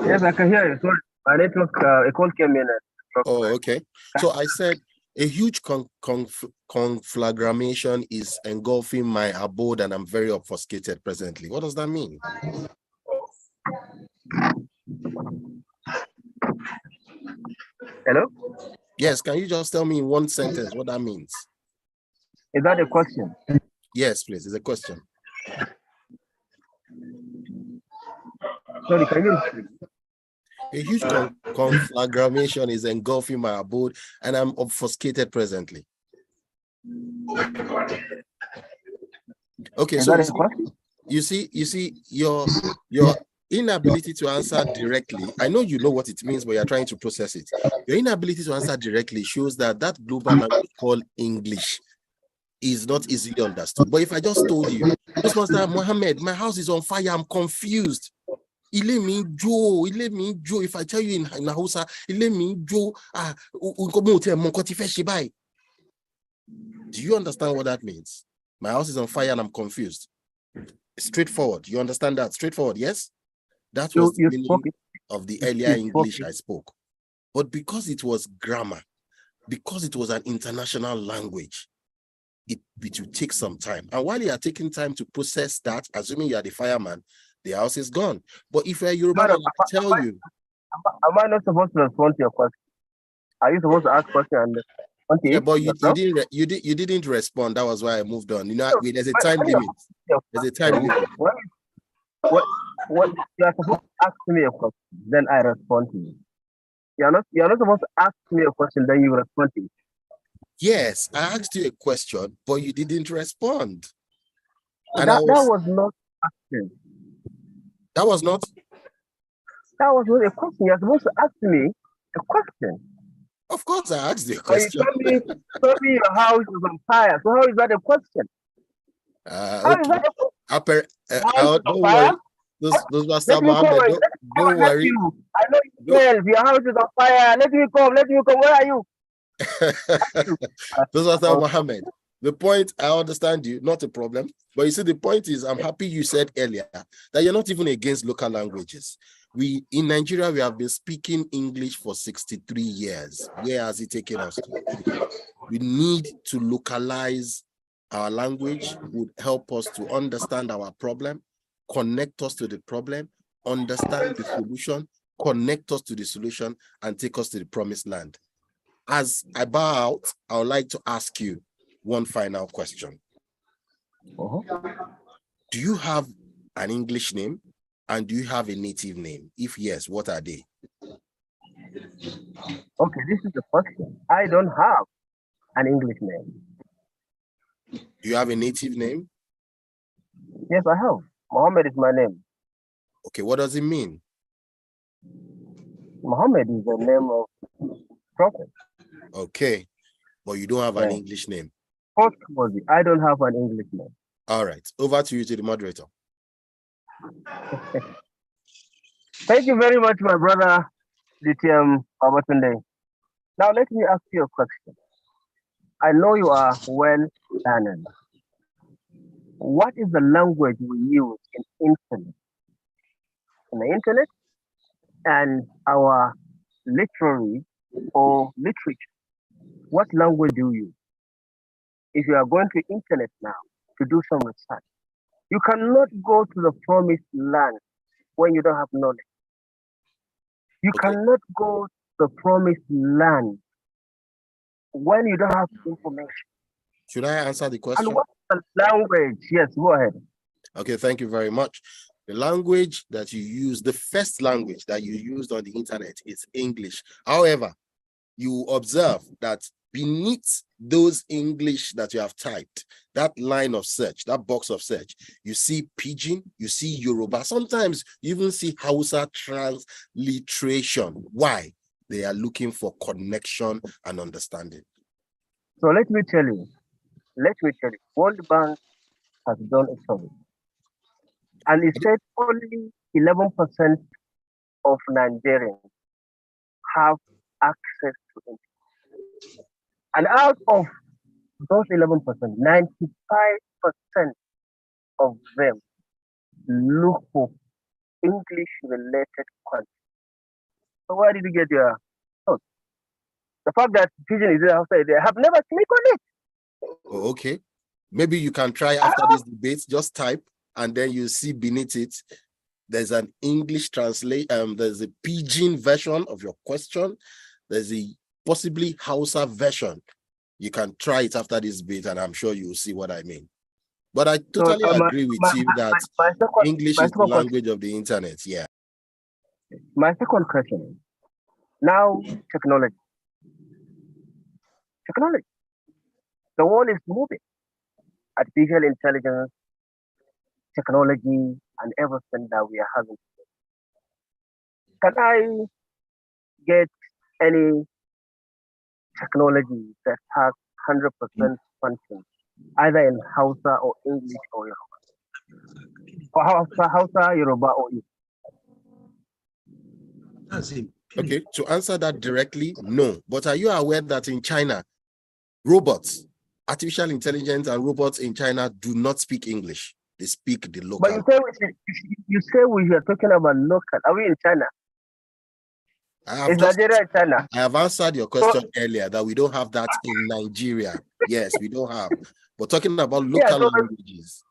Yes, I can hear you. Sorry, my network, a call came in. Oh, okay. So I said a huge conflagration is engulfing my abode and I'm very obfuscated presently. What does that mean? Hello? Yes, can you just tell me in one sentence what that means? Is that a question? Yes, please. It's a question. Sorry, can you repeat? A huge conflagration is engulfing my abode, and I'm obfuscated presently. Okay, Is so that a question? you see your inability to answer directly. I know you know what it means, but you're trying to process it. Your inability to answer directly shows that global language called English is not easily understood. But if I just told you, Master Mohammed, my house is on fire, I'm confused. Ile mi jo. If I tell you in Hausa, ile mi jo. Do you understand what that means? My house is on fire and I'm confused. Straightforward. You understand that? Straightforward, yes? That was the meaning of the earlier English I spoke. But because it was grammar, because it was an international language, it will take some time. And while you are taking time to process that, assuming you are the fireman, the house is gone. But if you're Yoruba, I tell you. Am I not supposed to respond to your question? Are you supposed to ask question? Yeah, but you didn't respond. That was why I moved on. You know, there's a time limit. There's a time limit. What you are supposed to ask me a question, then I respond to you. You're not supposed to ask me a question, then you respond to it. Yes, I asked you a question, but you didn't respond. And that was not asking. That was not? That was not a question. You're supposed to ask me a question. Of course, I asked you a question. You told me your house is on fire. So how is that a question? How is that a question? Don't worry. Those were some don't worry. I know you tell your house is on fire. Let me come. Where are you? Those are some Mohammed. The point, I understand you, not a problem. But you see, the point is, I'm happy you said earlier that you're not even against local languages. In Nigeria, we have been speaking English for 63 years. Where has it taken us to? We need to localize our language, would help us to understand our problem, connect us to the problem, understand the solution, connect us to the solution, and take us to the promised land. As I bow out, I would like to ask you one final question. Do you have an English name? And do you have a native name? If yes, what are they? Okay, this is the question. I don't have an English name. Do you have a native name? Yes, I have. Mohammed is my name. Okay, what does it mean? Mohammed is the name of prophet. Okay, but you don't have an English name. I don't have an English name. All right, over to you, to the moderator. Thank you very much, my brother, DTM Abatunde. Now, let me ask you a question. I know you are well learned. What is the language we use in the internet and our literary or literature? What language do you use? If you are going to internet now to do some research, you cannot go to the promised land when you don't have knowledge. You cannot go to the promised land when you don't have information. Should I answer the question? And what's the language? Yes, go ahead. Okay, thank you very much. The language that you use, the first language that you used on the internet is English. However, you observe that beneath those English that you have typed, that line of search, that box of search, you see Pidgin, you see Yoruba. Sometimes you even see Hausa transliteration. Why? They are looking for connection and understanding. So let me tell you, World Bank has done a survey. And it said only 11% of Nigerians have access to internet. And out of those 11%, 95% of them look for English-related content. So where did you get your thoughts? The fact that Pidgin is outside there, have never clicked on it. Oh, okay. Maybe you can try after this debate, just type, and then you see beneath it, there's an English translate, there's a Pidgin version of your question. There's a possibly Hausa version. You can try it after this bit, and I'm sure you will see what I mean. But I totally agree with you that English is the language of the internet. Yeah. My second question is, now technology. The world is moving. Artificial intelligence, technology, and everything that we are having. Can I get any technology that has 100% function, either in Hausa or English or Yoruba? Or Hausa, Yoruba, or English? Okay, to answer that directly, no. But are you aware that in China, robots, artificial intelligence and robots in China do not speak English? They speak the local. But you say we are talking about local. Are we in China? Is Nigeria in China? I have answered your question earlier that we don't have that in Nigeria. Yes, we don't have. We're talking about local languages.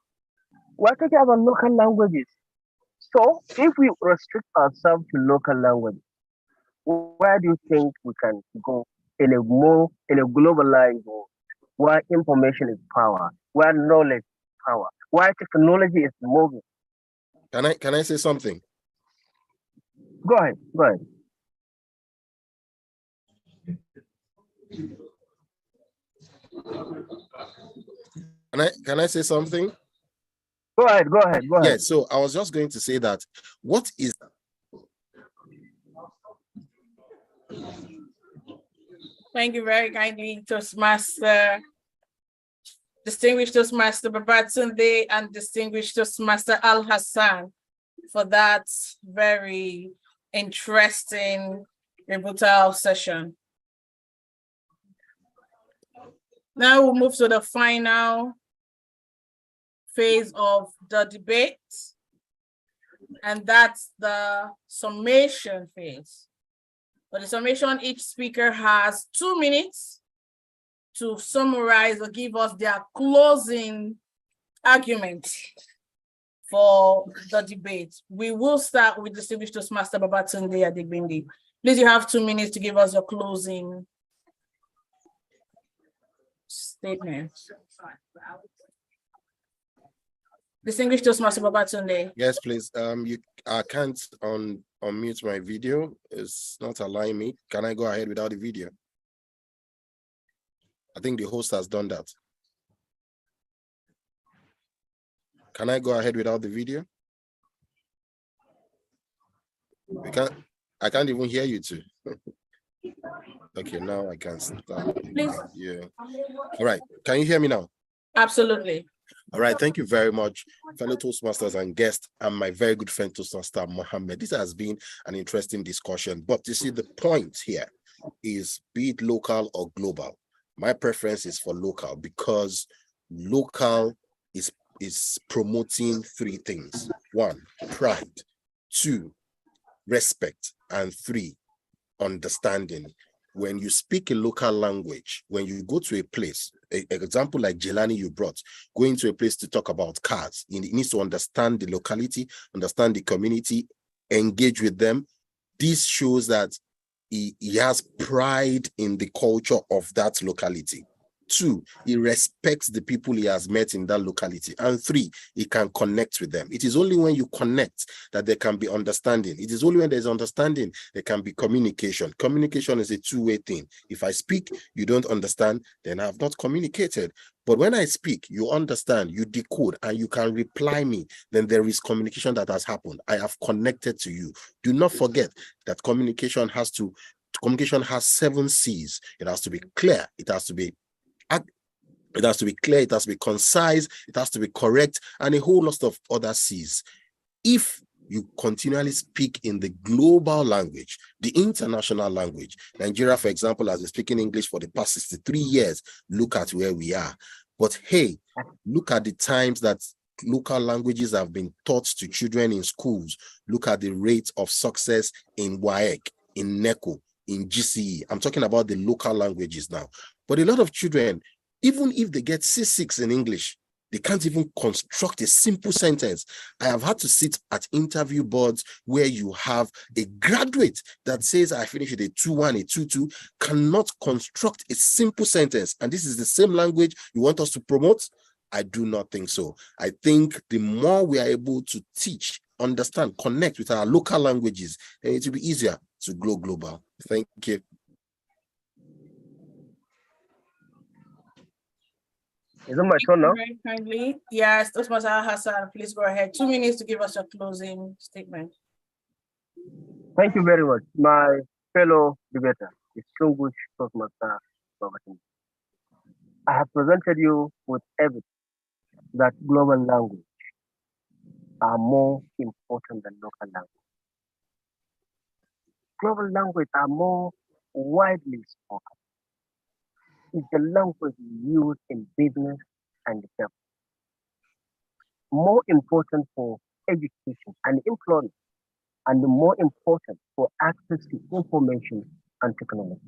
We're talking about local languages. So if we restrict ourselves to local language, where do you think we can go in a globalized world, where information is power, where knowledge is power, where technology is moving? Can I say something? Go ahead. Can I say something? Go ahead. Yeah, so I was just going to say that what is Thank you very kindly, Toastmaster, distinguished Toastmaster Babatunde, and distinguished Toastmaster Al Hassan for that very interesting rebuttal session. Now we'll move to the final phase of the debate, and that's the summation phase. For the summation, each speaker has 2 minutes to summarize or give us their closing argument for the debate. We will start with distinguished Toastmaster Babatunde Adegbindi. Please, you have 2 minutes to give us your closing statement. Distinguished Toastmaster Babatunde. Yes, please. I can't unmute my video. It's not allowing me. Can I go ahead without the video? I think the host has done that. Can I go ahead without the video? I can't even hear you two. Okay, now I can start. Please. Yeah. All right. Can you hear me now? Absolutely. All right, thank you very much, fellow Toastmasters and guests, and my very good friend Toastmaster Mohammed. This has been an interesting discussion, but you see, the point here is, be it local or global, my preference is for local, because local is promoting 3 things. 1, pride. 2, respect. And 3, understanding. When you speak a local language, when you go to a place, an example like Jelani you brought, going to a place to talk about cars, he needs to understand the locality, understand the community, engage with them. This shows that he has pride in the culture of that locality. 2, he respects the people he has met in that locality. And 3, he can connect with them. It is only when you connect that there can be understanding. It is only when there's understanding there can be communication. Communication is a 2-way thing. If I speak, you don't understand, then I have not communicated. But when I speak, you understand, you decode, and you can reply me, then there is communication that has happened. I have connected to you. Do not forget that communication has 7 C's. It has to be clear. It has to be clear, it has to be concise, it has to be correct, and a whole lot of other C's. If you continually speak in the global language, the international language, Nigeria, for example, has been speaking English for the past 63 years. Look at where we are. But hey, look at the times that local languages have been taught to children in schools. Look at the rate of success in WAEC, in NECO, in GCE. I'm talking about the local languages now. But a lot of children, even if they get C6 in English, They can't even construct a simple sentence. I have had to sit at interview boards where you have a graduate that says, I finished with a 2-1, a 2-2, cannot construct a simple sentence. And this is the same language you want us to promote? I do not think so. I think the more we are able to teach, understand, connect with our local languages, then it will be easier to go global. Thank you. Is it my turn now? Very kindly. Yes, Toastmaster Al-Hassan, please go ahead. 2 minutes to give us your closing statement. Thank you very much, my fellow debater, distinguished Toastmaster Babatunde. I have presented you with evidence that global language are more important than local language. Global language are more widely spoken. It's the language used in business and development. More important for education and employment, and more important for access to information and technology.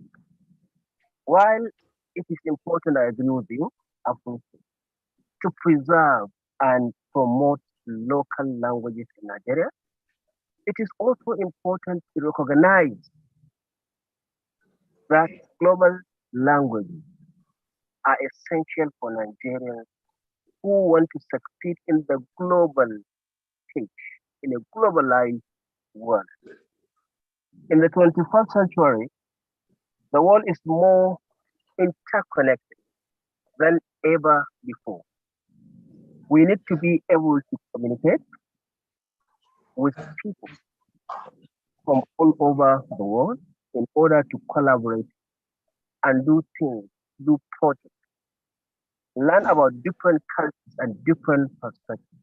While it is important, I agree with you, to preserve and promote local languages in Nigeria, it is also important to recognize that global languages are essential for Nigerians who want to succeed in the global stage, in a globalized world. In the 21st century, the world is more interconnected than ever before. We need to be able to communicate with people from all over the world in order to collaborate and do things, do projects, learn about different cultures and different perspectives.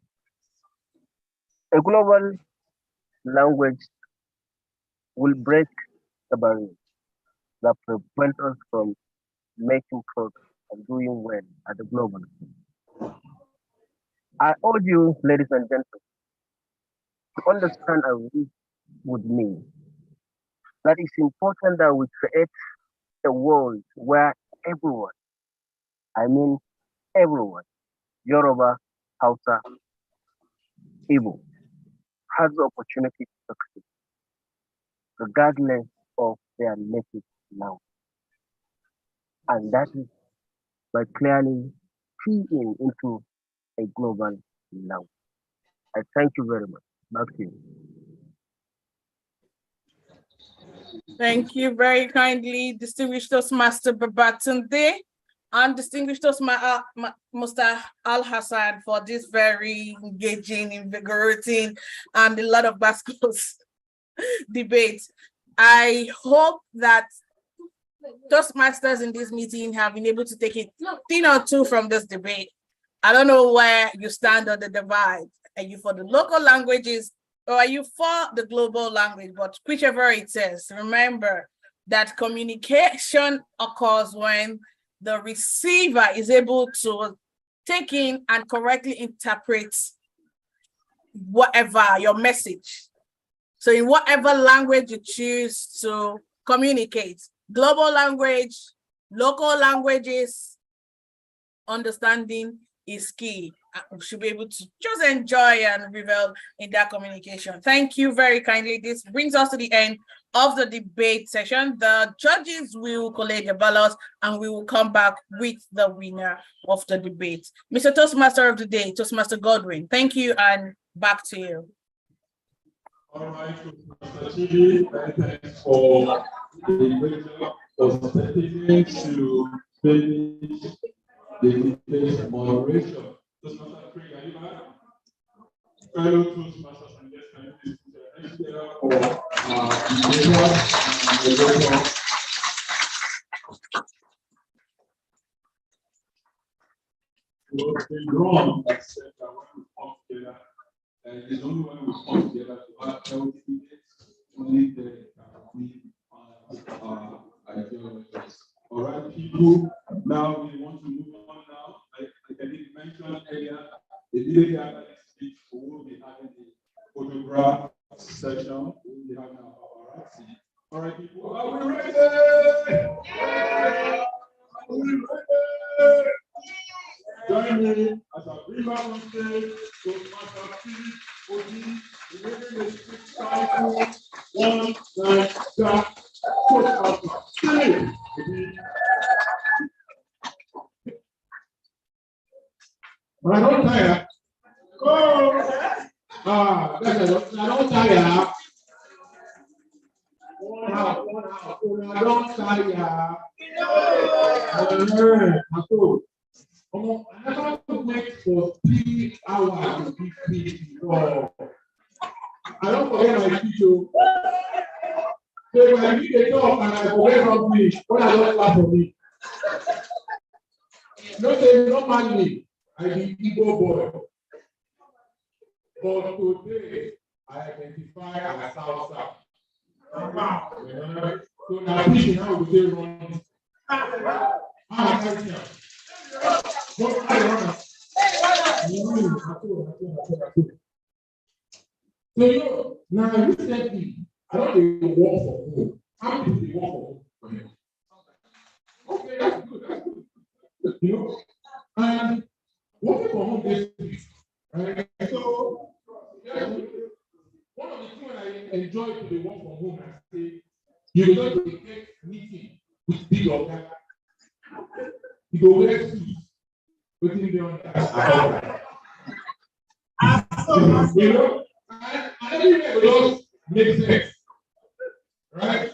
A global language will break the barriers that prevent us from making progress and doing well at the global scale. I urge you, ladies and gentlemen, to understand and read with me that it's important that we create a world where everyone, I mean everyone, Yoruba, Hausa, Igbo, has the opportunity to succeed, regardless of their native language. And that is by clearly keying into a global language. I thank you very much. Back to you. Thank you very kindly, distinguished Toastmaster Babatunde and distinguished Toastmaster Al-Hassan for this very engaging, invigorating, and a lot of basketballs debate. I hope that Toastmasters in this meeting have been able to take a thing or two from this debate. I don't know where you stand on the divide. Are you for the local languages or are you for the global language? But whichever it is, remember that communication occurs when the receiver is able to take in and correctly interpret whatever your message. So in whatever language you choose to communicate, global language, local languages, understanding is key. We should be able to just enjoy and revel in that communication. Thank you very kindly. This brings us to the end of the debate session. The judges will collate the ballots and we will come back with the winner of the debate. Mr. Toastmaster of the day, Toastmaster Godwin, thank you and back to you. All right, Mr. Chidi, thanks for the stepping to finish the debate moderation. Toastmaster Craig, are you back? Fellow Toastmasters and guests, can you please put your hands together for the what's been wrong except that when we come together, and it's only when we come together to have healthy debates, only then can we find ideologies. All right, people, now we want to move on now. Like I did mention earlier, immediately after this speech, we will be having the photograph session. We will be having our paparazzi. All right, people, are we ready? Yeah! Are we ready? Join me as I Leave out on stage, so Master P, OG, remaining the 6 cycle, 1, 9, stop, push up, 3. But I don't tire. Go! That's I don't tire. One out. I don't tire. I never wait for 3 hours to be free. I don't forget my video. So when I need a job and I forget something, when I don't laugh for me. No say no money. I be Igbo boy. But today I identify as South. So now teaching how we say run. So now recently, I don't even work for home. How many people work for home? Okay, that's good. And working for home this week, right? So one of the things when I enjoy to the work from home, I say, you go to the next meeting with big organ. You go wear suits, waiting there on that. And everywhere will make sense, right?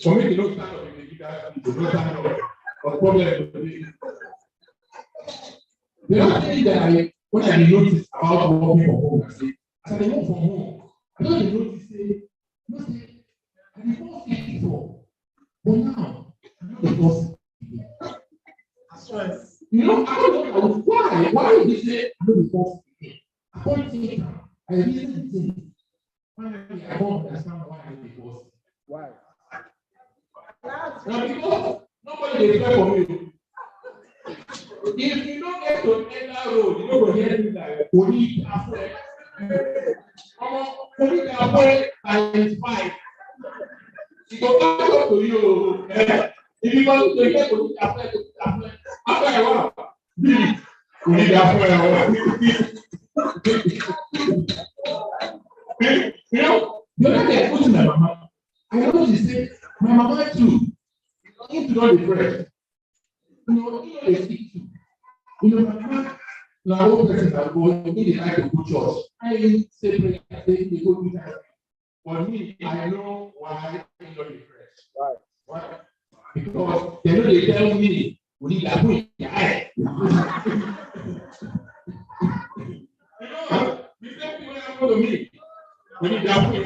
For me, you don't stand up in the guitar, you don't stand up on problem. The other thing that when I notice about working from home, I say, as I work from home, I don't notice, I before before, but now I'm not the boss. That's right. I don't know why did you say I'm not the boss? I don't think I reason the thing. Finally, I don't understand why I'm the boss. Why? Now because nobody is there for me. If you don't get to enter road, you don't go hear me like police after. Police after times 5. It will come up to you. If you want to get police after a while, police after the other day I put to my mama. I know she said, my mama too. If you don't be fresh, they speak to. My mama, now one person that go in the night to go church. I say prayer, I say they go do that. For me, I know why they don't be fresh. Right. Why? Because they know they tell me, we need that way. The same thing when I go to me. We need that way.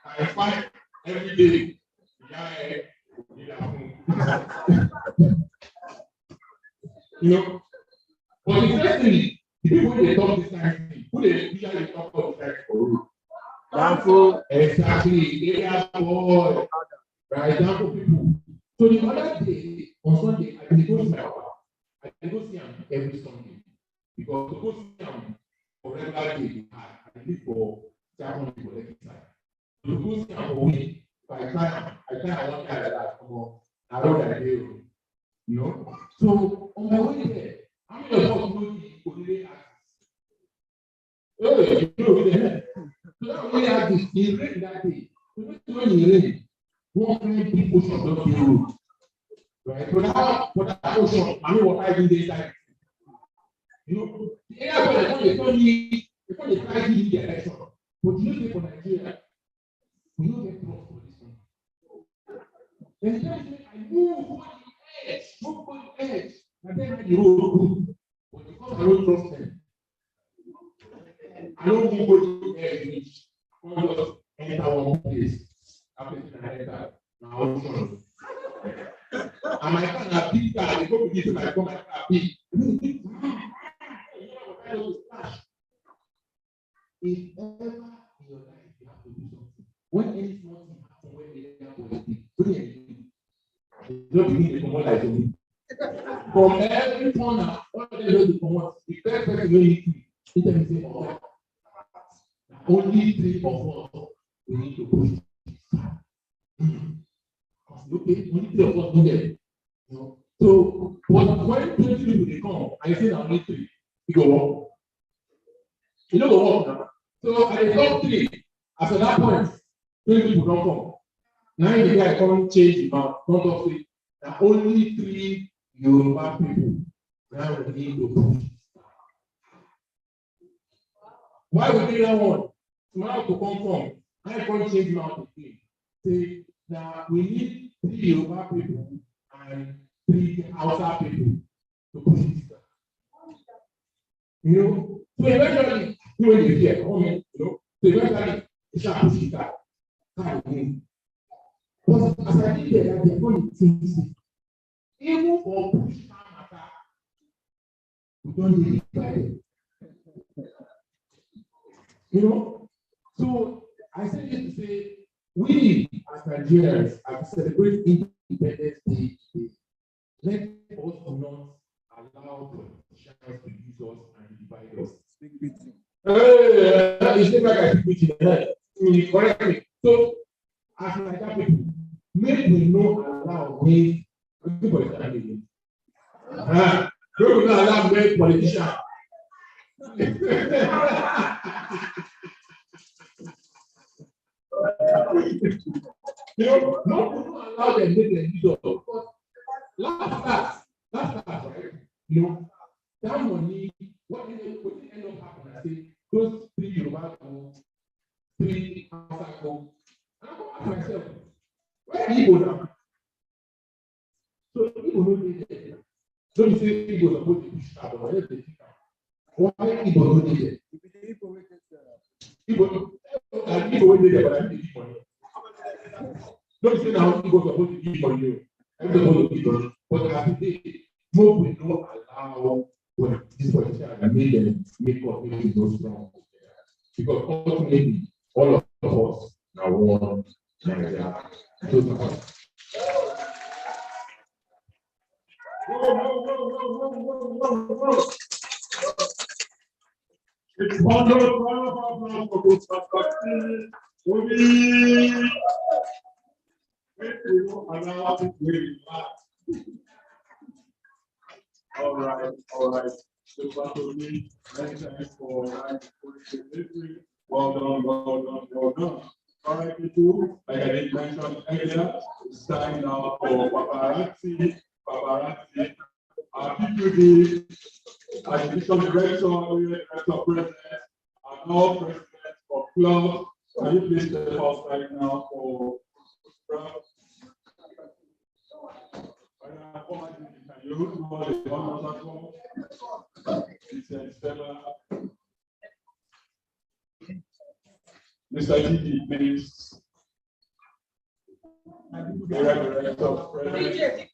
I fight every day. But interestingly, the people they talk this kind of thing, who they usually talk about this for road. Exactly, area boy, right? Example people. So the other day, on Sunday, I go see my papa. I go see him every Sunday. Because to go see him for regular day, I live for 7 people every time. To go see him for week, if I try one time like that, come on, I don't like it. So on my way there, how many of us know the Olele artist? Oh, you know the head. So that Olele artist, he rained that day. So when he rained, 100 people shot up the road. Right? But that ocean, I mean, what I do inside. The area where they try to give the election. But you know, for Nigeria, we don't get trust for this one. Then I move over the edge, and then the road good. But because I don't trust them, I don't move over the edge, which I just enter one place. After I enter, now and my car na big car, they go begin to my car big. If ever in your life you have to do something, when any small thing happens, when they have to do it, don't begin to come out like me. From every corner, all they know to come out, the first person will need to tell me, say, oh, only 3 of us we need to push. Okay, only 3 of us do that. So when 20 people they come, I say only 3, you go wrong. You know the work now. So at the top 3, after that point, 20 people don't come. Now the guy can't change the mouth, not of it. Now only 3 Yoruba people now we need to push. Why we do that one? Tomorrow to come from, I can't change the mouth again. Say now we need 3 Yoruba people and 3 Hausa people to push this guy. You know, so eventually, when you hear comment, you know, so eventually, it's a push it out. But as I did there, they're going to think, even for push matter, we don't need it by it. You know, so I say this to say, we as Nigerians have celebrated Independence Day. Let us not allow politicians to use us and divide us. It's just like I speak in correct me. So, as Nigerian people, maybe we not allow ways to politicians. We will not allow many politicians. You know, not allow them to make them use us. Last, right? You know, that money, what did end up happening? I say, those 3 Yoruba go, 3 Hausa go. And I go ask myself, where Igbo now? So Igbo no dey there. Don't you say Igbo supposed to push that, but let's take it out. Why Igbo no dey there? Igbo wey dey there, but I give money. Don't you say now Igbo supposed to give money? Everybody give money. But as today, no, we don't allow this politician and make them make us make those strong. Because ultimately, all of us now want Nigeria. It's all right. So Bartolome, many thanks for delivery. Well done. All right, people, like I did mention earlier, it's time now for paparazzi. Our PQD, Administration Director, President, and all presidents of clubs. Can you please tell us right now for Mr. Gigi, please. Director of President.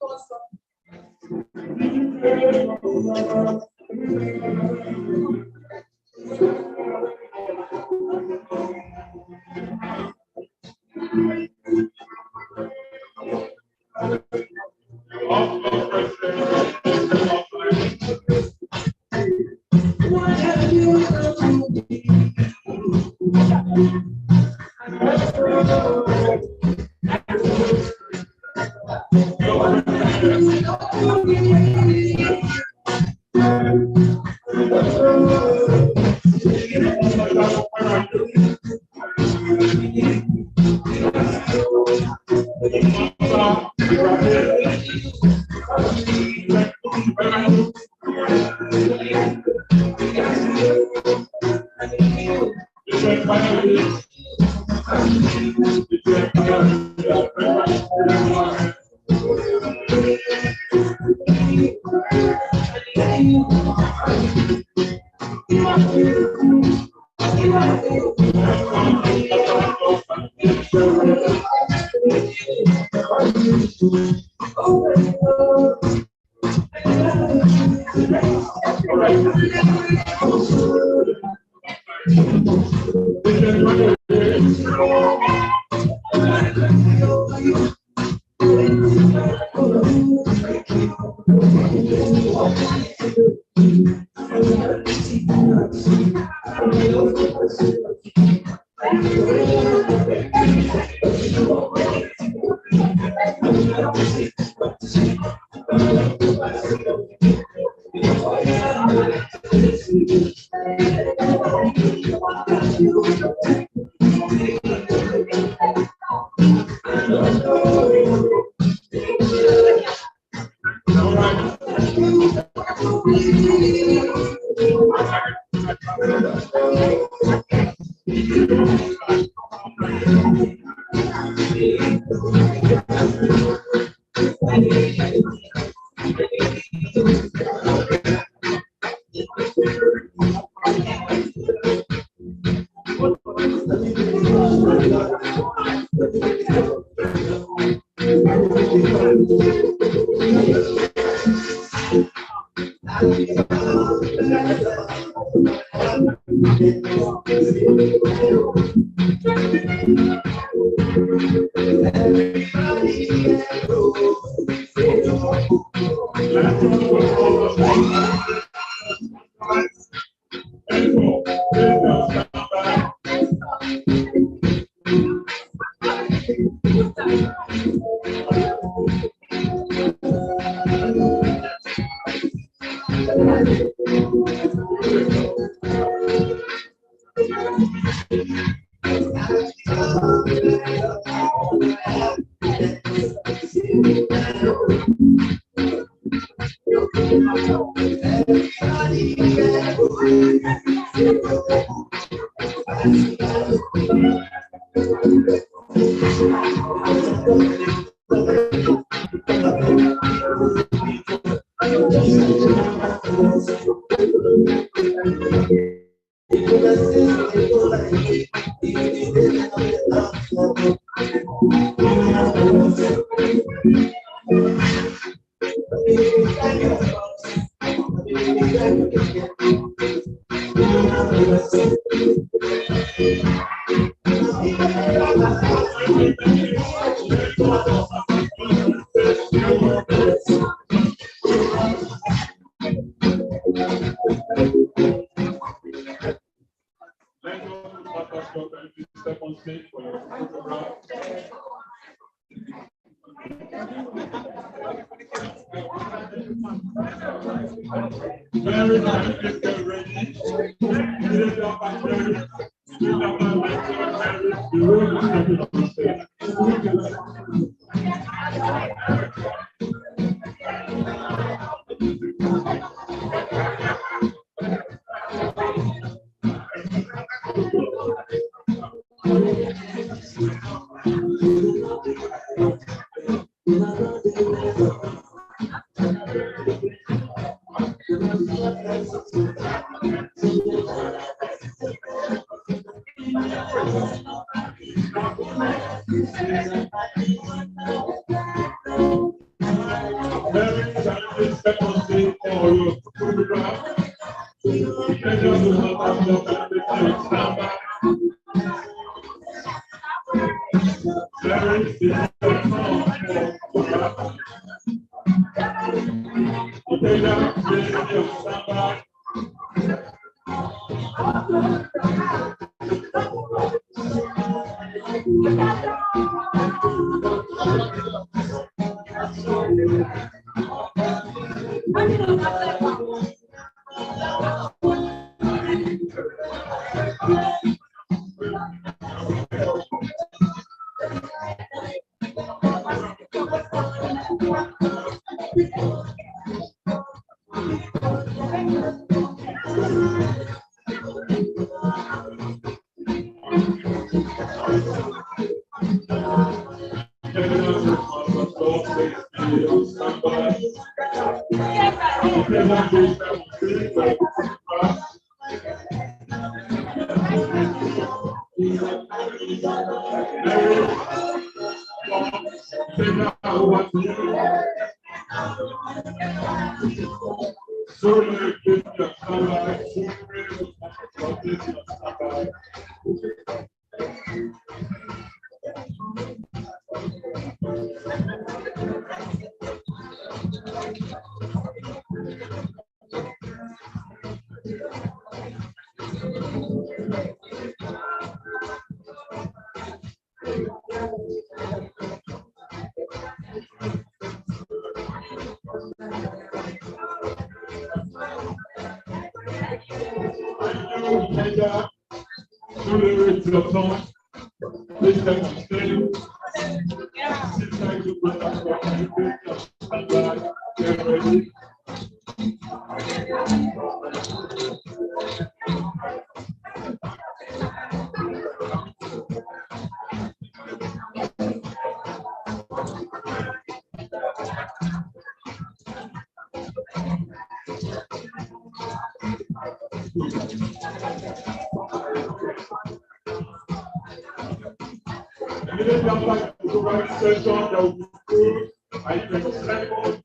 Immediately after the supervised session, there will be food. I can second.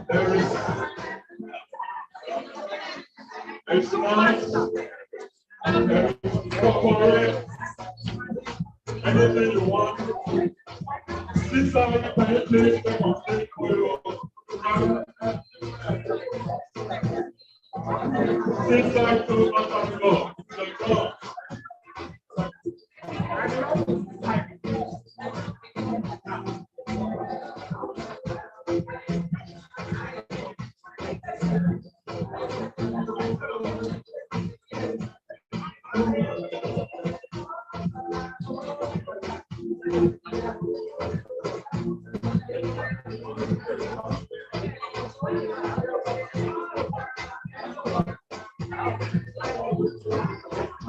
There is snacks. There is chocolate. Anything you want. Please, somebody, can you please take on take for your please try to go.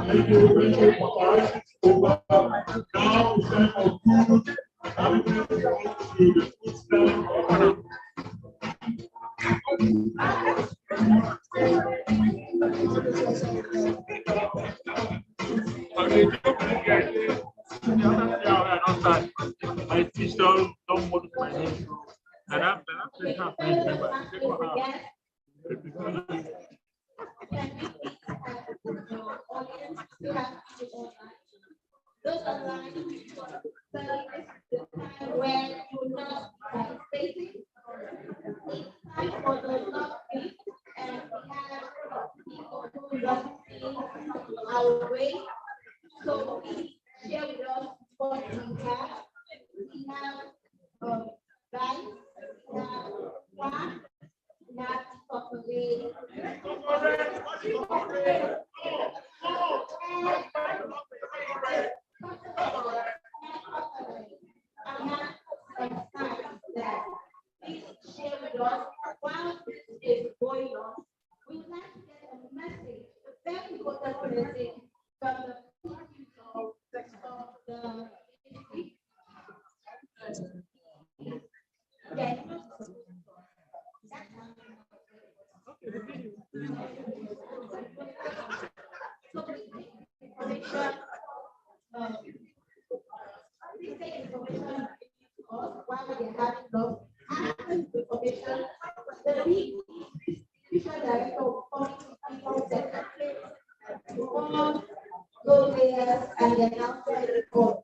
Thank you for our over. Now it's time for food. Everything goes to the food stand. My teacher don't want my name. And after those online where you're not participating. It's time for the love gift, and we have people who love our way. So please share with us what we have. We have rice, we have one, we have chocolate. Please share with us while this is going on. We'd like to get a message, a very important message from the people of the district. Yes. So please take information. Please take information while we are having those information. The big distribution director of people secretary, all those layers and the announcement report.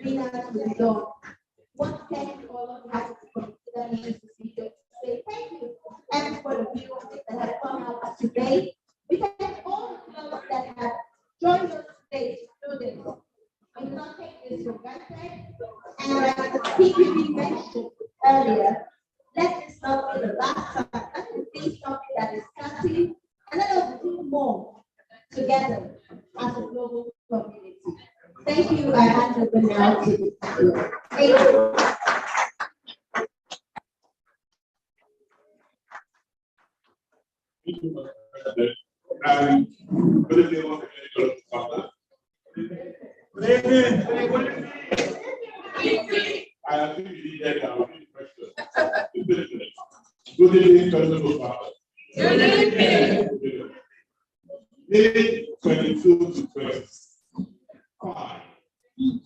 Winners will be done. What thank you all of us for considering this procedure to say thank you and for the people that have come out today. We thank all the clubs that have joined us today to do this. We do not take this for granted. And as the PPP mentioned earlier, let this not be the last time. Let it be something that is starting, and let us do more together as a global community. Thank you. I hand over now to the CEO. Thank you. And good evening, once again, I think we did that. Good evening, Good evening. May 22 to 25,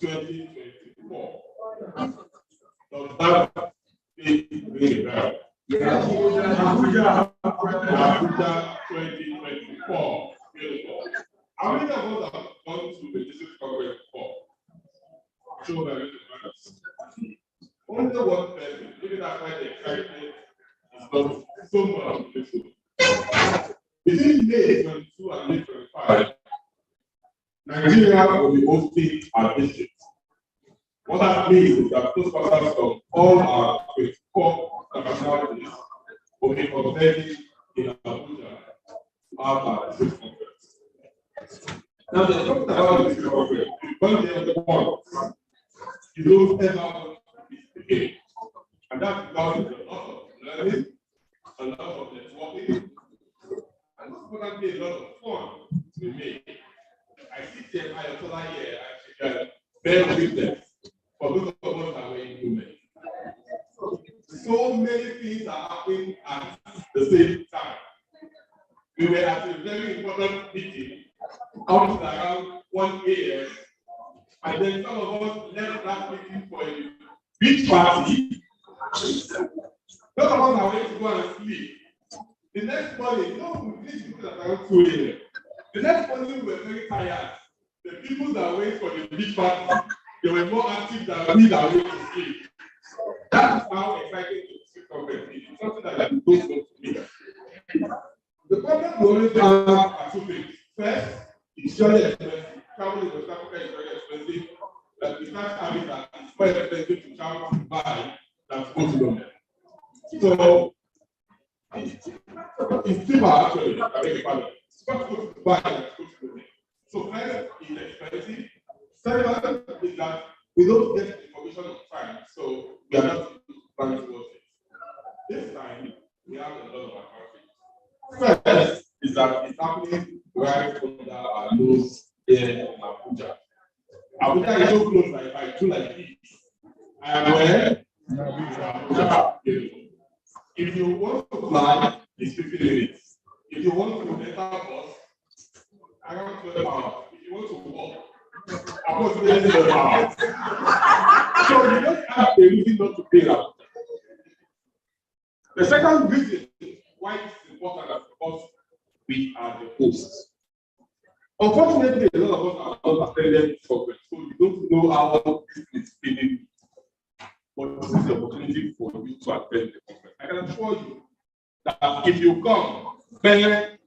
2024. Does that really well? Yes. Abuja 2024. Beautiful. How many of us have gone to the district congress before? Show them the only one person, even after the excitement, is not so much beautiful. Between May 22 and May 25, Nigeria will be hosting our district. What that means is that those persons from all our 24 nationalities will be converted in Abuja our district conference. Now, the talking about the district conference, one day once, you don't ever want to be speaking. And that's because of a lot of learning, a lot of networking, and importantly, a lot of fun to be made. I sit here, Ayatollah here, and bear witness for those of us that were in movement. So many things are happening at the same time. We were at a very important meeting out around 1 a.m. And then some of us left that meeting for a beach party. Some of us are ready to go and sleep. The next morning, you know, we finished at around 2 a.m. The next morning, we were very tired. The people that went for the beach party, they were more active than we that went to sleep. That's how exciting the conference is. It's something that you don't want to meet. The problem we always have are two things. First, it's very expensive. Travel in West Africa is very expensive. But we start having that it's more expensive to travel to buy than to go to London. So it's cheaper actually. I beg your pardon. It's better to go to buy than to go to London. So first, it's expensive. Second is that we don't get information on time, so we are not planning towards it. This time, we have a lot of advantages. First is that it's happening right under our nose here in Abuja. Abuja is so close that if I do like this, I am where? Abuja. If you want to fly, it's 50 minutes. If you want to enter a bus, around 12 hours. If you want to walk, approximately 12 hours. So you don't have a reason not to pay that. The second reason why it's important is because we are the hosts. Unfortunately, a lot of us are not attended this conference, so you don't know how this is feeling. But this is the opportunity for you to attend the conference. I can assure you that if you come, then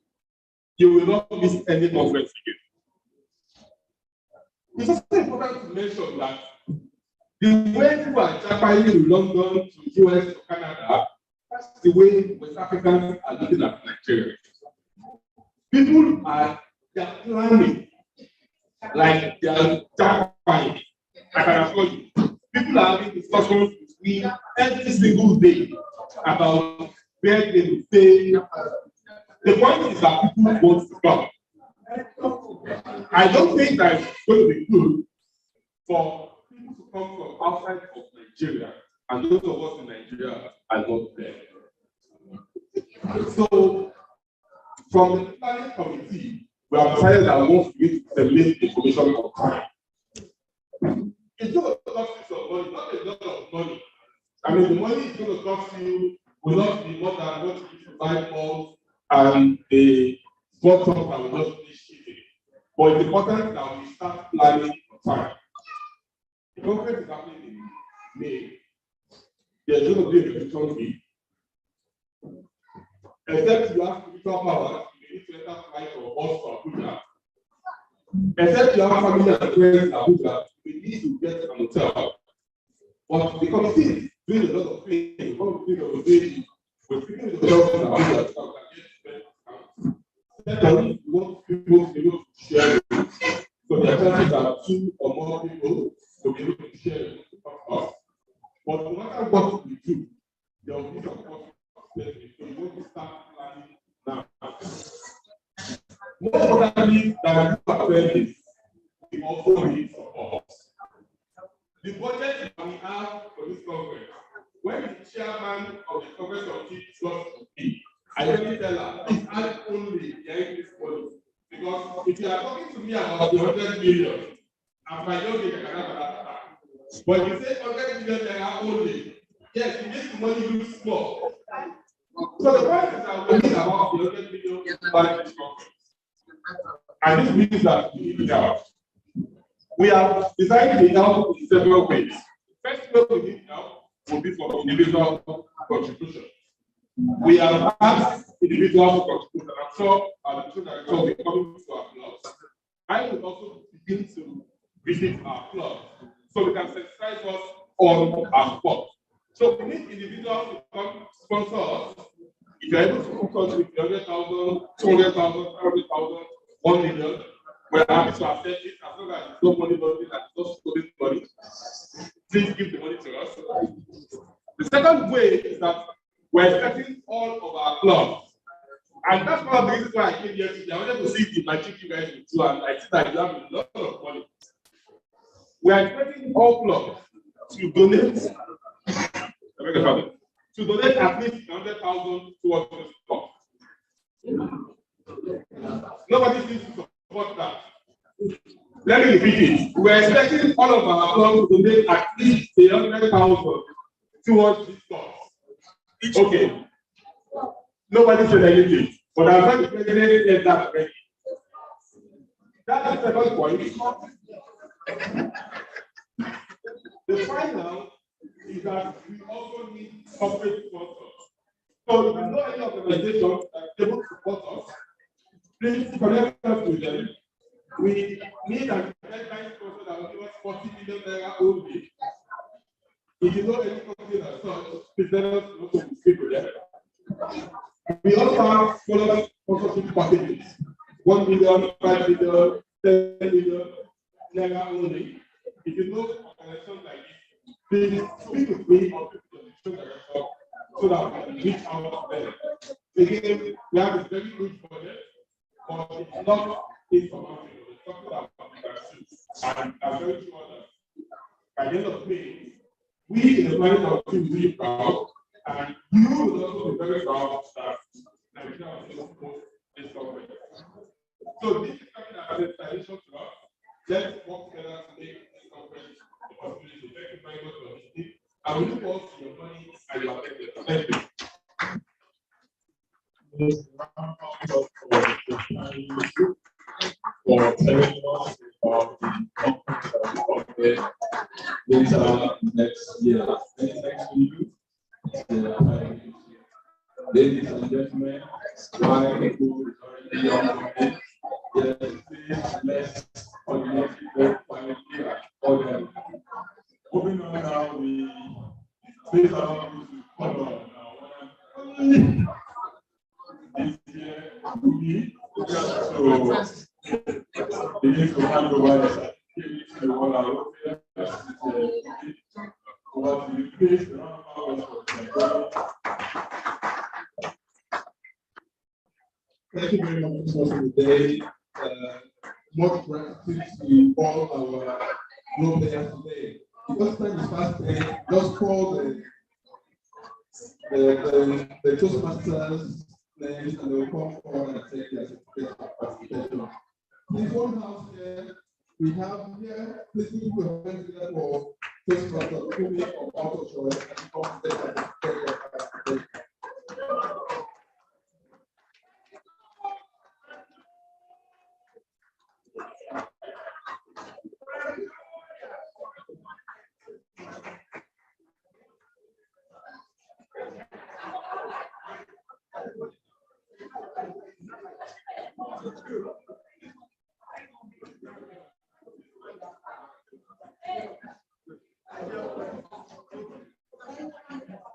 you will not miss any conference again. It's also important to mention that the way people are traveling to London, to US, to Canada, that's the way West Africans are looking at Nigeria. People are planning like they are jackpotting. I can assure you. People are having discussions with me every single day about where they will stay. The point is that people want to come. I don't think that it's going to be good for people to come from outside of Nigeria, and those of us in Nigeria are not there. So, from the planning committee, we have decided that we want to disseminate information on time. It's going to cost you some money, not a lot of money. I mean, the money is going to cost you will not be more than what you need to buy balls and the sponsors that will just finish shipping. But it's important that we start planning on time. The conference is happening in May. There's going to be a restriction fee. Except you have spiritual power, you need to enter flight or bus to Abuja. Except you have family and friends in Abuja, we need to get an hotel. But the committee is doing a lot of things. We're speaking with the government about second, we want people to be able to share it. So the chances are 2 or more people to be able to share it. But no matter what we do, there will be some consequences. So you want to start planning now. More importantly than you are saying, we also need support. The budget that we have for this conference, when the chairman of the conference committee got to me, I really tell her, please add only behind this policy. Because if you are talking to me about the 100 million, and my young age, I cannot have that. But you say 100 million naira only, yes, it makes the money look small. So the point is that we need about the 100 million by this conference. And this means that we need help. We have designed the help in several ways. First way we need help will be for individual contribution. We have asked individuals to contribute, and I'm sure the children will be coming to our clubs. I will also begin to visit our clubs so we can sensitize us on our sport. So we need individuals to come sponsor us. If you're able to hook us with 100,000, 200,000, 500,000, 1 million, we're happy to accept it as long as it's no money, that it's not stolen money. Please give the money to us. The second way is that we're expecting all of our clubs And that's one of the reasons why I came here today. I wanted to see the magic you guys will do, and I think that you have a lot of money. We are expecting all clubs to donate. To donate at least 100,000 towards this club. Nobody seems to support that. Let me repeat it. We are expecting all of our clubs to donate at least 100,000 towards this club. Okay. Nobody said anything. But I'm going to present that already. That's the second point. The final is that we also need corporate sponsors. So if you know any organization that is able to support us, please connect us to them. We need an headline sponsor that will give us 40 million naira only. If you know any company that such, please let us know to speak with them. We also have follow-up sponsorship packages, 1 million, 5 million, 10 million naira only. If you know organizations like this, please speak with me or speak with the director so that we can reach out to them. Again, we have a very good budget, but it's not information. It's something that we can see. And I'm very sure that by the end of the day, we in the planning of team will be proud, and you will also be very proud that Nigeria will support this government. So this is something that is a tradition to us. Let's work together to make this conference a possibility. Thank you very much for listening. I will look forward to your money and your attention. Thank you. For telling us about the conference that will come there later next year. Many thanks to you. Ladies and gentlemen, my people is already on the way. Yes, please, let's coordinate it finally and order. Moving on now, we please allow me to call on this year we just to begin to hand over the certificate to all our officers. What we place the round of Thank you very much for today. Much gratitude to all our role players today. Because time is fast spent, just call the Toastmasters names and they'll come forward and take their certificate of participation. Please, one house here, we have here, please give your hands together for Toastmasters, Kumi or Auto Choice, and come take their certificate of participation.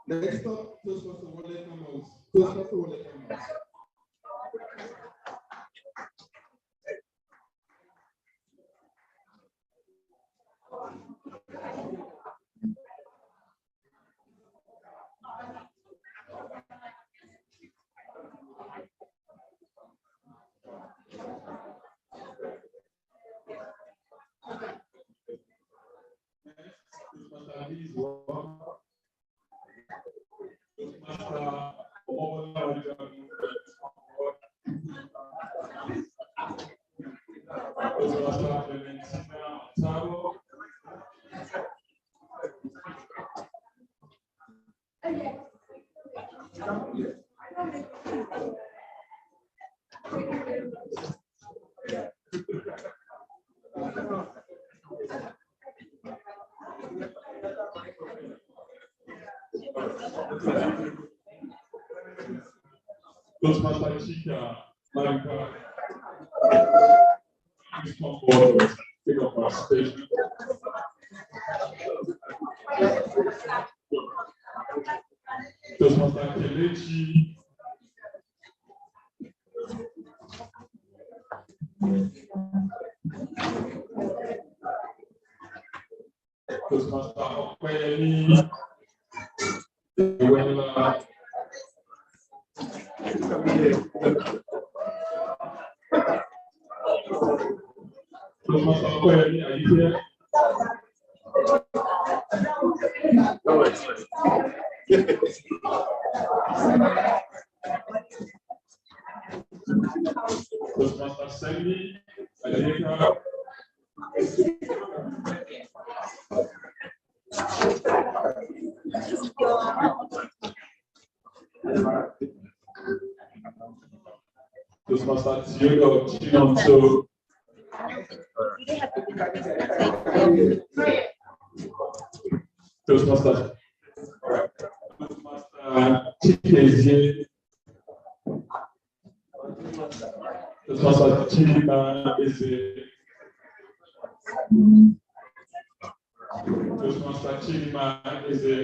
Next up, Toastmaster Wale Campbell. Toastmaster Wale Campbell. Toastmaster Chika Marika, please come forward and take up our stage. Toastmaster Kelechi. Toastmaster Okweyemi. Toastmaster Toastmaster Okoyemi, are you here? Toastmaster Sandy, are you here? Toastmaster Theodore Chinonso. Toastmaster Chikezie. Toastmaster Chima Eze. Toastmaster Chima Eze.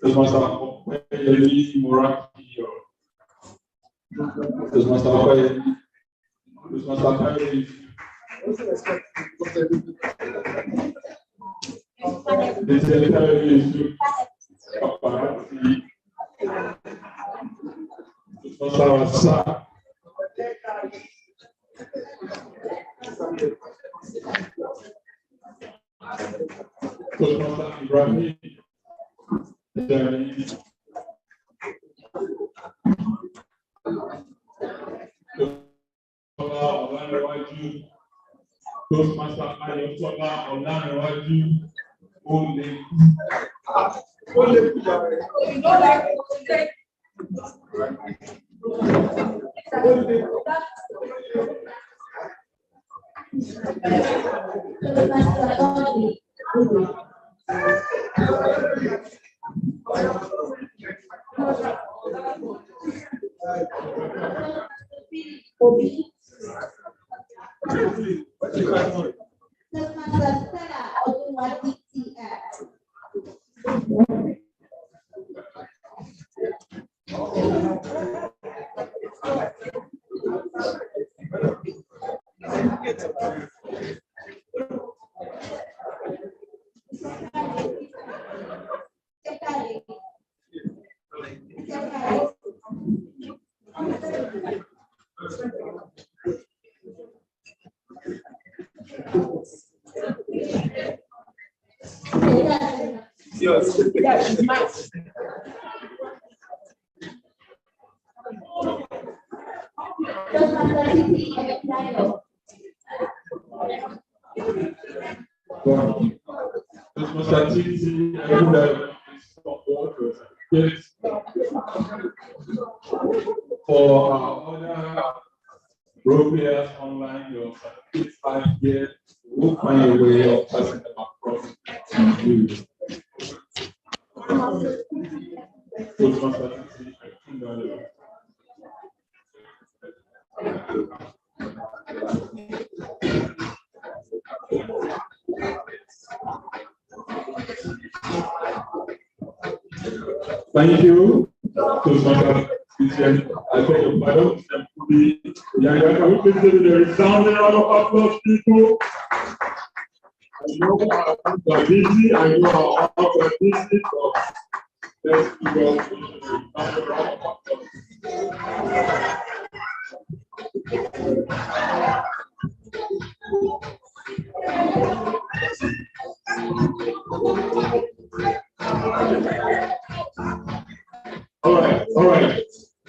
Toastmaster Okoyemi Morakio. Toastmaster Okoyemi. Toastmaster Okoyemi. The secretary is paparazzi. Toastmaster Wasa. Toastmaster Ibrahim. Toastmaster Ayotola Olanrewaju Ole. For our other brokers online, your certificate 5 years, we'll find a way of passing them across to you. Thank you. I beg your pardon. Can we please give a resounding round of applause, people? I know are busy. I know how are busy, but let's give us a resounding round of applause. All right.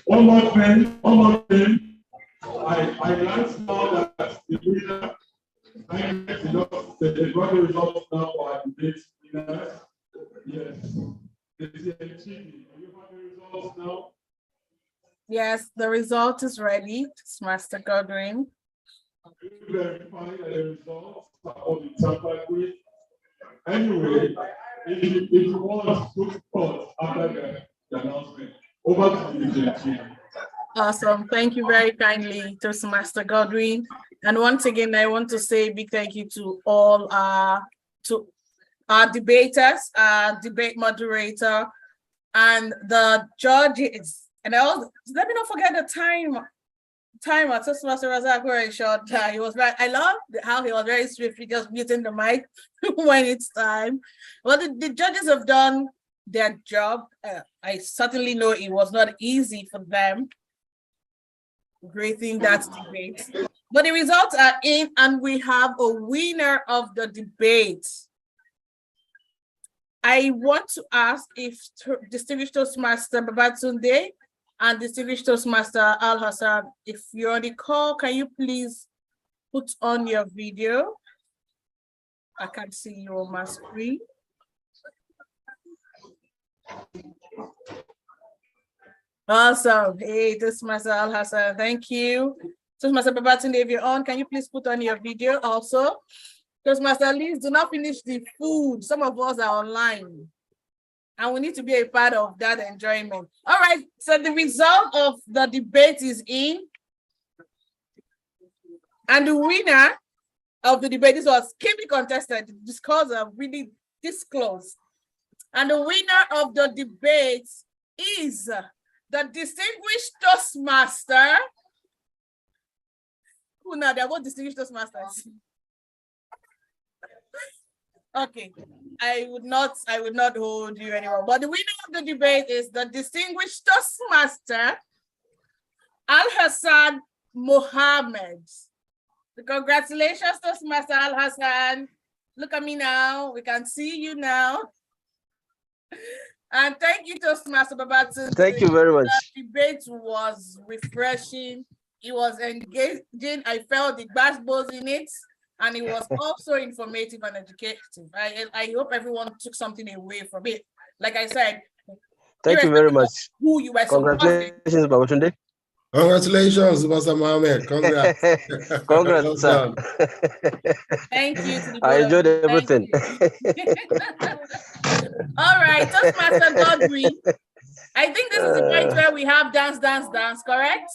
One more thing. I learned now that the winner, the results now for our debate winners. Yes. Are you have the results now? Yes, the result is ready. It's Master Godwin. You verify that the results are all been tampered with. Anyway, if you want to put after the announcement, over to you, Jane. Awesome. Thank you very kindly, Toastmaster Godwin. And once again, I want to say a big thank you to all our debaters, debate moderator, and the judges. And also, let me not forget the timer. Toastmaster Razak very short. He was right. I love how he was very swiftly just muting the mic when it's time. Well, the judges have done their job. I certainly know it was not easy for them grading that debate. But the results are in, and we have a winner of the debate. I want to ask if Distinguished Toastmaster Babatunde and Distinguished Toastmaster Al Hassan, if you're on the call, can you please put on your video? I can't see you on my screen. Awesome. Hey, Toastmaster Al Hassan, thank you. Toastmaster Babatunde, if you're on, can you please put on your video also? Toastmaster Liz, do not finish the food. Some of us are online, and we need to be a part of that enjoyment. All right, so the result of the debate is in, and the winner of the debate, this was keenly contested. The scores are really this close. And the winner of the debate is the Distinguished Toastmaster. Who now? They're both Distinguished Toastmasters. Okay, I would not hold you anymore. But the winner of the debate is the Distinguished Toastmaster Al Hassan Mohammed. Congratulations, Toastmaster Al Hassan. Look at me now. We can see you now. And thank you, Toastmaster Babatunde. Thank you very much. The debate was refreshing. It was engaging. I felt the basketballs in it. And it was also informative and educative. I hope everyone took something away from it. Like I said, thank you very much. Who you were supporting. Congratulations, Babatunde. Congratulations, Master Mohammed. Congrats. Congrats, sir. Thank you. To the I enjoyed everything. All right, Toastmaster Godwin. I think this is the point where we have dance, correct?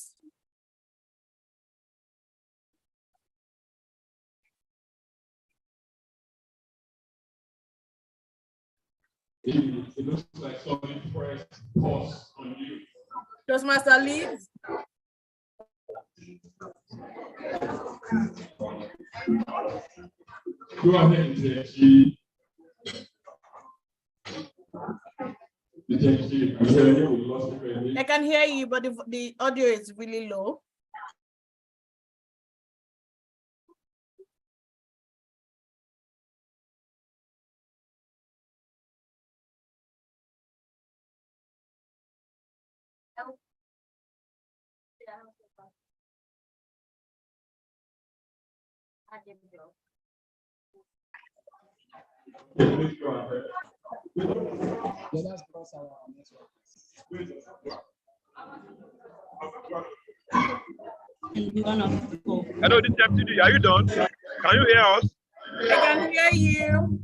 It looks like somebody pressed pause on you. Toastmaster Leeds. Go ahead, JG. I can hear you, but the audio is really low. Please go ahead. Hello, this is FTD. Are you done? Can you hear us? I can hear you.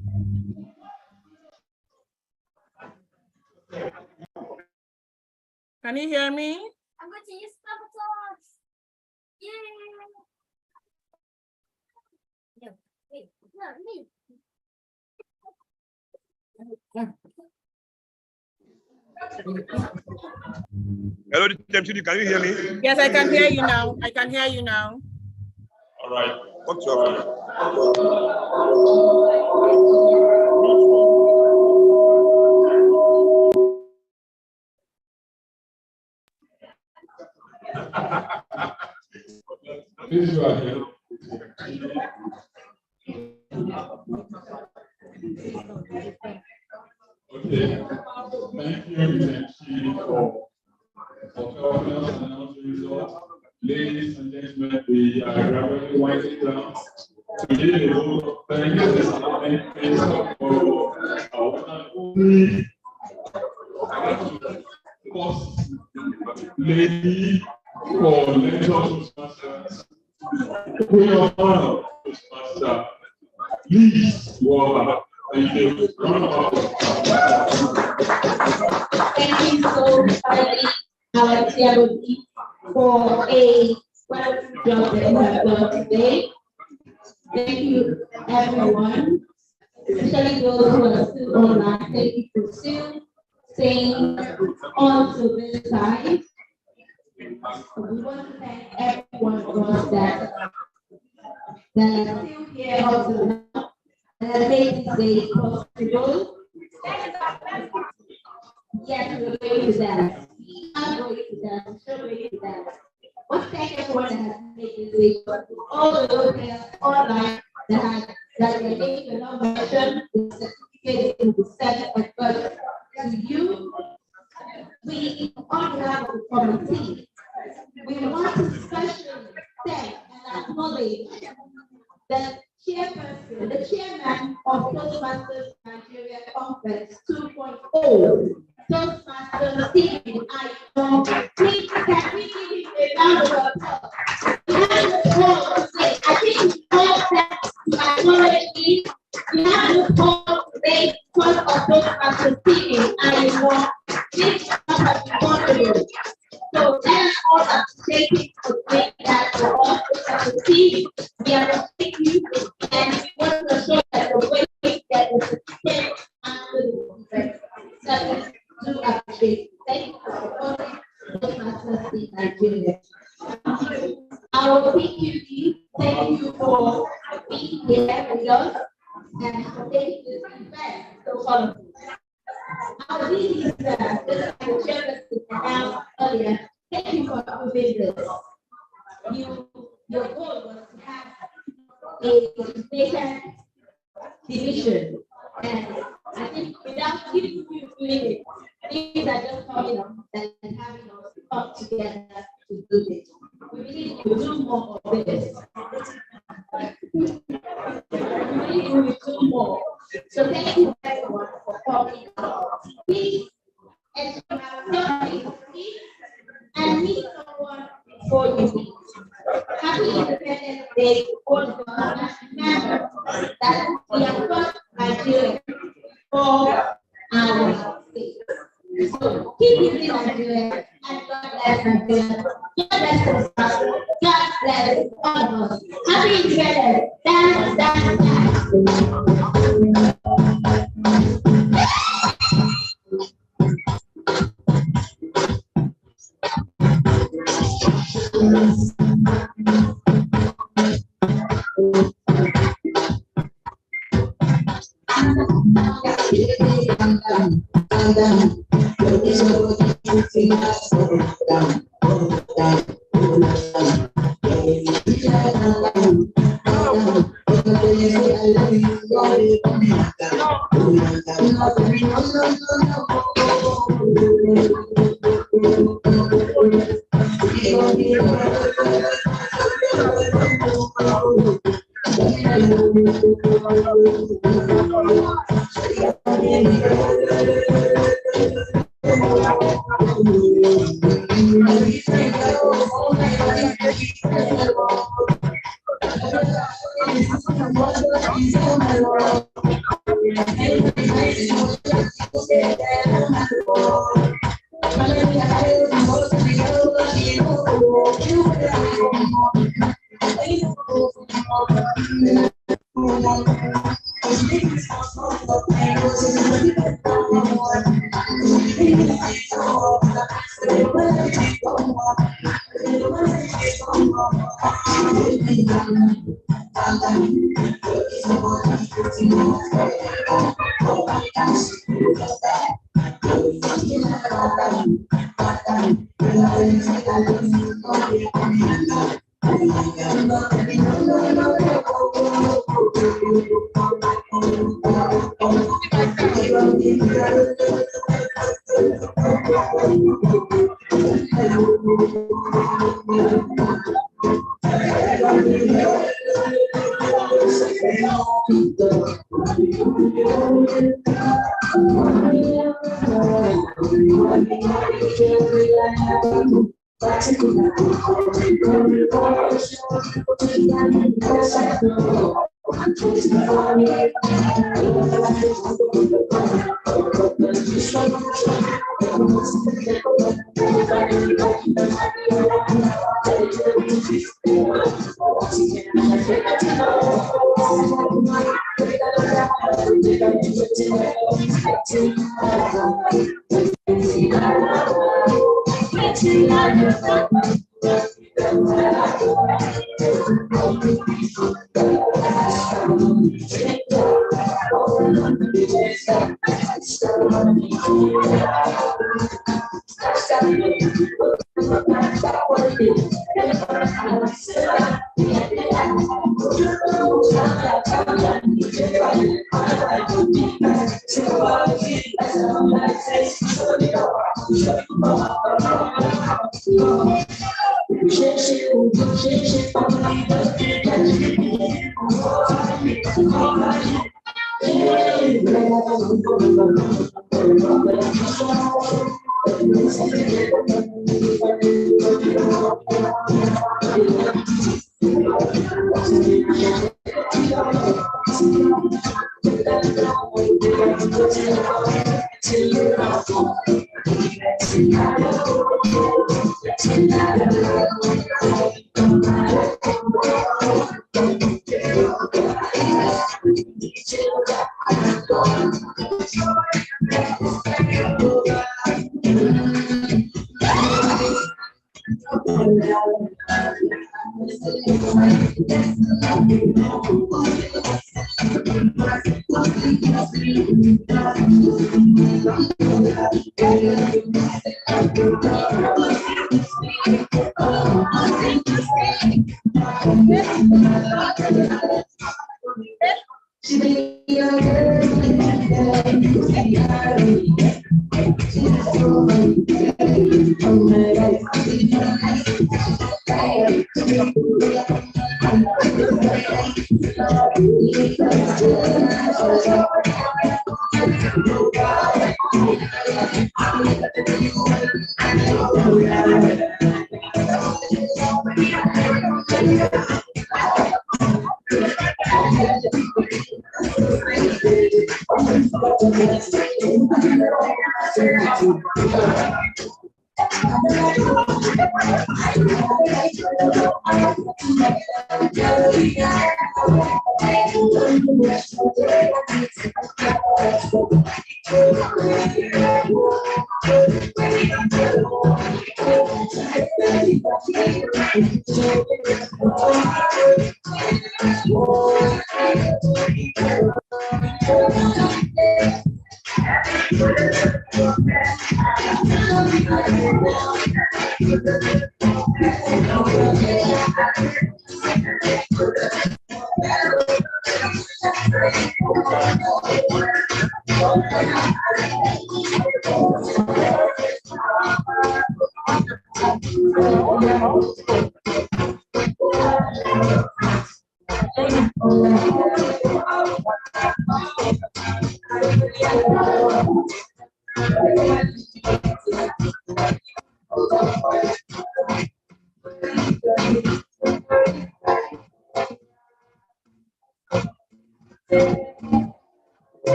Can you hear me? I'm going to use sabotage. Yay! No, wait, no, me. Hello, this is FTD. Can you hear me? Yes, I can hear you now. I can hear you now. All right. What's your Please go ahead. Okay. Thank you, MC, for helping us announce the results. Ladies and gentlemen, we are gradually winding down. Today, the vote of thanks is happening based on our only first lady for lecture Toastmasters, Queen of Honor Toastmaster, Liz Walker. Thank you. Thank you so much, Alex, for a wonderful job that you have done today. Thank you, everyone, especially those who are still online. Thank you for still staying on to this side. We want to thank everyone of us that are still here up to now and that made this day possible. Yes, we're going to that. I'm going to that. I'm sure we're going to that. Let's thank everyone that has make decisions. All the locals online that they make a nomination, the certificate will be sent to you. We, on behalf of the committee, we want to especially thank and acknowledge the chairperson, the chairman of Toastmasters Nigeria Conference 2.0, Toastmasters Stephen Ayo. Please, can we give him a round of applause? We have the call to say, I think we all that my knowledge is, we have the call today because of Toastmasters Stephen Ayo. This has been wonderful. So that's all I'm taking for doing that for us to see. We are thank you and we want to show that the way that the system and the service to appreciate. Thank you for supporting the Masters in Nigeria. Our PQD, thank you for being here with us and for taking this event so colorful. Our meeting is the chairman announced earlier. Thank you for moving this. Your goal was to have a vacant division, and I think without you doing it, things are just coming up and having us come together to do this. We need to do more of this. We need to do more. So thank you everyone for coming. Please, and and meet someone before you leave. Happy Independence Day to all the remember that we have got Nigeria for our state. So keep living Nigeria and God bless Nigeria. God bless us. God bless all of us. Happy Independence. Dance, dance, dance.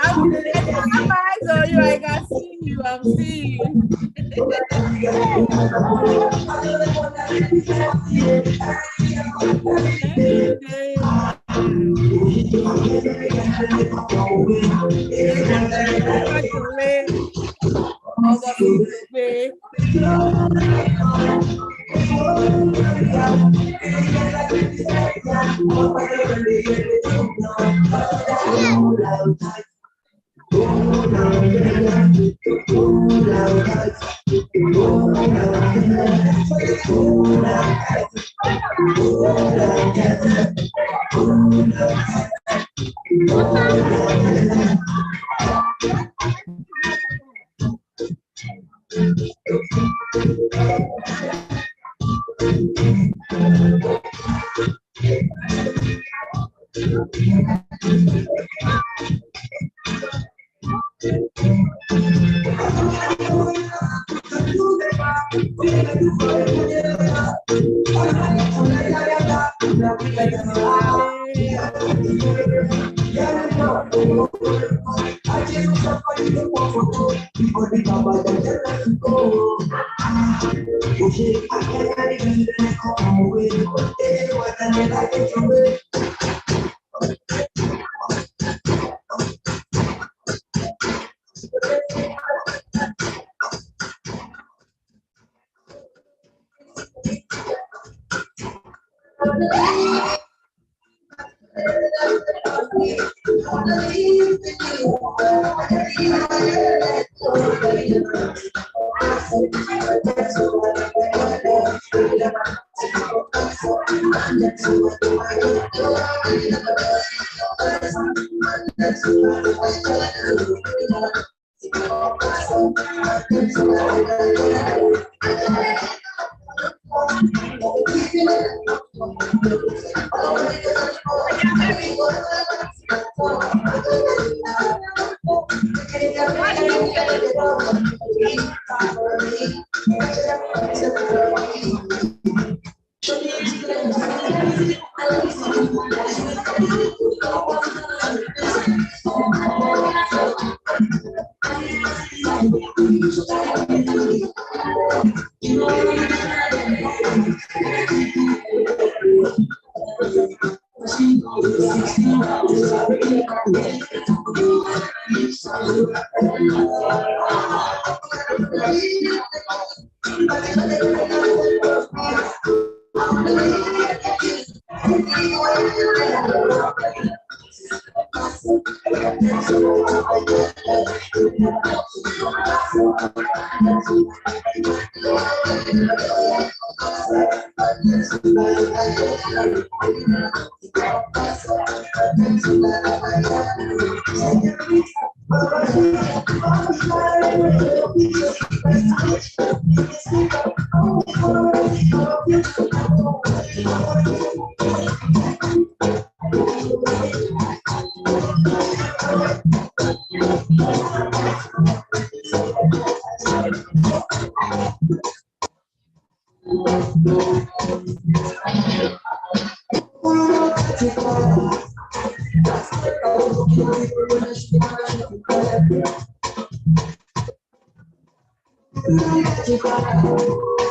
I'm my eyes on you. I can see you. I'm seeing you.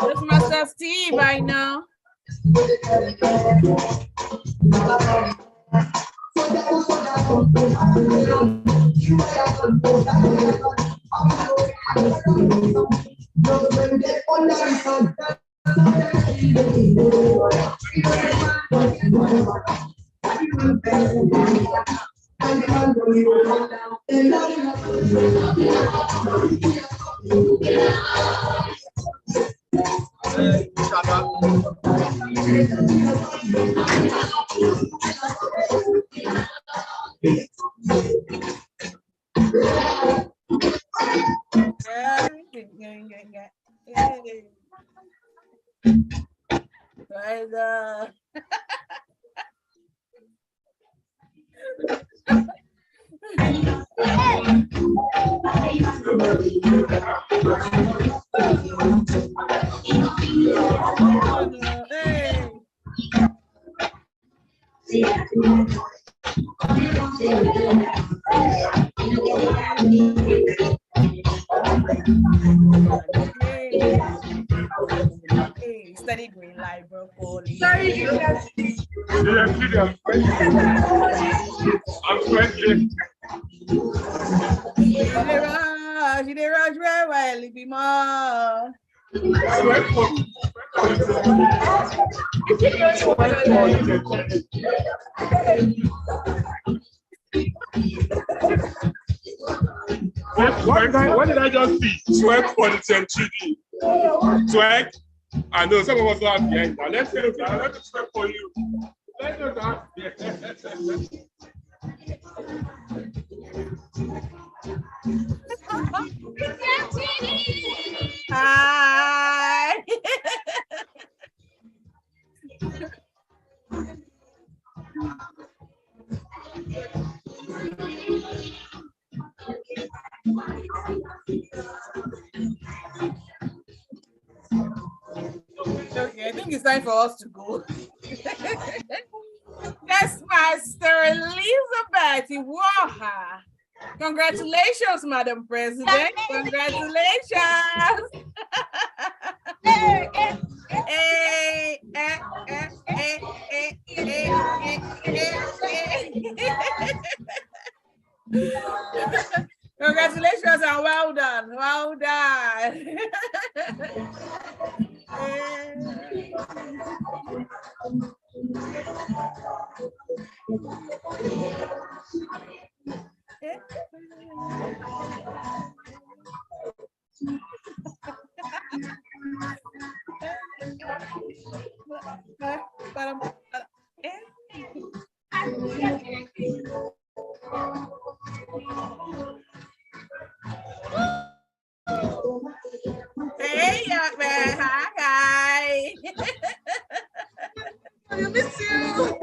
It's Master Steve right now. broccoli, steady green like broccoli. I'm friendly. She dey rush very well, if you more. What did I just see? Sweat for the century. Sweat. I know some of us don't have the end. Now let's say, okay, let me sweat for you. Let's go down. Hi. Okay, I think it's time for us to go. Yes, Master Elizabeth Iwaha. Congratulations, Madam President. Congratulations. Congratulations and well done. Well done. Hey, young man. Hi. I miss you.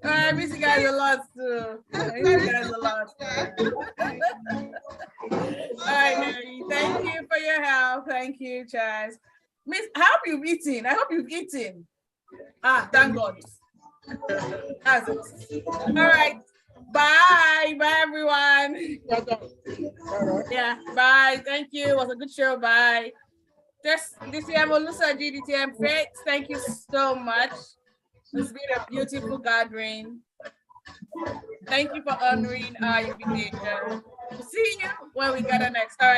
I miss you guys a lot too. I miss you guys a lot. All right, Mary. Thank you for your help. Thank you, Charles. Miss, I hope you've eaten. I hope you've eaten. Ah, thank God. That's it. All right. Bye. Bye, everyone. Yeah, bye. Thank you. It was a good show. Bye. This is Olusa GDTM Faith. Thank you so much. It's been a beautiful gathering. Thank you for honoring our invitation. See you when we gather next. All right.